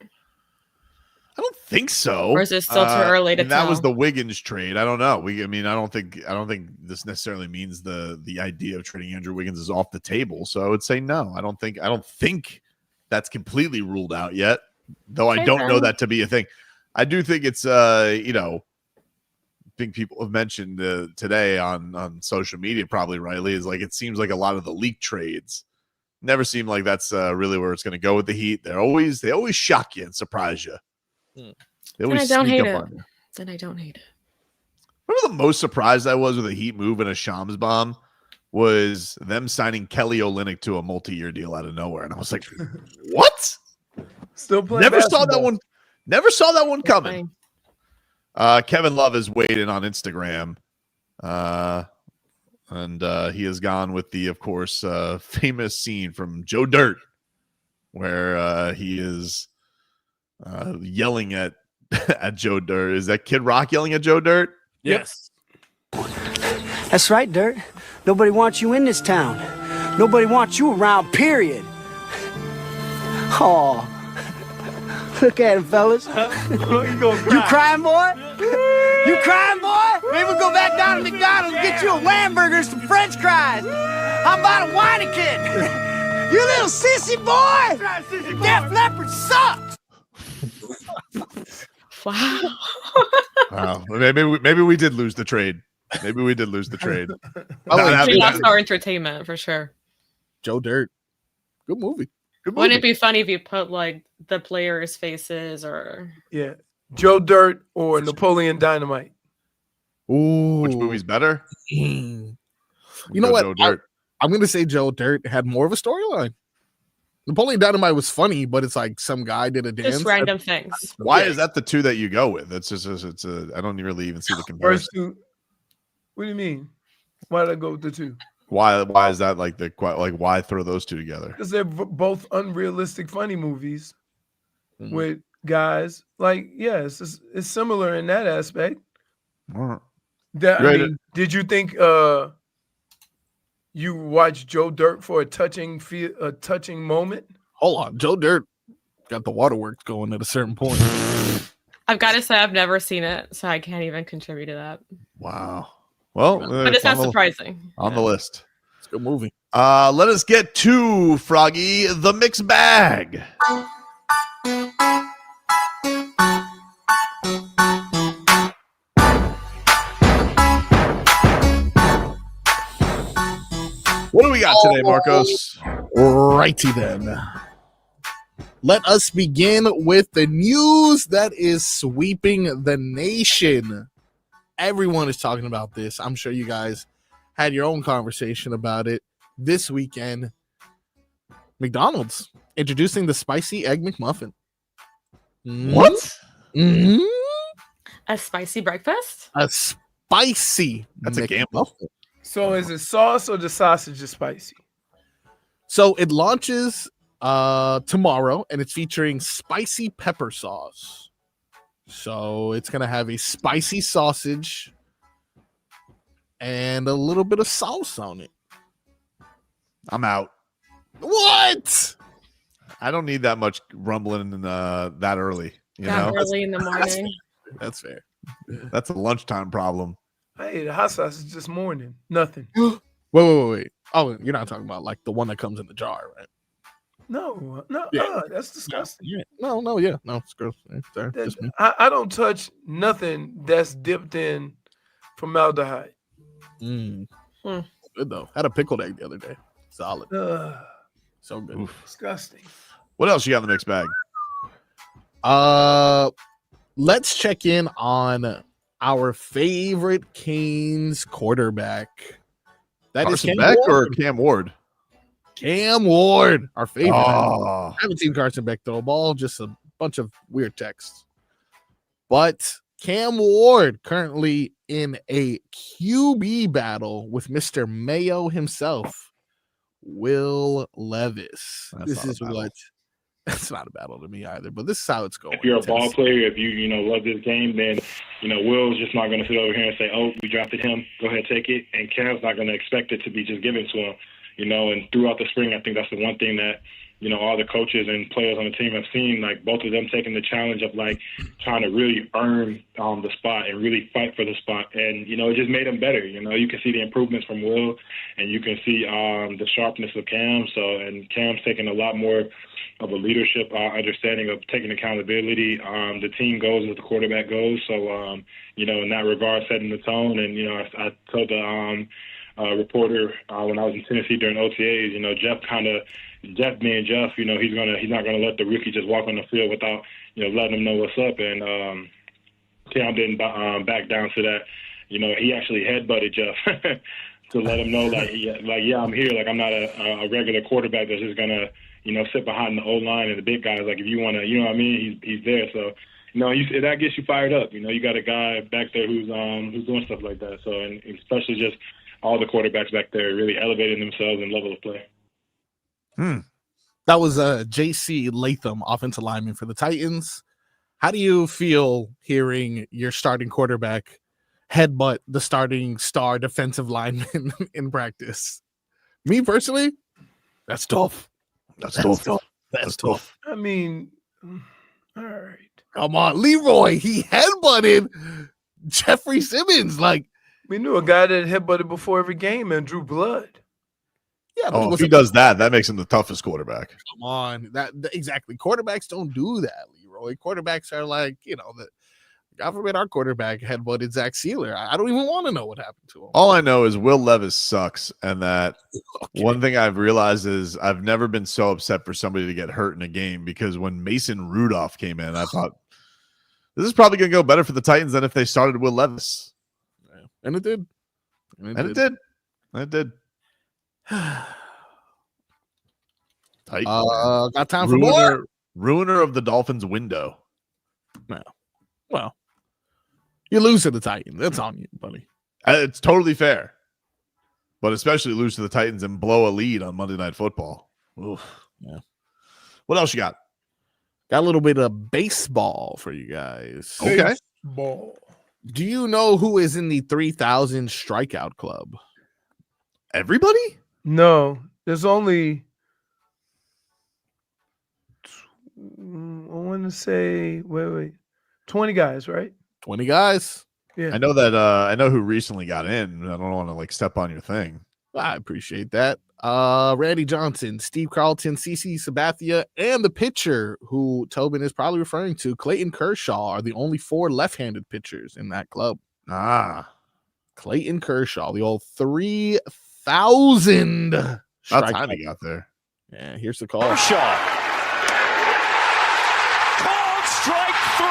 I don't think so. Or is it still too early to tell? That was the Wiggins trade. I don't know. I don't think this necessarily means the idea of trading Andrew Wiggins is off the table. So I would say no. I don't think that's completely ruled out yet. Though I don't know that to be a thing. I do think it's I think people have mentioned today on social media, probably rightly, is like it seems like a lot of the leak trades never seem like that's really where it's going to go with the Heat. They always shock you and surprise you. Then I don't hate it. Remember the most surprised I was with a Heat move and a Shams bomb was them signing Kelly Olynyk to a multi-year deal out of nowhere, and I was like, "What?" Still playing. Never basketball. saw that one. Never saw that one coming. Kevin Love is waiting on Instagram, and he has gone with the, of course, famous scene from Joe Dirt, where he is yelling at Joe Dirt. Is that Kid Rock yelling at Joe Dirt? Yes. That's right, Dirt. Nobody wants you in this town. Nobody wants you around, period. Oh, look at him, fellas. You crying, boy? You crying, boy? Maybe we'll go back down to McDonald's and get you a Whamburger and some French fries. How about a Weineken? You little sissy boy! Def Leppard sucks! Wow. Wow. Maybe we did lose the trade. Maybe we did lose the trade. We lost our entertainment for sure. Joe Dirt. Good movie. Wouldn't it be funny if you put like the players' faces or Joe Dirt or Napoleon Dynamite? Ooh. Which movie's better? You know what? I'm going to say Joe Dirt had more of a storyline. Napoleon Dynamite was funny, but it's like some guy did a dance. Just random things. Why is that the two that you go with? It's I don't really even see the comparison. First two. What do you mean? Why did I go with the two? Why is that why throw those two together? Because they're both unrealistic funny movies with guys. It's similar in that aspect. Did you think you watched Joe Dirt for a touching moment? Hold on, Joe Dirt got the waterworks going at a certain point. I've got to say I've never seen it, so I can't even contribute to that. Wow. Well, but it's not surprising. On the list. It's a good movie. Let us get to Froggy the Mixed Bag. What do we got today, Marcos? Righty then. Let us begin with the news that is sweeping the nation. Everyone is talking about this. I'm sure you guys had your own conversation about it this weekend. McDonald's introducing the Spicy Egg McMuffin. What? Mm-hmm. A spicy breakfast? A spicy. That's a gamble. So is it sauce or the sausage is spicy? So it launches tomorrow, and it's featuring spicy pepper sauce. So it's going to have a spicy sausage and a little bit of sauce on it. I'm out. What? I don't need that much rumbling that early. That early in the morning. That's fair. That's a lunchtime problem. I ate a hot sausage this morning. Nothing. Wait. Oh, you're not talking about like the one that comes in the jar, right? No, that's disgusting. No, it's gross. Sorry, just me. I don't touch nothing that's dipped in formaldehyde. Good though. Had a pickled egg the other day. Solid. So good. Oof. Disgusting. What else you got in the mixed bag? Let's check in on our favorite Canes quarterback. That Carson is Beck Ward. or Cam Ward? Cam Ward, our favorite. Oh. I haven't seen Carson Beck throw a ball, just a bunch of weird texts. But Cam Ward currently in a QB battle with Mr. Mayo himself, Will Levis. This is what. It's not a battle to me either, but this is how it's going. If you're a ball player, if you love this game, then Will's just not going to sit over here and say, "Oh, we drafted him. Go ahead, take it." And Cam's not going to expect it to be just given to him. And throughout the spring, I think that's the one thing that all the coaches and players on the team have seen. Like both of them taking the challenge of like trying to really earn the spot and really fight for the spot, and it just made them better. You can see the improvements from Will, and you can see the sharpness of Cam. And Cam's taking a lot more of a leadership understanding of taking accountability. The team goes as the quarterback goes. So, in that regard, setting the tone. And, I told the reporter when I was in Tennessee during OTAs, Jeff being Jeff, he's not going to let the rookie just walk on the field without, letting him know what's up. And Cam didn't back down to that. He actually headbutted Jeff to let him know, yeah, I'm here. Like, I'm not a regular quarterback that's just going to, sit behind the O-line and the big guys. Like, if you want to, he's there. So, that gets you fired up. You got a guy back there who's doing stuff like that. So, and especially just all the quarterbacks back there really elevating themselves and level of play. That was J.C. Latham, offensive lineman for the Titans. How do you feel hearing your starting quarterback headbutt the starting star defensive lineman in practice? Me personally, that's tough. That's tough. I mean, all right. Come on, Leroy. He headbutted Jeffrey Simmons. Like, we knew a guy that headbutted before every game and drew blood. Yeah, if he does that makes him the toughest quarterback. Come on, exactly. Quarterbacks don't do that, Leroy. Quarterbacks are like, God forbid our quarterback headbutted Zach Sealer. I don't even want to know what happened to him. All I know is Will Levis sucks, and that one thing I've realized is I've never been so upset for somebody to get hurt in a game, because when Mason Rudolph came in, I thought this is probably going to go better for the Titans than if they started Will Levis. Yeah. And it did. It did. Got time for more? Ruiner of the Dolphins window. No. Well, you lose to the Titans. That's on you, buddy. It's totally fair. But especially lose to the Titans and blow a lead on Monday Night Football. Oof. Yeah. What else you got? Got a little bit of baseball for you guys. Okay. Baseball. Do you know who is in the 3,000 strikeout club? Everybody? No. There's only, I want to say, wait. 20 guys, right? 20 guys. Yeah. I know that I know who recently got in. I don't want to step on your thing. I appreciate that. Randy Johnson, Steve Carlton, CC Sabathia, and the pitcher who Tobin is probably referring to, Clayton Kershaw, are the only 4 left-handed pitchers in that club. Clayton Kershaw, the old 3,000. About time he got there. Yeah, here's the call. Kershaw. Strike 3.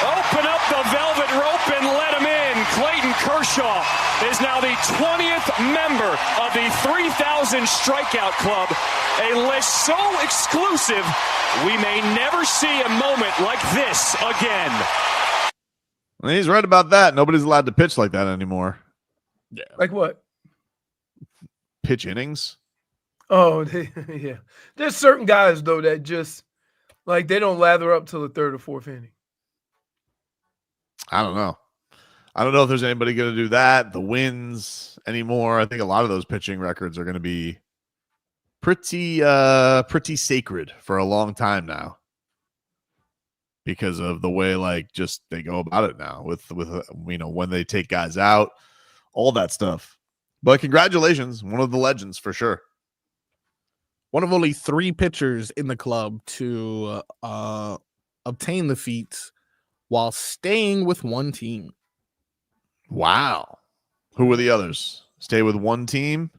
Open up the velvet rope and let him in. Clayton Kershaw is now the 20th member of the 3,000 strikeout club, a list so exclusive we may never see a moment like this again. Well, he's right about that. Nobody's allowed to pitch like that anymore. Yeah. Like what? Pitch innings? Oh, yeah. There's certain guys, though, that just, like, they don't lather up till the 3rd or 4th inning. I don't know. I don't know if there's anybody going to do that, the wins anymore. I think a lot of those pitching records are going to be pretty sacred for a long time now, because of the way just they go about it now with when they take guys out, all that stuff. But congratulations, one of the legends for sure. One of only 3 pitchers in the club to obtain the feat while staying with one team. Wow. Who were the others? Stay with one team?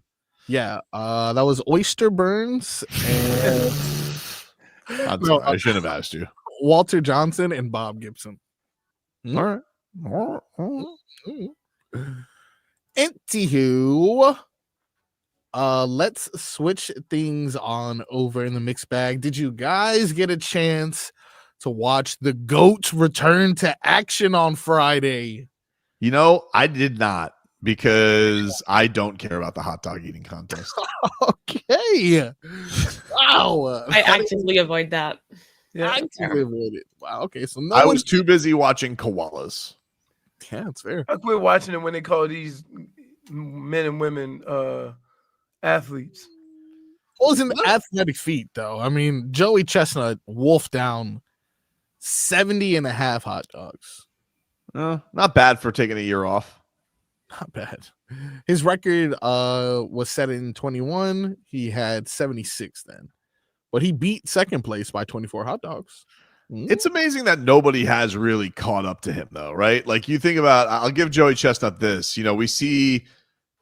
Yeah, that was Oyster Burns and I shouldn't have asked you. Walter Johnson and Bob Gibson. All right. Anywho, let's switch things on over in the mixed bag. Did you guys get a chance to watch the GOAT return to action on Friday. You know, I did not because I don't care about the hot dog eating contest. Okay. Wow. I actively avoid that. Yeah, actively avoid it. Wow. Okay. So I was too busy watching koalas. Yeah, that's fair. I quit watching it when they call these men and women athletes. It was an athletic feat, though. I mean, Joey Chestnut wolfed down 70 and a half hot dogs. Not bad for taking a year off. Not bad. His record was set in 21. He had 76 then. But he beat second place by 24 hot dogs. It's amazing that nobody has really caught up to him, though, right? Like, you think about, I'll give Joey Chestnut this. You know, we see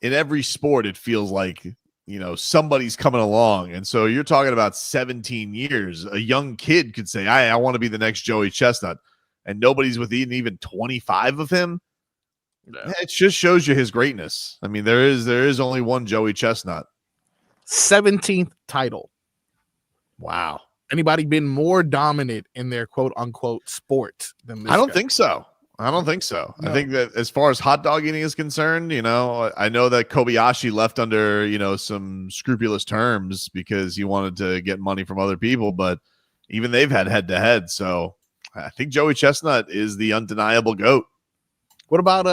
in every sport, it feels like, you know, somebody's coming along. And so you're talking about 17 years. A young kid could say, I want to be the next Joey Chestnut. And nobody's within even 25 of him. Yeah. It just shows you his greatness. I mean, there is only one Joey Chestnut. 17th title. Wow. Anybody been more dominant in their quote unquote sport than this? I don't guy? think so. No. I think that as far as hot dog eating is concerned, you know, I know that Kobayashi left under, you know, some scrupulous terms because he wanted to get money from other people, but even they've had head to head. So I think Joey Chestnut is the undeniable GOAT. What about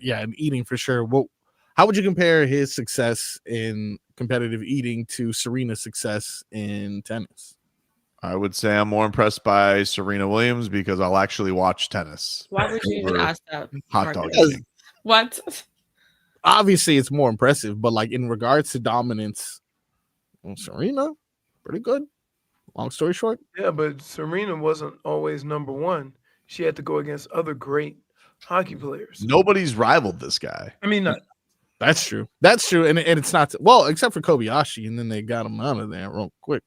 in eating for sure. How would you compare his success in competitive eating to Serena's success in tennis? I would say I'm more impressed by Serena Williams because I'll actually watch tennis. Why would you even ask that? Hot dog eating. What? Obviously, it's more impressive, but like in regards to dominance, Serena, pretty good. Long story short. Yeah, but Serena wasn't always number one. She had to go against other great hockey players. Nobody's rivaled this guy. I mean, that's true. That's true. And it's not, well, except for Kobayashi, and then they got him out of there real quick.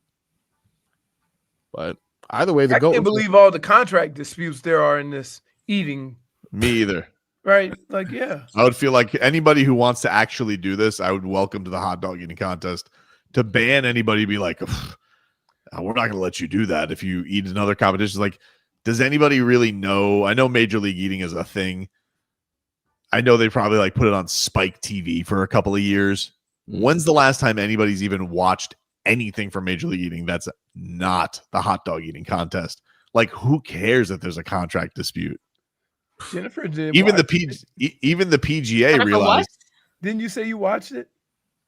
But either way, I can't believe all the contract disputes there are in this eating. Me either. Right? Like, yeah. I would feel like anybody who wants to actually do this, I would welcome to the hot dog eating contest. To ban anybody, be like, we're not going to let you do that if you eat in other competitions. Like, does anybody really know? I know Major League Eating is a thing. I know they probably like put it on Spike TV for a couple of years. When's the last time anybody's even watched anything from Major League Eating that's not the hot dog eating contest? Like, who cares if there's a contract dispute? Jennifer did. Even the PGA realized. Didn't you say you watched it?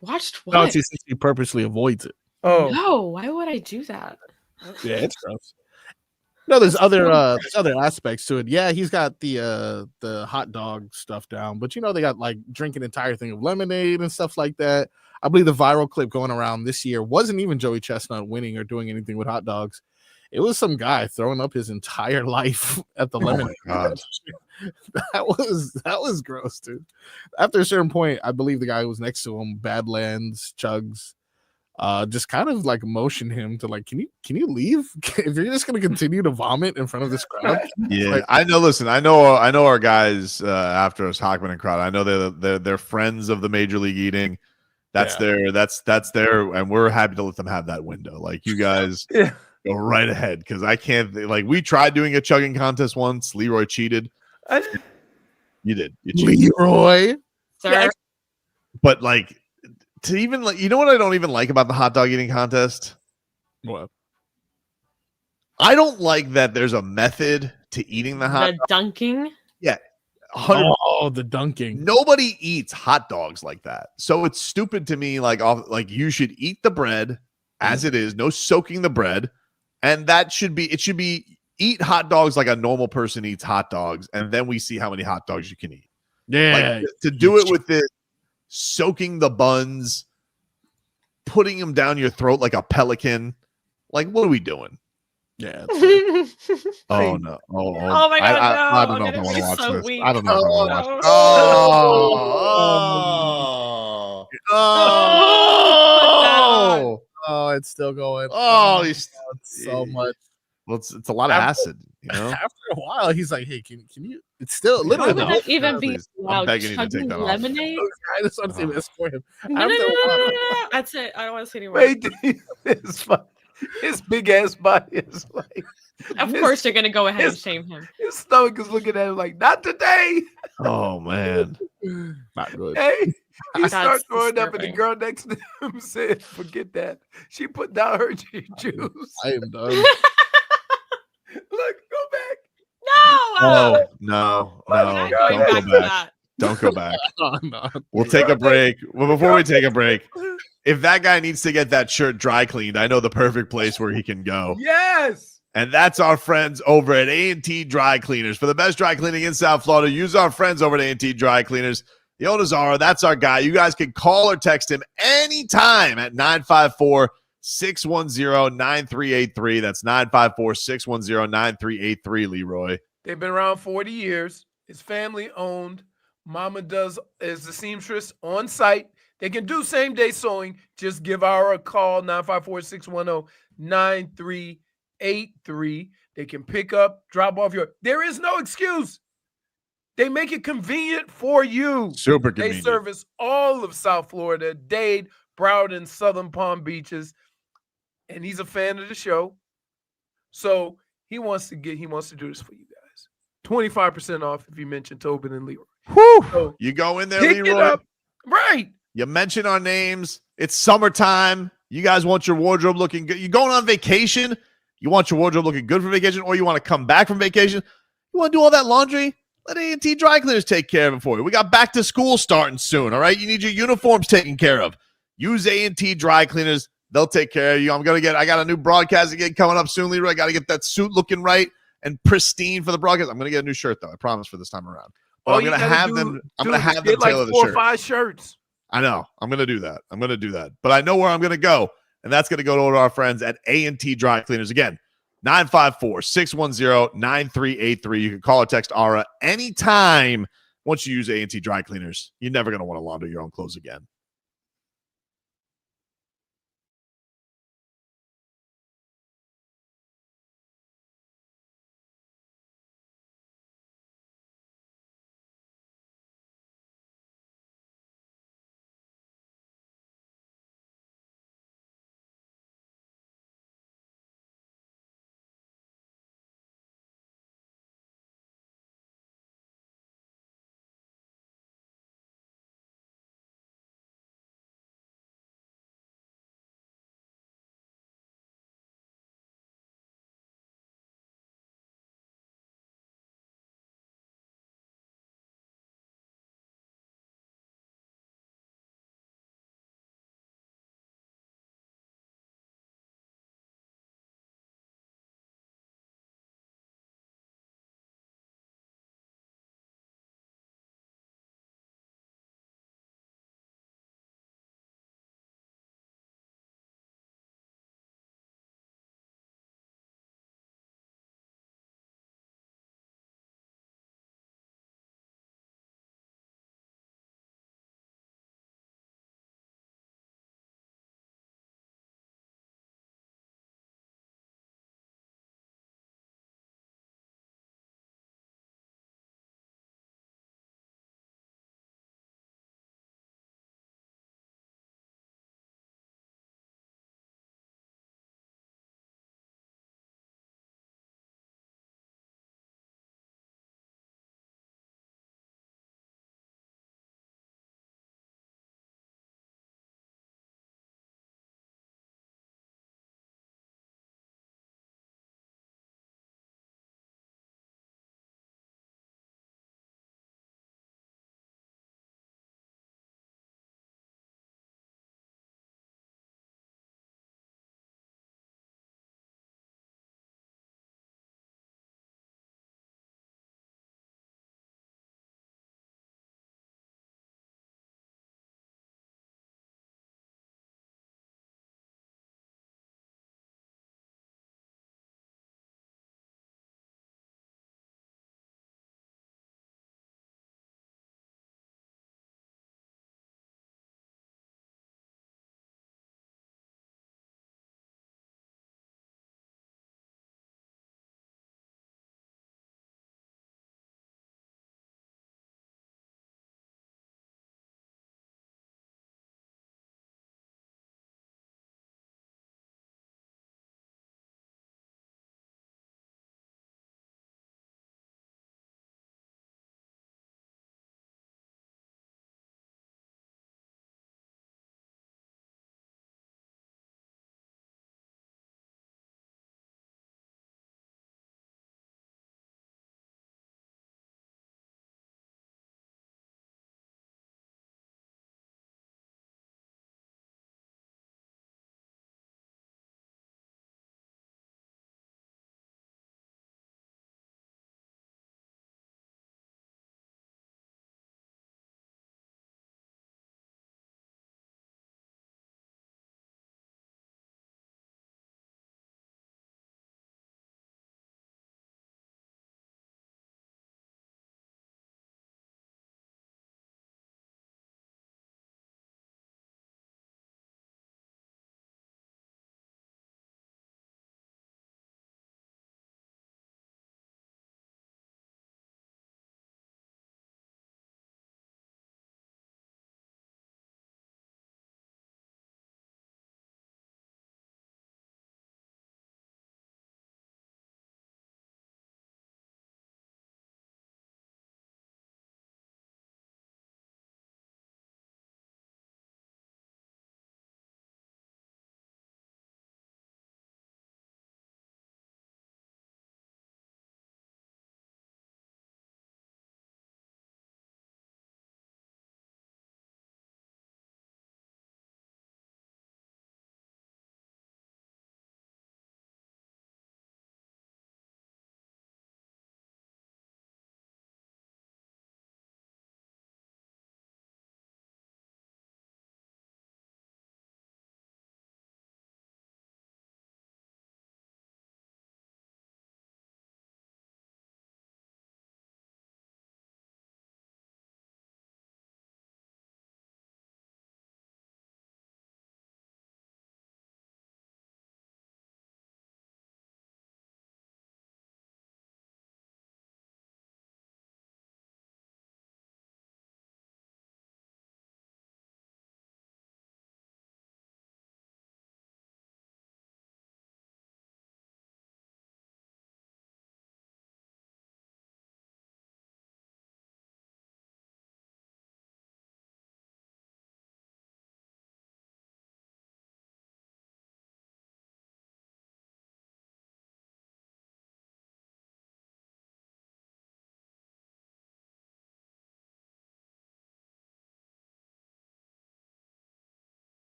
Watched what? No, he purposely avoids it. Oh no! Why would I do that? Yeah, it's gross. No, there's other aspects to it. Yeah, he's got the hot dog stuff down, but you know they got like drink an entire thing of lemonade and stuff like that. I believe the viral clip going around this year wasn't even Joey Chestnut winning or doing anything with hot dogs. It was some guy throwing up his entire life at the lemonade. God. That was gross, dude. After a certain point, I believe the guy who was next to him, Badlands, Chugs, just kind of like motioned him to like, can you leave? If you're just gonna continue to vomit in front of this crowd. Yeah, like, I know. Listen, I know our guys after us, Hockman and Crowd. I know they're friends of the Major League Eating. That's their, and we're happy to let them have that window. Like, you guys go right ahead, because I can't. Like, we tried doing a chugging contest once. Leroy cheated. You did. You cheated. Leroy, sir. Yeah, but like, to even like, you know what I don't even like about the hot dog eating contest? What? I don't like that there's a method to eating the hot dog. Dunking? Yeah. Oh, the dunking. Nobody eats hot dogs like that. So it's stupid to me. Like you should eat the bread as it is, no soaking the bread. And it should be eat hot dogs like a normal person eats hot dogs. And then we see how many hot dogs you can eat. Yeah. Like, to do it with this, soaking the buns, putting them down your throat like a pelican. Like, what are we doing? Yeah. Oh no! Oh my God! I don't know if I want to watch this. Weak. I don't know if I want to watch this. Oh, it's still going. Oh, it's so much. Well, it's a lot of acid, you know. After a while, he's like, "Hey, can you?" It's still literally. Why would that even be allowed? I'm begging you to take that off. Lemonade? I just want to say this for him. No. That's it. I don't want to see anymore. Wait, his big ass body is like. Of course, you're gonna go ahead and shame him. His stomach is looking at him like, not today. Oh man, not good. Hey, he That's started throwing up, and the disturbing. girl next to him said, "Forget that." She put down her juice. I am done. Look, go back. Oh no, not no, going don't back go to back. that. Don't go back. Oh, no. We'll take a break. Well, before we take a break, if that guy needs to get that shirt dry cleaned, I know the perfect place where he can go. Yes. And that's our friends over at A&T Dry Cleaners. For the best dry cleaning in South Florida, use our friends over at A&T Dry Cleaners. The owners are, that's our guy. You guys can call or text him anytime at 954-610-9383. That's 954-610-9383, Leroy. They've been around 40 years. It's family owned. Mama is the seamstress on site. They can do same day sewing. Just give our a call, 954-610-9383. They can pick up, drop off there is no excuse. They make it convenient for you. Super convenient. They service all of South Florida, Dade, Broward, and Southern Palm Beaches. And he's a fan of the show. So he wants to do this for you guys. 25% off if you mention Tobin and Leroy. Whew. So You go in there, pick it Leroy. up. Right. You mention our names. It's summertime. You guys want your wardrobe looking good. You're going on vacation. You want your wardrobe looking good for vacation, or you want to come back from vacation. You want to do all that laundry? Let A&T Dry Cleaners take care of it for you. We got back to school starting soon, all right? You need your uniforms taken care of. Use A&T Dry Cleaners. They'll take care of you. I got a new broadcasting gig coming up soon, Leroy. I got to get that suit looking right and pristine for the broadcast. I'm going to get a new shirt, though. I promise for this time around. But I'm going to have them tailor the like shirt. 4 or 5 shirts. I know. I'm going to do that. But I know where I'm going to go, and that's going to go to our friends at A&T Dry Cleaners. Again, 954-610-9383. You can call or text Ara anytime once you use A&T Dry Cleaners. You're never going to want to launder your own clothes again.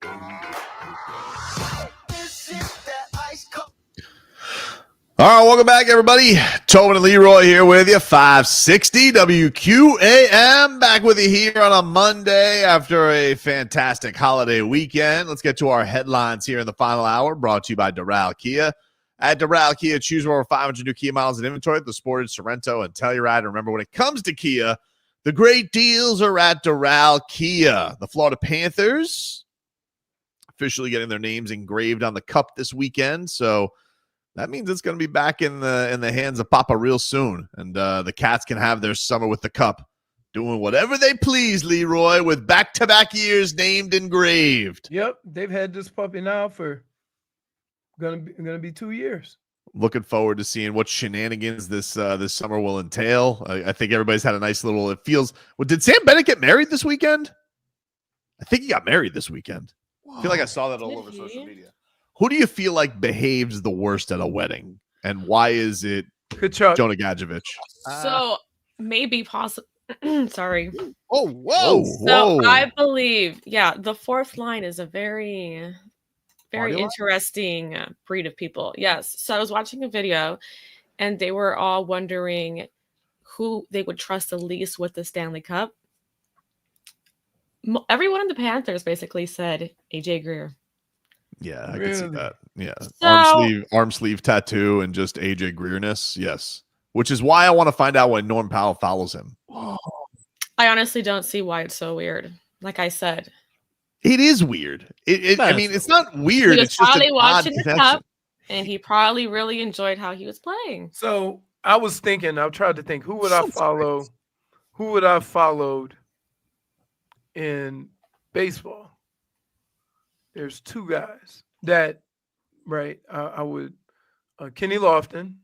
All right, welcome back, everybody. Tobin and Leroy here with you, 560 WQAM. Back with you here on a Monday after a fantastic holiday weekend. Let's get to our headlines here in the final hour, brought to you by Derails Kia. At Derails Kia, choose over 500 new Kia models in inventory, the Sportage, Sorento, and Telluride. Remember, when it comes to Kia, the great deals are at Derails Kia. The Florida Panthers officially getting their names engraved on the cup this weekend, so that means it's going to be back in the hands of Papa real soon, and the Cats can have their summer with the cup, doing whatever they please, Leroy, with back-to-back years named engraved. Yep, they've had this puppy now for gonna be 2 years. Looking forward to seeing what shenanigans this summer will entail. I think everybody's had a nice little. It feels. Well, did Sam Bennett get married this weekend? I think he got married this weekend. I feel like I saw that all over social media. Who do you feel like behaves the worst at a wedding, and why is it Jonah Gadjevich? So maybe possible. Sorry. Oh, whoa. So I believe, the fourth line is a very interesting breed of people. Yes. So I was watching a video, and they were all wondering who they would trust the least with the Stanley Cup. Everyone in the Panthers basically said AJ Greer. Yeah, I can see that. Yeah, so, arm sleeve tattoo and just AJ Greerness. Yes, which is why I want to find out why Norman Powell follows him. I honestly don't see why it's so weird. Like I said, it is weird. I mean, it's not weird. He was it's just probably an watching odd the cup, and he probably really enjoyed how he was playing. So I was thinking. I tried to think who would I follow. Who would I followed in baseball? There's two guys that, I would, Kenny Lofton.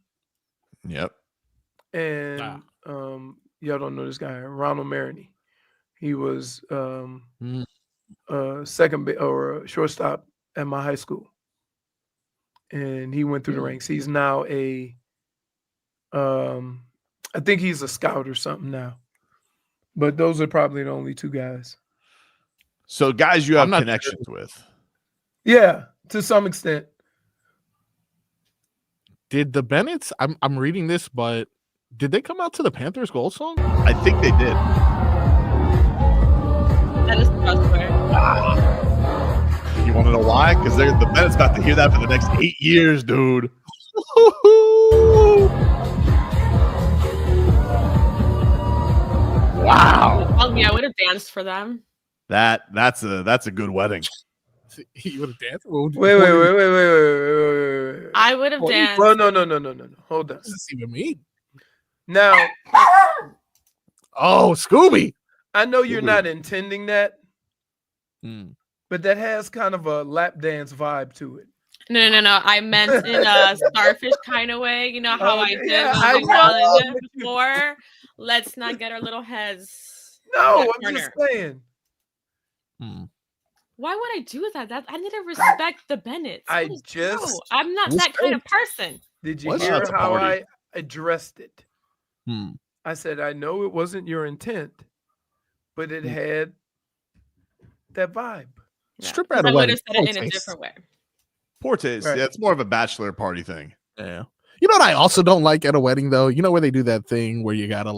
Yep. And y'all don't know this guy, Ronald Maroney. He was second or a shortstop at my high school, and he went through the ranks. He's now I think he's a scout or something now. But those are probably the only two guys. So guys you have connections with. Yeah, to some extent. Did the Bennetts? I'm reading this, but did they come out to the Panthers goal song? I think they did. That is trustworthy. You want to know why? Because the Bennett's about to hear that for the next 8 years, dude. Wow. I would have danced for them. That's a good wedding. You would have danced? Wait. I would have danced. Well, no. Hold on. What does this even mean? Now, Scooby. I know you're not intending that, but that has kind of a lap dance vibe to it. No. I meant in a starfish kind of way. You know how I did before? Let's not get our little heads. No, I'm just saying. Why would I do that? I need to respect the Bennetts. I'm not that kind of person. Did you hear how I addressed it? I said, I know it wasn't your intent, but it had that vibe. Yeah. Strip out I of would have said it in a different way. Poor taste. Right. Yeah, it's more of a bachelor party thing. Yeah. You know what I also don't like at a wedding, though? You know where they do that thing where you gotta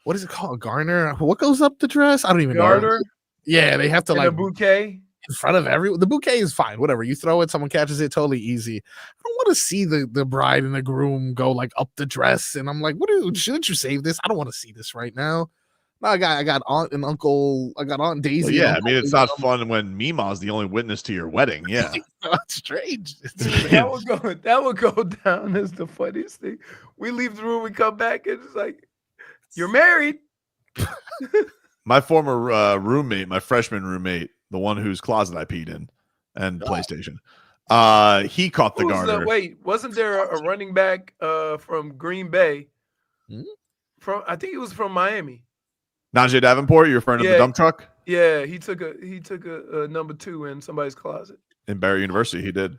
what is it called? Garner? What goes up the dress? I don't even know. Yeah, they have to a bouquet in front of everyone. The bouquet is fine, whatever. You throw it, someone catches it, totally easy. I don't want to see the bride and the groom go up the dress, and I'm like, shouldn't you save this? I don't want to see this right now. No, I got aunt and uncle. I got Aunt Daisy. Well, yeah, I mean it's not fun when Mima's the only witness to your wedding. Yeah, that's strange. That would go down as the funniest thing. We leave the room, we come back, and it's like, you're married. My former roommate, my freshman roommate, the one whose closet I peed in, and PlayStation, he caught the garter. Wasn't there a running back from Green Bay? I think it was from Miami. Najee Davenport, you're referring to the dump truck? Yeah, he took a number 2 in somebody's closet. In Barry University, he did.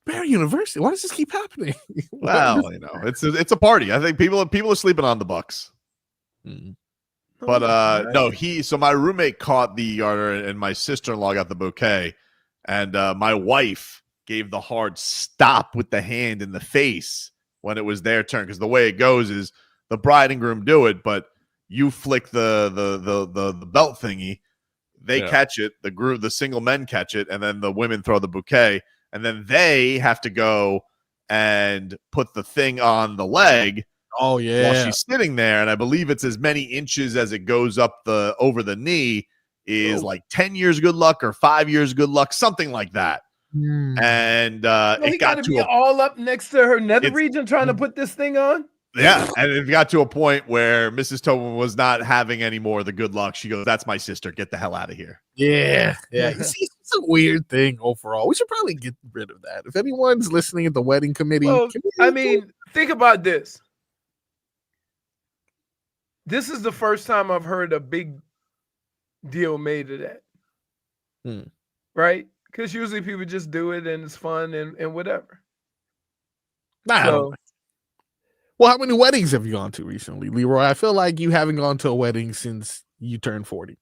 Barry University? Why does this keep happening? Well, it's a party. I think people are sleeping on the Bucks. No, But no, so my roommate caught the yarder and my sister-in-law got the bouquet. And my wife gave the hard stop with the hand in the face when it was their turn. Because the way it goes is the bride and groom do it, but you flick the belt thingy, they catch it, the single men catch it, and then the women throw the bouquet, and then they have to go and put the thing on the leg. Oh yeah, while she's sitting there, and I believe it's as many inches as it goes up over the knee is like 10 years good luck or 5 years good luck, something like that. And it got to be all up next to her nether region trying to put this thing on. Yeah, and it got to a point where Mrs. Tobin was not having any more of the good luck. She goes, "That's my sister. Get the hell out of here." Yeah. You see, it's a weird thing overall. We should probably get rid of that. If anyone's listening at the wedding committee, I mean, think about this. This is the first time I've heard a big deal made of that. Right? Because usually people just do it and it's fun and whatever. Well, how many weddings have you gone to recently, Leroy? I feel like you haven't gone to a wedding since you turned 40.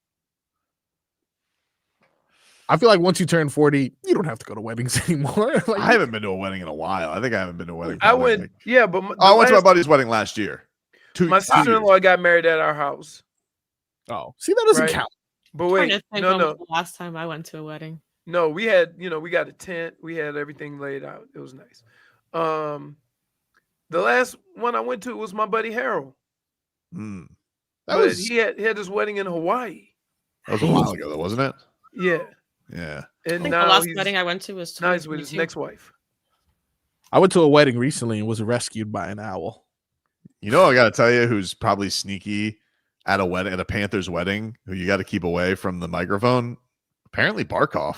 I feel like once you turn 40, you don't have to go to weddings anymore. I haven't been to a wedding in a while. I think I haven't been to a wedding. I went, but I went to my buddy's wedding last year. My sister-in-law got married at our house. Oh, see, that doesn't count. But wait, no. The last time I went to a wedding. No, we had, we got a tent. We had everything laid out. It was nice. The last one I went to was my buddy Harold. He had his wedding in Hawaii. That was a while ago, though, wasn't it? Yeah. Yeah. And I think now the last wedding I went to was nice with his next wife. I went to a wedding recently and was rescued by an owl. I got to tell you who's probably sneaky at a Panthers wedding, who you got to keep away from the microphone. Apparently Barkov.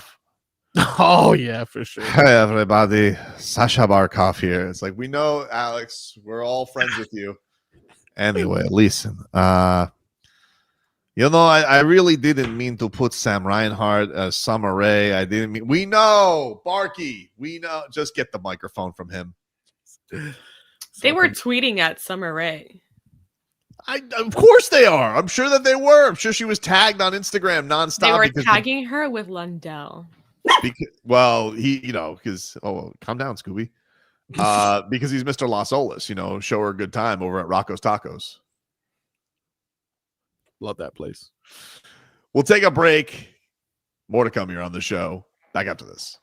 Oh, yeah, for sure. Hey, everybody. Sasha Barkov here. It's like, we know, Alex. We're all friends with you. Anyway, listen. I really didn't mean to put Sam Reinhart as Summer Rae. I didn't mean. We know, Barky. We know. Just get the microphone from him. They were tweeting at Summer Rae. Of course they are. I'm sure that they were. I'm sure she was tagged on Instagram nonstop. They were tagging her with Lundell. Calm down, Scooby. Because he's Mr. Las Olas, show her a good time over at Rocco's Tacos. Love that place. We'll take a break. More to come here on the show. Back after this.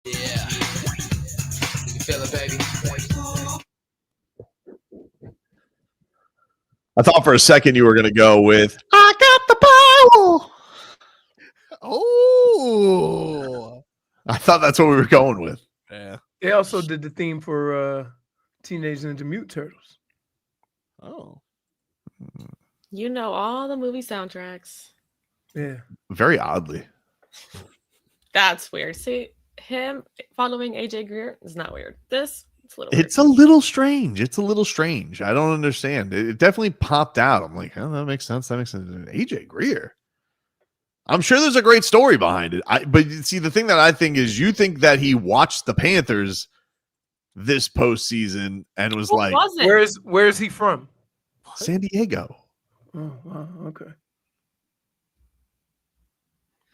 Yeah. You feel it, baby? I thought for a second you were going to go with, I got the power. Oh. I thought that's what we were going with. Yeah. They also did the theme for Teenage Ninja Mutant Turtles. Oh. You know all the movie soundtracks. Yeah. Very oddly. That's weird. See, him following AJ Greer is not weird. This, it's a little It's a little strange. It's a little strange. I don't understand. It definitely popped out. I'm like, oh, that makes sense. That makes sense. AJ Greer. I'm sure there's a great story behind it. But see, the thing that I think is you think that he watched the Panthers this postseason and was like, where is he from? San Diego. Oh, wow. Okay.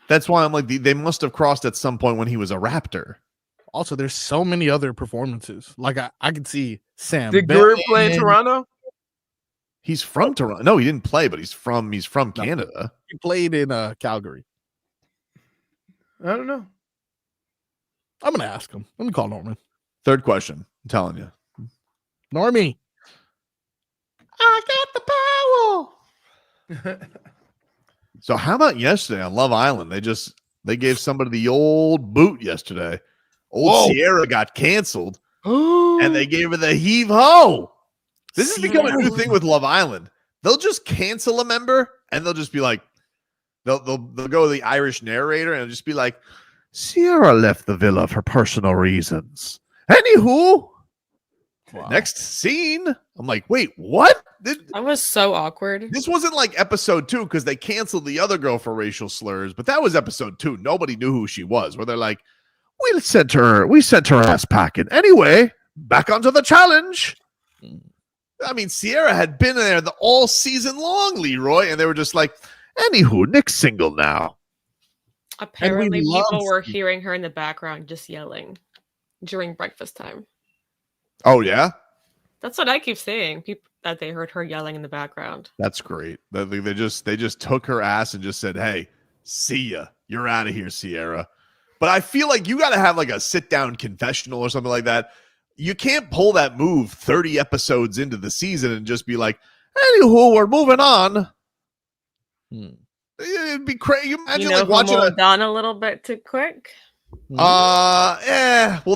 That's why I'm like, they must have crossed at some point when he was a Raptor. Also, there's so many other performances. Like I could see Sam. Did Greer play in Toronto? He's from Toronto. No, he didn't play, but he's from Canada. He played in Calgary. I don't know. I'm gonna ask him. Let me call Norman. Third question. I'm telling you. Normie. I got the power. So how about yesterday on Love Island? They gave somebody the old boot yesterday. Old Sierra got canceled, and they gave her the heave ho. This has become a new thing with Love Island. They'll just cancel a member, and they'll just be like, they'll go to the Irish narrator, and it'll just be like, Sierra left the villa for personal reasons. Anywho, next scene. I'm like, wait, what? That was so awkward. This wasn't like episode 2 because they canceled the other girl for racial slurs, but that was episode 2. Nobody knew who she was. Where they're like, we sent her ass packing. Anyway, back onto the challenge. I mean, Sierra had been there all season long, Leroy, and they were just like, anywho, Nick's single now. Apparently, people were hearing her in the background just yelling during breakfast time. Oh, yeah? That's what I keep saying. People that they heard her yelling in the background. That's great. They just took her ass and just said, hey, see ya. You're out of here, Sierra. But I feel like you got to have like a sit-down confessional or something like that. You can't pull that move 30 episodes into the season and just be like, anywho, we're moving on. It'd be crazy. Imagine like watching on a little bit too quick. Well,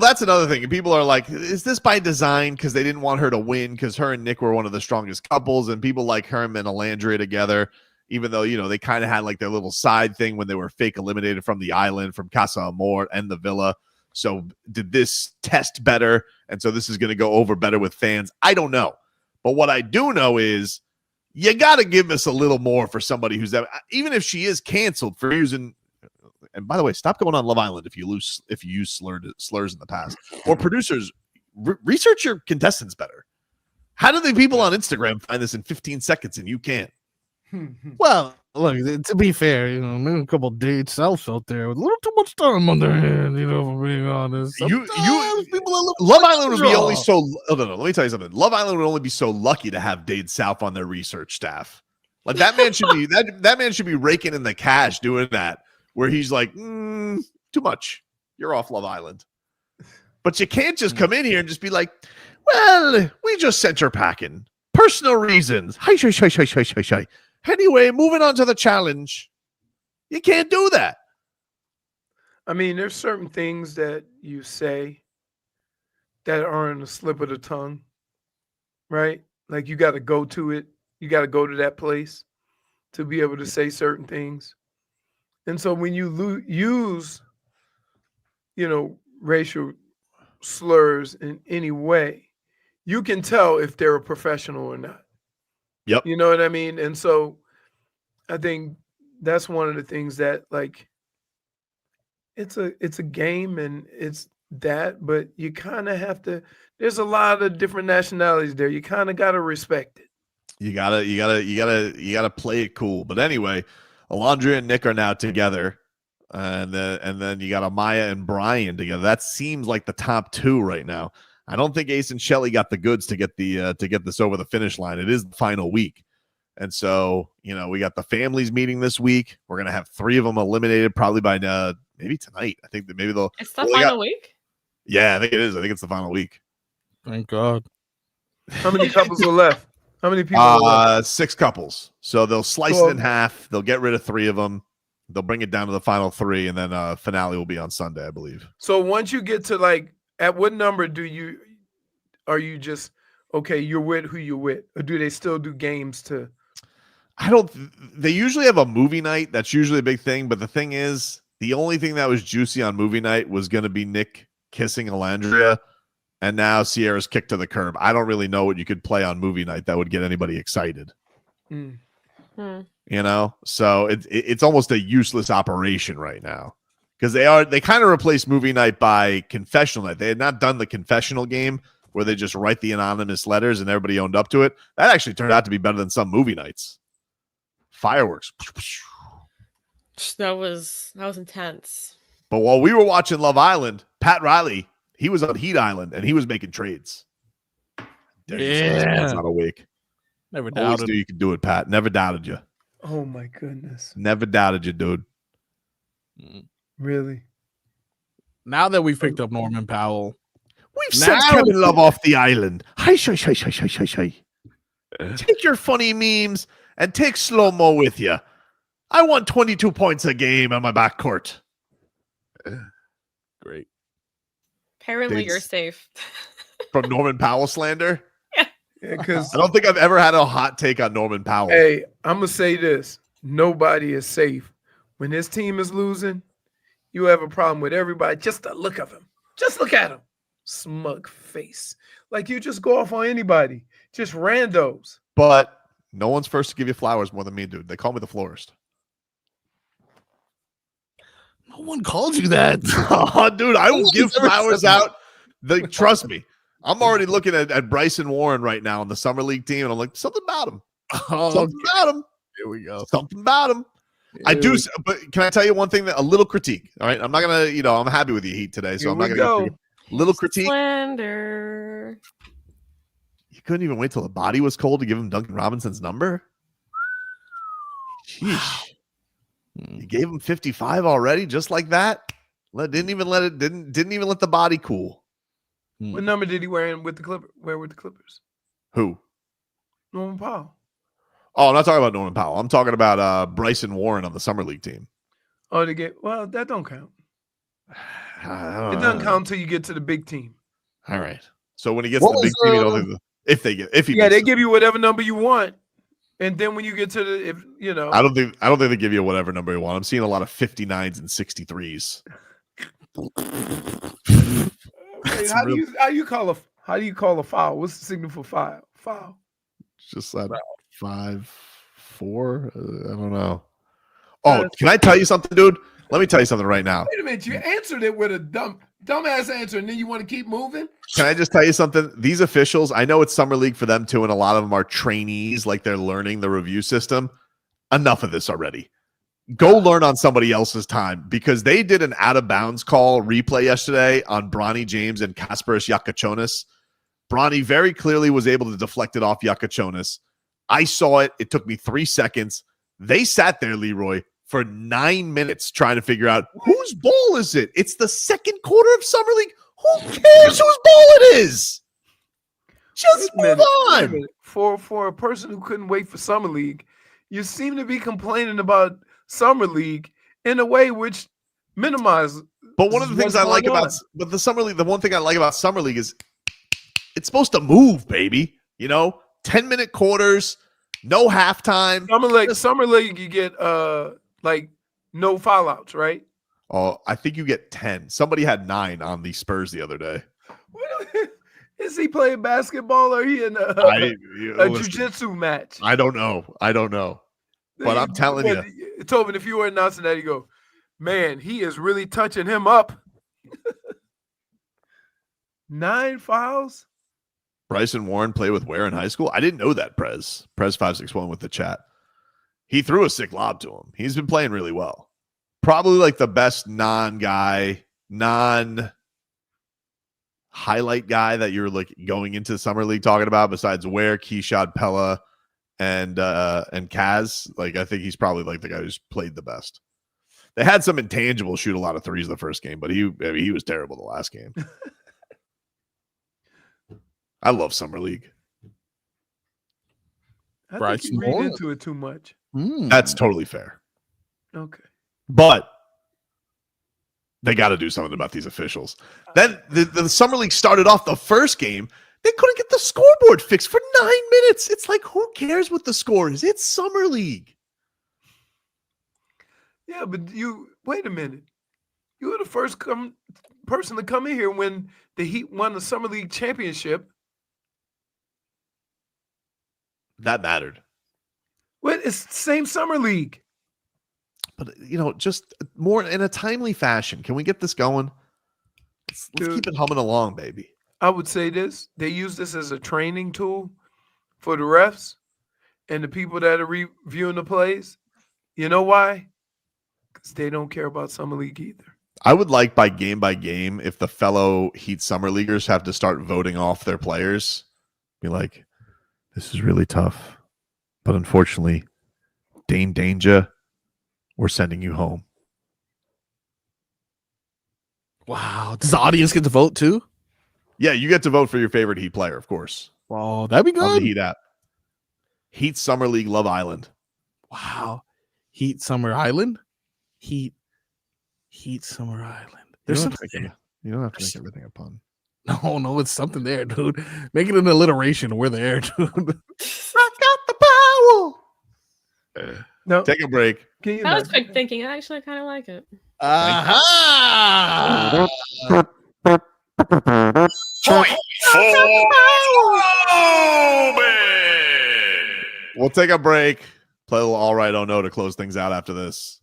that's another thing. People are like, is this by design? Because they didn't want her to win because her and Nick were one of the strongest couples, and people like her and Alandria together, even though, they kind of had like their little side thing when they were fake eliminated from the island, from Casa Amor and the villa. So did this test better? And so this is going to go over better with fans. I don't know. But what I do know is you got to give us a little more for somebody who's that, even if she is canceled for using. And by the way, stop going on Love Island if you use slurs in the past. Or producers, research your contestants better. How do the people on Instagram find this in 15 seconds and you can't? Well, look, to be fair, maybe a couple dates else out there with a little too much time on their hand, for being honest. Love Island would be only so. Oh, no, let me tell you something. Love Island would only be so lucky to have Dade South on their research staff. Like that man should be that man should be raking in the cash doing that. Where he's like, too much. You're off Love Island. But you can't just come in here and just be like, well, we just sent her packing. Personal reasons. Hi. Anyway, moving on to the challenge. You can't do that. I mean, there's certain things that you say that are on the slip of the tongue, right? Like you got to go to it. You got to go to that place to be able to say certain things. And so when you use, racial slurs in any way, you can tell if they're a professional or not. Yep. You know what I mean? And so I think that's one of the things that, like, it's a game and it's that, but you kind of have to, there's a lot of different nationalities there. You kind of got to respect it. You gotta play it cool. But anyway, Alandria and Nick are now together, and then you got Amaya and Brian together. That seems like the top 2 right now. I don't think Ace and Shelley got the goods to get this over the finish line. It is the final week, and so we got the families meeting this week. We're gonna have 3 of them eliminated, probably by maybe tonight. I think that maybe they'll. It's the final week. Yeah, I think it is. I think it's the final week. Thank God. How many couples are left? How many people are left? 6 couples. So they'll slice it in half. They'll get rid of 3 of them. They'll bring it down to the final 3, and then finale will be on Sunday, I believe. So once you get to like, at what number are you just okay? You're with who you're with, or do they still do games to? They usually have a movie night. That's usually a big thing. But the thing is, the only thing that was juicy on movie night was going to be Nick kissing Alandria. And now Sierra's kicked to the curb. I don't really know what you could play on movie night that would get anybody excited. Mm. You know, so it's almost a useless operation right now because they kind of replaced movie night by confessional night. They had not done the confessional game where they just write the anonymous letters and everybody owned up to it. That actually turned out to be better than some movie nights. Fireworks. That was intense. But while we were watching Love Island, Pat Riley, he was on Heat Island and he was making trades. That's not awake. Never Always doubted. knew you could do it, Pat. Never doubted you. Oh my goodness. Never doubted you, dude. Really? Now that we've picked up Norman Powell, we've sent Kevin Love off the island. Hi, shy. Take your funny memes and take slow-mo with you. I won 22 points a game on my backcourt. Great. Apparently, you're safe. From Norman Powell slander? Yeah, because I don't think I've ever had a hot take on Norman Powell. Hey, I'm going to say this. Nobody is safe. When this team is losing, you have a problem with everybody. Just the look of him. Just look at him. Smug face. Like you just go off on anybody. Just randos. But no one's first to give you flowers more than me, dude. They call me the florist. no one called you that. Oh, dude, I will give flowers out. Trust me. I'm already looking at Bryson Warren right now on the Summer League team, and I'm like, something about him. Something about him. Here we go. Something about him. I do, but can I tell you one thing? That a little critique. All right, I'm not gonna, I'm happy with the Heat today, so I'm not gonna go. Little critique. Slander. You couldn't even wait till the body was cold to give him Duncan Robinson's number. Sheesh. You gave him 55 already, just like that. Didn't even let the body cool. What number did he wear with the Clippers? Where were the Clippers? Who? Norman Powell. Oh, I'm not talking about Norman Powell. I'm talking about Bryson Warren on the Summer League team. Oh, well, that don't count. It doesn't count until you get to the big team. All right. So when he gets to the big team, you don't think they give you whatever number you want, and then when you get to the, I don't think they give you whatever number you want. I'm seeing a lot of 59s and 63s. Wait, how do you call a foul? What's the signal for foul? Foul. Just that 5-4. I don't know. Oh, can I tell you something, dude? Let me tell you something right now. Wait a minute, you answered it with a dumbass answer, and then you want to keep moving? Can I just tell you something? These officials, I know it's Summer League for them too, and a lot of them are trainees, like they're learning the review system. Enough of this already. Go learn on somebody else's time, because they did an out-of-bounds call replay yesterday on Bronny James and Kasparas Jakučionis. Bronny very clearly was able to deflect it off Jakučionis. I saw it. It took me 3 seconds. They sat there, Leroy, for 9 minutes trying to figure out whose ball is it. It's the second quarter of Summer League. Who cares whose ball it is? Just move on. For a person who couldn't wait for Summer League, you seem to be complaining about Summer League in a way which minimizes. But one of the things I like about the Summer League, the one thing I like about Summer League is it's supposed to move, baby. 10-minute quarters, no halftime. Summer League, you get like no foul outs, right? Oh, I think you get 10. Somebody had 9 on the Spurs the other day. Is he playing basketball or he in a jiu-jitsu match? I don't know. But I'm telling you. Tobin, if you were announcing that, you go, man, he is really touching him up. 9 fouls? Bryson Warren played with Ware in high school? I didn't know that, Prez 561 with the chat. He threw a sick lob to him. He's been playing really well. Probably like the best non-highlight guy that you're like going into the Summer League talking about, besides Ware, Keyshawn, Pella, and Kaz. Like, I think he's probably like the guy who's played the best. They had some intangible shoot a lot of threes the first game, but he was terrible the last game. I love Summer League. I think you read into it too much. That's totally fair. Okay. But they got to do something about these officials. Then the Summer League started off the first game. They couldn't get the scoreboard fixed for 9 minutes. It's like, who cares what the score is? It's Summer League. Yeah, but wait a minute. You were the first person to come in here when the Heat won the Summer League championship. That mattered. Well, it's the same Summer League. But, just more in a timely fashion. Can we get this going? Let's keep it humming along, baby. I would say this. They use this as a training tool for the refs and the people that are reviewing the plays. You know why? Because they don't care about Summer League either. I would like by game, if the fellow Heat Summer Leaguers have to start voting off their players, be like, this is really tough. But unfortunately, Dane Danger, we're sending you home. Wow. Does the audience get to vote too? Yeah, you get to vote for your favorite Heat player, of course. Wow, that'd be good. On the Heat app. Heat Summer League Love Island. Wow. Heat Summer Island? Heat Summer Island. There's something there. You don't have to make everything a pun. No, it's something there, dude. Make it an alliteration. We're there, dude. I got the power. No. Take a break. That was quick thinking. I actually kind of like it. Aha! We'll take a break. Play a little All Right, Oh No to close things out after this.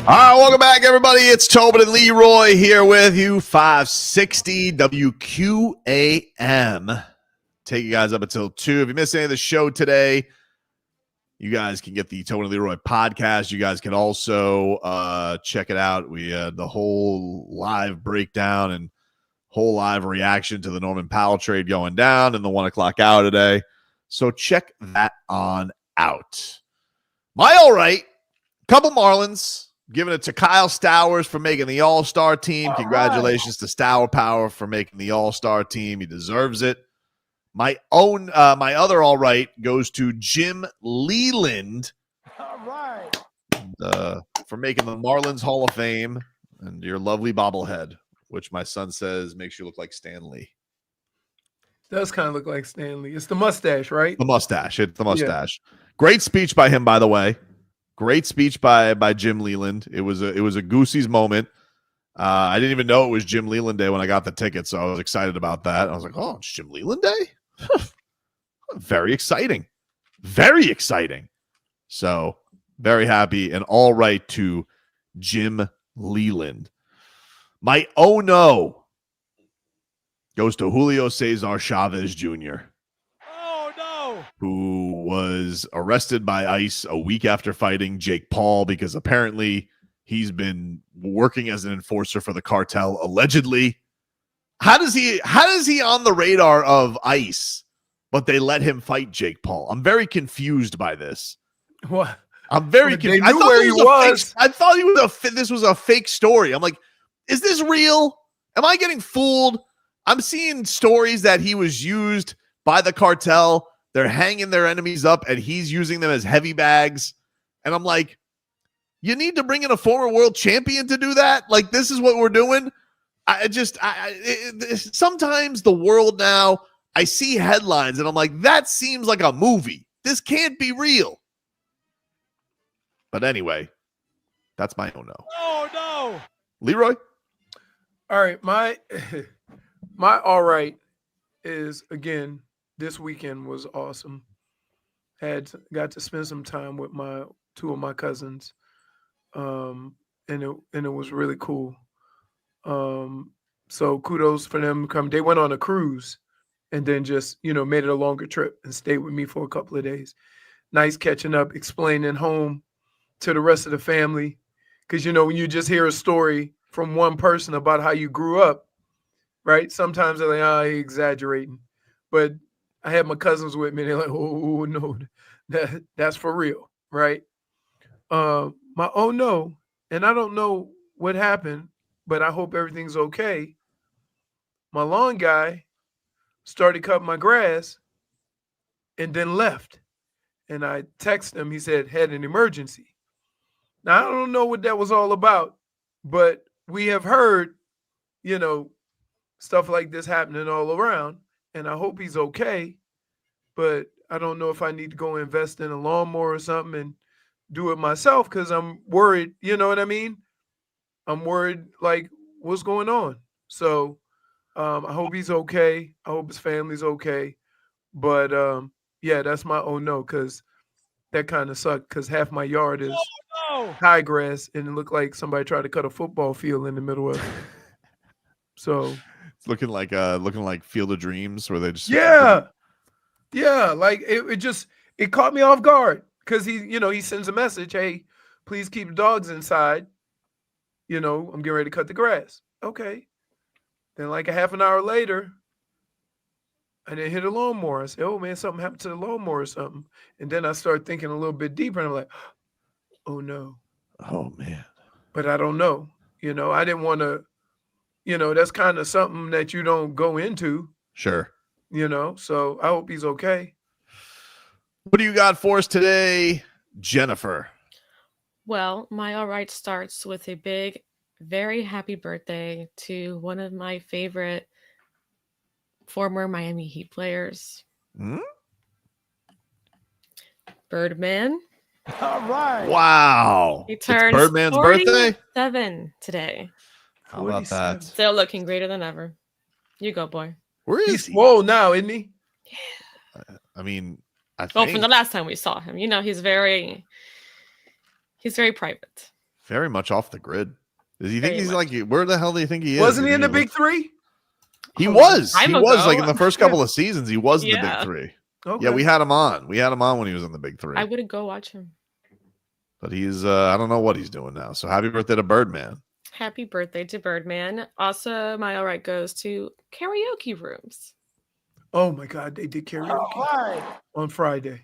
All right, welcome back, everybody. It's Tobin and Leroy here with you, 560 WQAM. Take you guys up until 2. If you missed any of the show today, you guys can get the Tobin and Leroy podcast. You guys can also check it out. We had the whole live breakdown and whole live reaction to the Norman Powell trade going down and the 1 o'clock hour today. So check that on out. My all right, couple Marlins. Giving it to Kyle Stowers for making the All-Star team. Congratulations to Stour Power for making the All-Star team. He deserves it. My other all right goes to Jim Leland. All right. For making the Marlins Hall of Fame and your lovely bobblehead, which my son says makes you look like Stanley. Does kind of look like Stanley. It's the mustache, right? The mustache. It's the mustache. Yeah. Great speech by him, by the way. Great speech by Jim Leland. It was a Goosey's moment. I didn't even know it was Jim Leland Day when I got the ticket, so I was excited about that. I was like, oh, it's Jim Leland Day? Very exciting. Very exciting. So very happy and all right to Jim Leland. My oh no goes to Julio Cesar Chavez Jr., who was arrested by ICE a week after fighting Jake Paul because apparently he's been working as an enforcer for the cartel, allegedly. How does he on the radar of ICE, but they let him fight Jake Paul? I'm very confused by this. What? I'm very confused. I thought he was. I thought this was a fake story. I'm like, is this real? Am I getting fooled? I'm seeing stories that he was used by the cartel. They're hanging their enemies up, and he's using them as heavy bags. And I'm like, you need to bring in a former world champion to do that? Like, this is what we're doing? Sometimes the world now, I see headlines, and I'm like, that seems like a movie. This can't be real. But anyway, that's my oh no. Oh, no. Leroy? All right, my all right is, again, this weekend was awesome. Got to spend some time with two of my cousins, and it was really cool. So kudos for them to come. They went on a cruise, and then just made it a longer trip and stayed with me for a couple of days. Nice catching up, explaining home to the rest of the family, because when you just hear a story from one person about how you grew up, right? Sometimes they're like, he's exaggerating, but I had my cousins with me. They're like, oh, no, that's for real, right? My oh, no, and I don't know what happened, but I hope everything's okay. My lawn guy started cutting my grass and then left. And I texted him. He said, had an emergency. Now, I don't know what that was all about, but we have heard, stuff like this happening all around. And I hope he's okay, but I don't know if I need to go invest in a lawnmower or something and do it myself, because I'm worried, you know what I mean? I'm worried, like, what's going on? So I hope he's okay. I hope his family's okay. But, yeah, that's my oh no, because that kind of sucked, because half my yard is high grass, and it looked like somebody tried to cut a football field in the middle of it. So looking like Field of Dreams, where they just like it caught me off guard, because he sends a message, hey, please keep the dogs inside, I'm getting ready to cut the grass. Okay, then like a half an hour later, I didn't hit a lawnmower. I said, oh man, something happened to the lawnmower or something. And then I started thinking a little bit deeper, and I'm like, oh no. Oh man. But I don't know. I didn't want to. That's kind of something that you don't go into. Sure. So I hope he's okay. What do you got for us today, Jennifer? Well, my all right starts with a big, very happy birthday to one of my favorite former Miami Heat players. Birdman. All right. Wow. He turns Birdman's birthday? 47 today. How about that? Still looking greater than ever. You go, boy. Where is he? Whoa, now, isn't he? Yeah. I mean, from the last time we saw him, he's very private. Very much off the grid. Does he think Very he's much. like, where the hell do you think he is? Wasn't he in the big three? He was. time He was ago. like in the first couple of seasons. He was in the Yeah. big three. Okay. Yeah, we had him on. We had him on when he was in the big three. I wouldn't go watch him. But he's I don't know what he's doing now. So happy birthday to Birdman. Happy birthday to Birdman. Also, my all right goes to karaoke rooms. Oh my God, they did karaoke on Friday.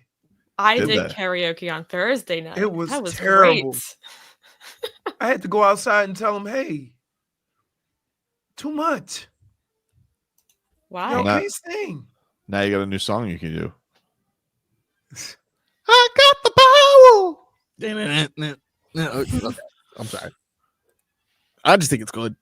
I Did did they? karaoke on Thursday night. It was That was terrible. great. I had to go outside and tell them, "Hey, too much. Why? Y'all Nah. can't sing." Now you got a new song you can do. I got the power. I'm sorry. I just think it's good.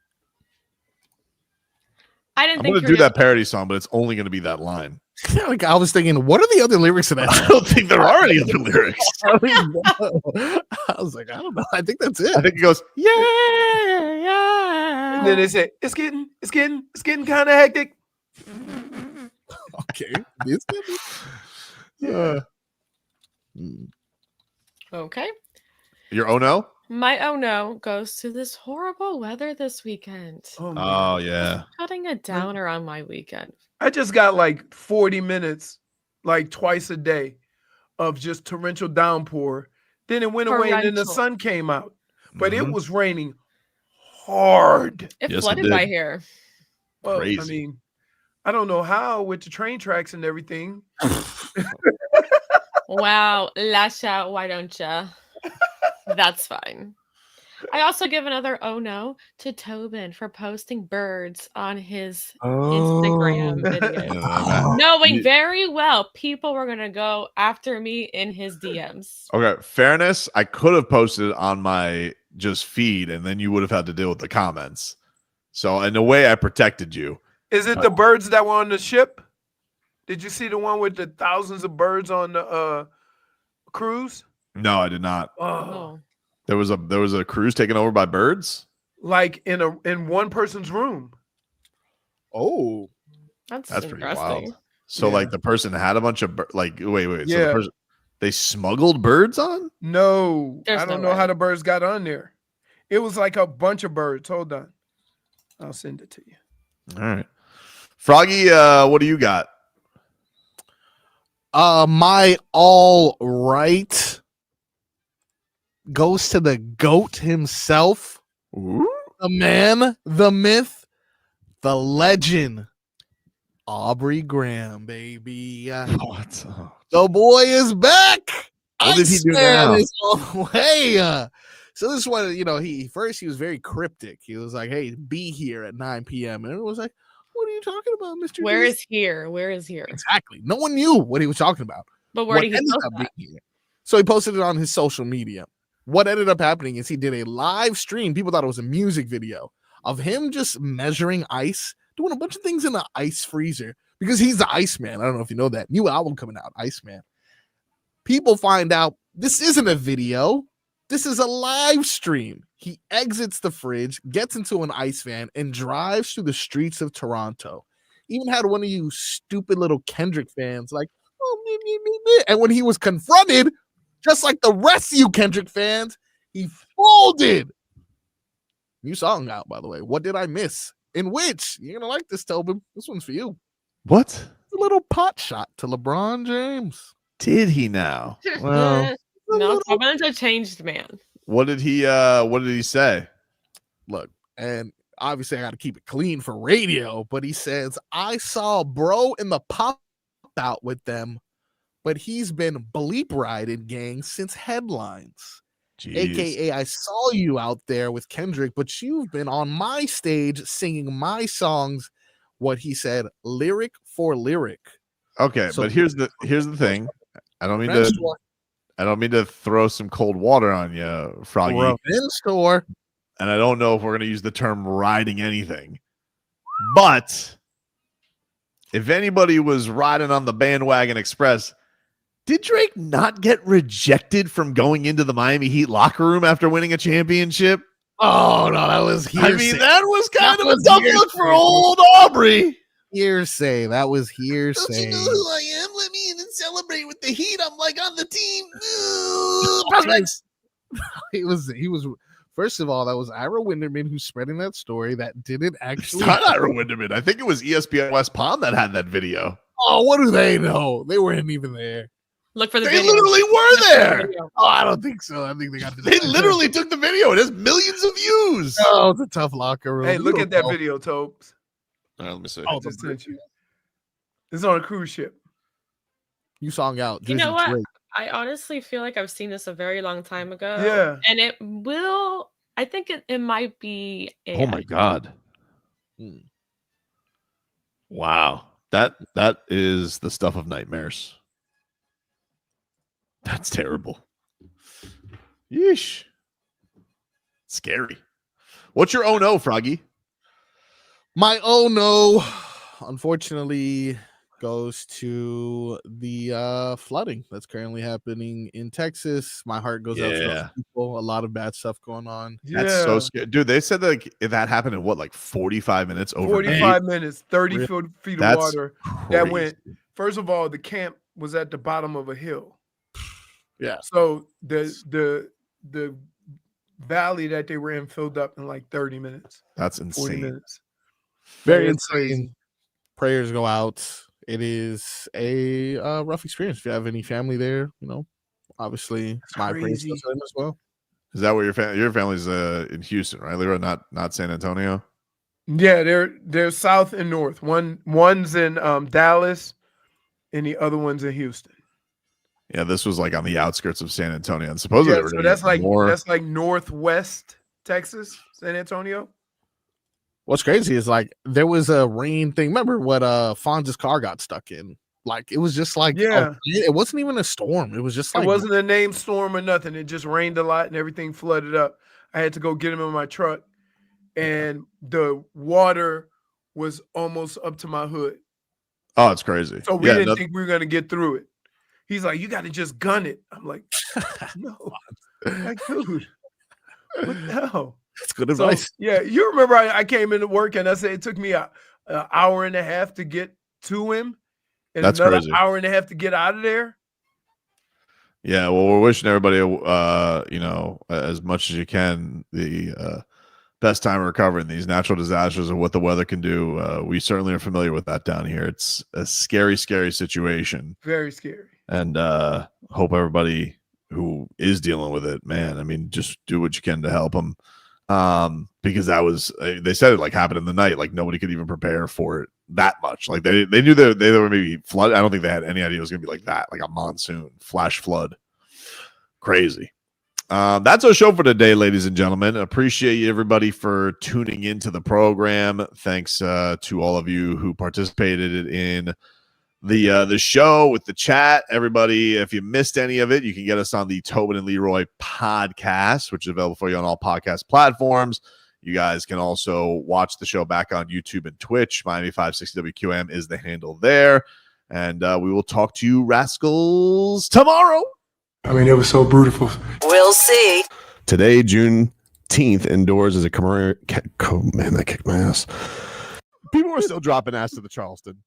I didn't I'm think going to do that parody song, but it's only going to be that line. Like I was thinking, what are the other lyrics to that? I don't think there are any other lyrics. I don't even know. I was like, I don't know. I think that's it. I think it goes, yeah. And then they said, "It's getting kind of hectic." Okay. It's good. Yeah. Okay. Your oh no? My oh no goes to this horrible weather this weekend. Oh, yeah. Cutting a downer on my weekend. I just got like 40 minutes, like twice a day, of just torrential downpour. Then it went away, and then the Torrential. sun came out. But it Mhm. was raining hard. It Yes, it flooded did. by here. Well, I Crazy. mean, I don't know how with the train tracks and everything. Wow, lash out, why don't ya? That's fine. I also give another oh no to Tobin for posting birds on his Instagram video. Knowing You- very well people were gonna go after me in his DMs. Okay, fairness, I could have posted it on my just feed, and then you would have had to deal with the comments. So in a way, I protected you. Is it the birds that were on the ship? Did you see the one with the thousands of birds on the cruise? No, I did not. Oh. There was a cruise taken over by birds. Like in one person's room. Oh, That's pretty interesting. wild. So Yeah. like the person had a bunch of wait. So the Yeah. person, they smuggled birds on? No, There's I don't no know way. how the birds got on there. It was like a bunch of birds. Hold on. I'll send it to you. All right. Froggy, what do you got? My all right goes to the GOAT himself, Ooh. the man, the myth, the legend, Aubrey Graham, baby. What? The boy is back. What did he do Iceman now? is on the way. So this is what, he was very cryptic. He was like, hey, be here at 9 p.m. And it was like, what are you talking about, Mr. Where G? is here? Where is here? Exactly. No one knew what he was talking about. But where What did he ended post up that? being here. So he posted it on his social media. What ended up happening is he did a live stream. People thought it was a music video of him just measuring ice, doing a bunch of things in the ice freezer because he's the Iceman. I don't know if you know that. New album coming out, Iceman. People find out this isn't a video. This is a live stream. He exits the fridge, gets into an ice van, and drives through the streets of Toronto. Even had one of you stupid little Kendrick fans like, oh, me, me, me, me. And when he was confronted, just like the rest of you Kendrick fans, he folded. New song out, by the way. What Did I Miss? In which, you're going to like this, Tobin. This one's for you. What? It's a little pot shot to LeBron James. Did he now? Well, No, Tobin's a changed man. what did he say? Look, and obviously I got to keep it clean for radio, but he says, I saw bro in the pop out with them, but he's been bleep riding gang since headlines. Jeez. AKA, I saw you out there with Kendrick, but you've been on my stage singing my songs. What he said, lyric for lyric. Okay, So- but here's the thing. I don't mean to throw some cold water on you, Froggy. Revenge store. And I don't know if we're going to use the term riding anything. But if anybody was riding on the bandwagon express, did Drake not get rejected from going into the Miami Heat locker room after winning a championship? Oh, no, that was hearsay. I mean, that was kind That of was a tough hearsay. look for old Aubrey. Hearsay. That was hearsay. I am? Let me in and celebrate with the Heat. I'm like on the team. Prospects. He was First of all, that was Ira Winderman who's spreading that story that didn't actually. It's not Ira Winderman. I think it was ESPN West Palm that had that video. Oh, what do they know? They weren't even there. Look for the They video. literally were there. Oh, I don't think so. I think they got. They literally took the video. It has millions of views. Oh, it's a tough locker room. Hey, You look don't at that know. video, Tobes. All right, let me see. I just sent you. It's on a cruise ship. You song out. You know Drizzy what? Drake. I honestly feel like I've seen this a very long time ago. Yeah. And it will, I think it might be. Oh my God. Wow. That is the stuff of nightmares. That's terrible. Yeesh. Scary. What's your oh no, Froggy? My oh no, unfortunately, goes to the flooding that's currently happening in Texas. My heart goes out to those people. A lot of bad stuff going on. That's so scary. Dude, they said that happened in what, like 45 minutes over 45 minutes, 30 feet of That's water. That went, first of all, the camp was at the bottom of a hill. Yeah. So the valley that they were in filled up in like 30 minutes. That's 40 insane. minutes. Very It's insane. crazy. Prayers go out. It is a rough experience. If you have any family there, obviously my prayers go to them as well. Is that where your family's in Houston, right, Leroy? Not San Antonio? Yeah, they're south and north. One's in Dallas and the other one's in Houston. Yeah, this was like on the outskirts of San Antonio. And supposedly they were so doing that's like more. that's like northwest Texas, San Antonio. What's crazy is like there was a rain thing. Remember what Fonz's car got stuck in? Like it was just like it wasn't even a storm. It was just like It wasn't a named storm or nothing. It just rained a lot and everything flooded up. I had to go get him in my truck, and the water was almost up to my hood. Oh, it's crazy. So we didn't think we were gonna get through it. He's like, "You got to just gun it." I'm like, "No, like, dude, what the hell?" That's good advice. Yeah, you remember I came into work and I said it took me an hour and a half to get to him, and That's another crazy. hour and a half to get out of there. Yeah, well, we're wishing everybody, as much as you can, the best time of recovering these natural disasters and what the weather can do. We certainly are familiar with that down here. It's a scary, scary situation. Very scary. And hope everybody who is dealing with it, man, I mean, just do what you can to help them. Because that was, they said it like happened in the night. Like nobody could even prepare for it that much. Like they knew that they were maybe flood. I don't think they had any idea it was going to be like that, like a monsoon, flash flood. Crazy. That's our show for today, ladies and gentlemen. Appreciate everybody for tuning into the program. Thanks to all of you who participated in the show with the chat. Everybody, if you missed any of it, you can get us on the Tobin and Leroy podcast, which is available for you on all podcast platforms. You guys can also watch the show back on YouTube and Twitch. Miami 560 WQM is the handle there. And we will talk to you rascals tomorrow. I mean, it was so beautiful. We'll see. Today, Juneteenth, indoors is a man, that kicked my ass. People are still dropping ass to the Charleston.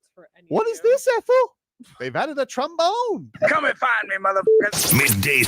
What is this, Ethel? They've added a trombone. Come and find me, motherfuckers. Midday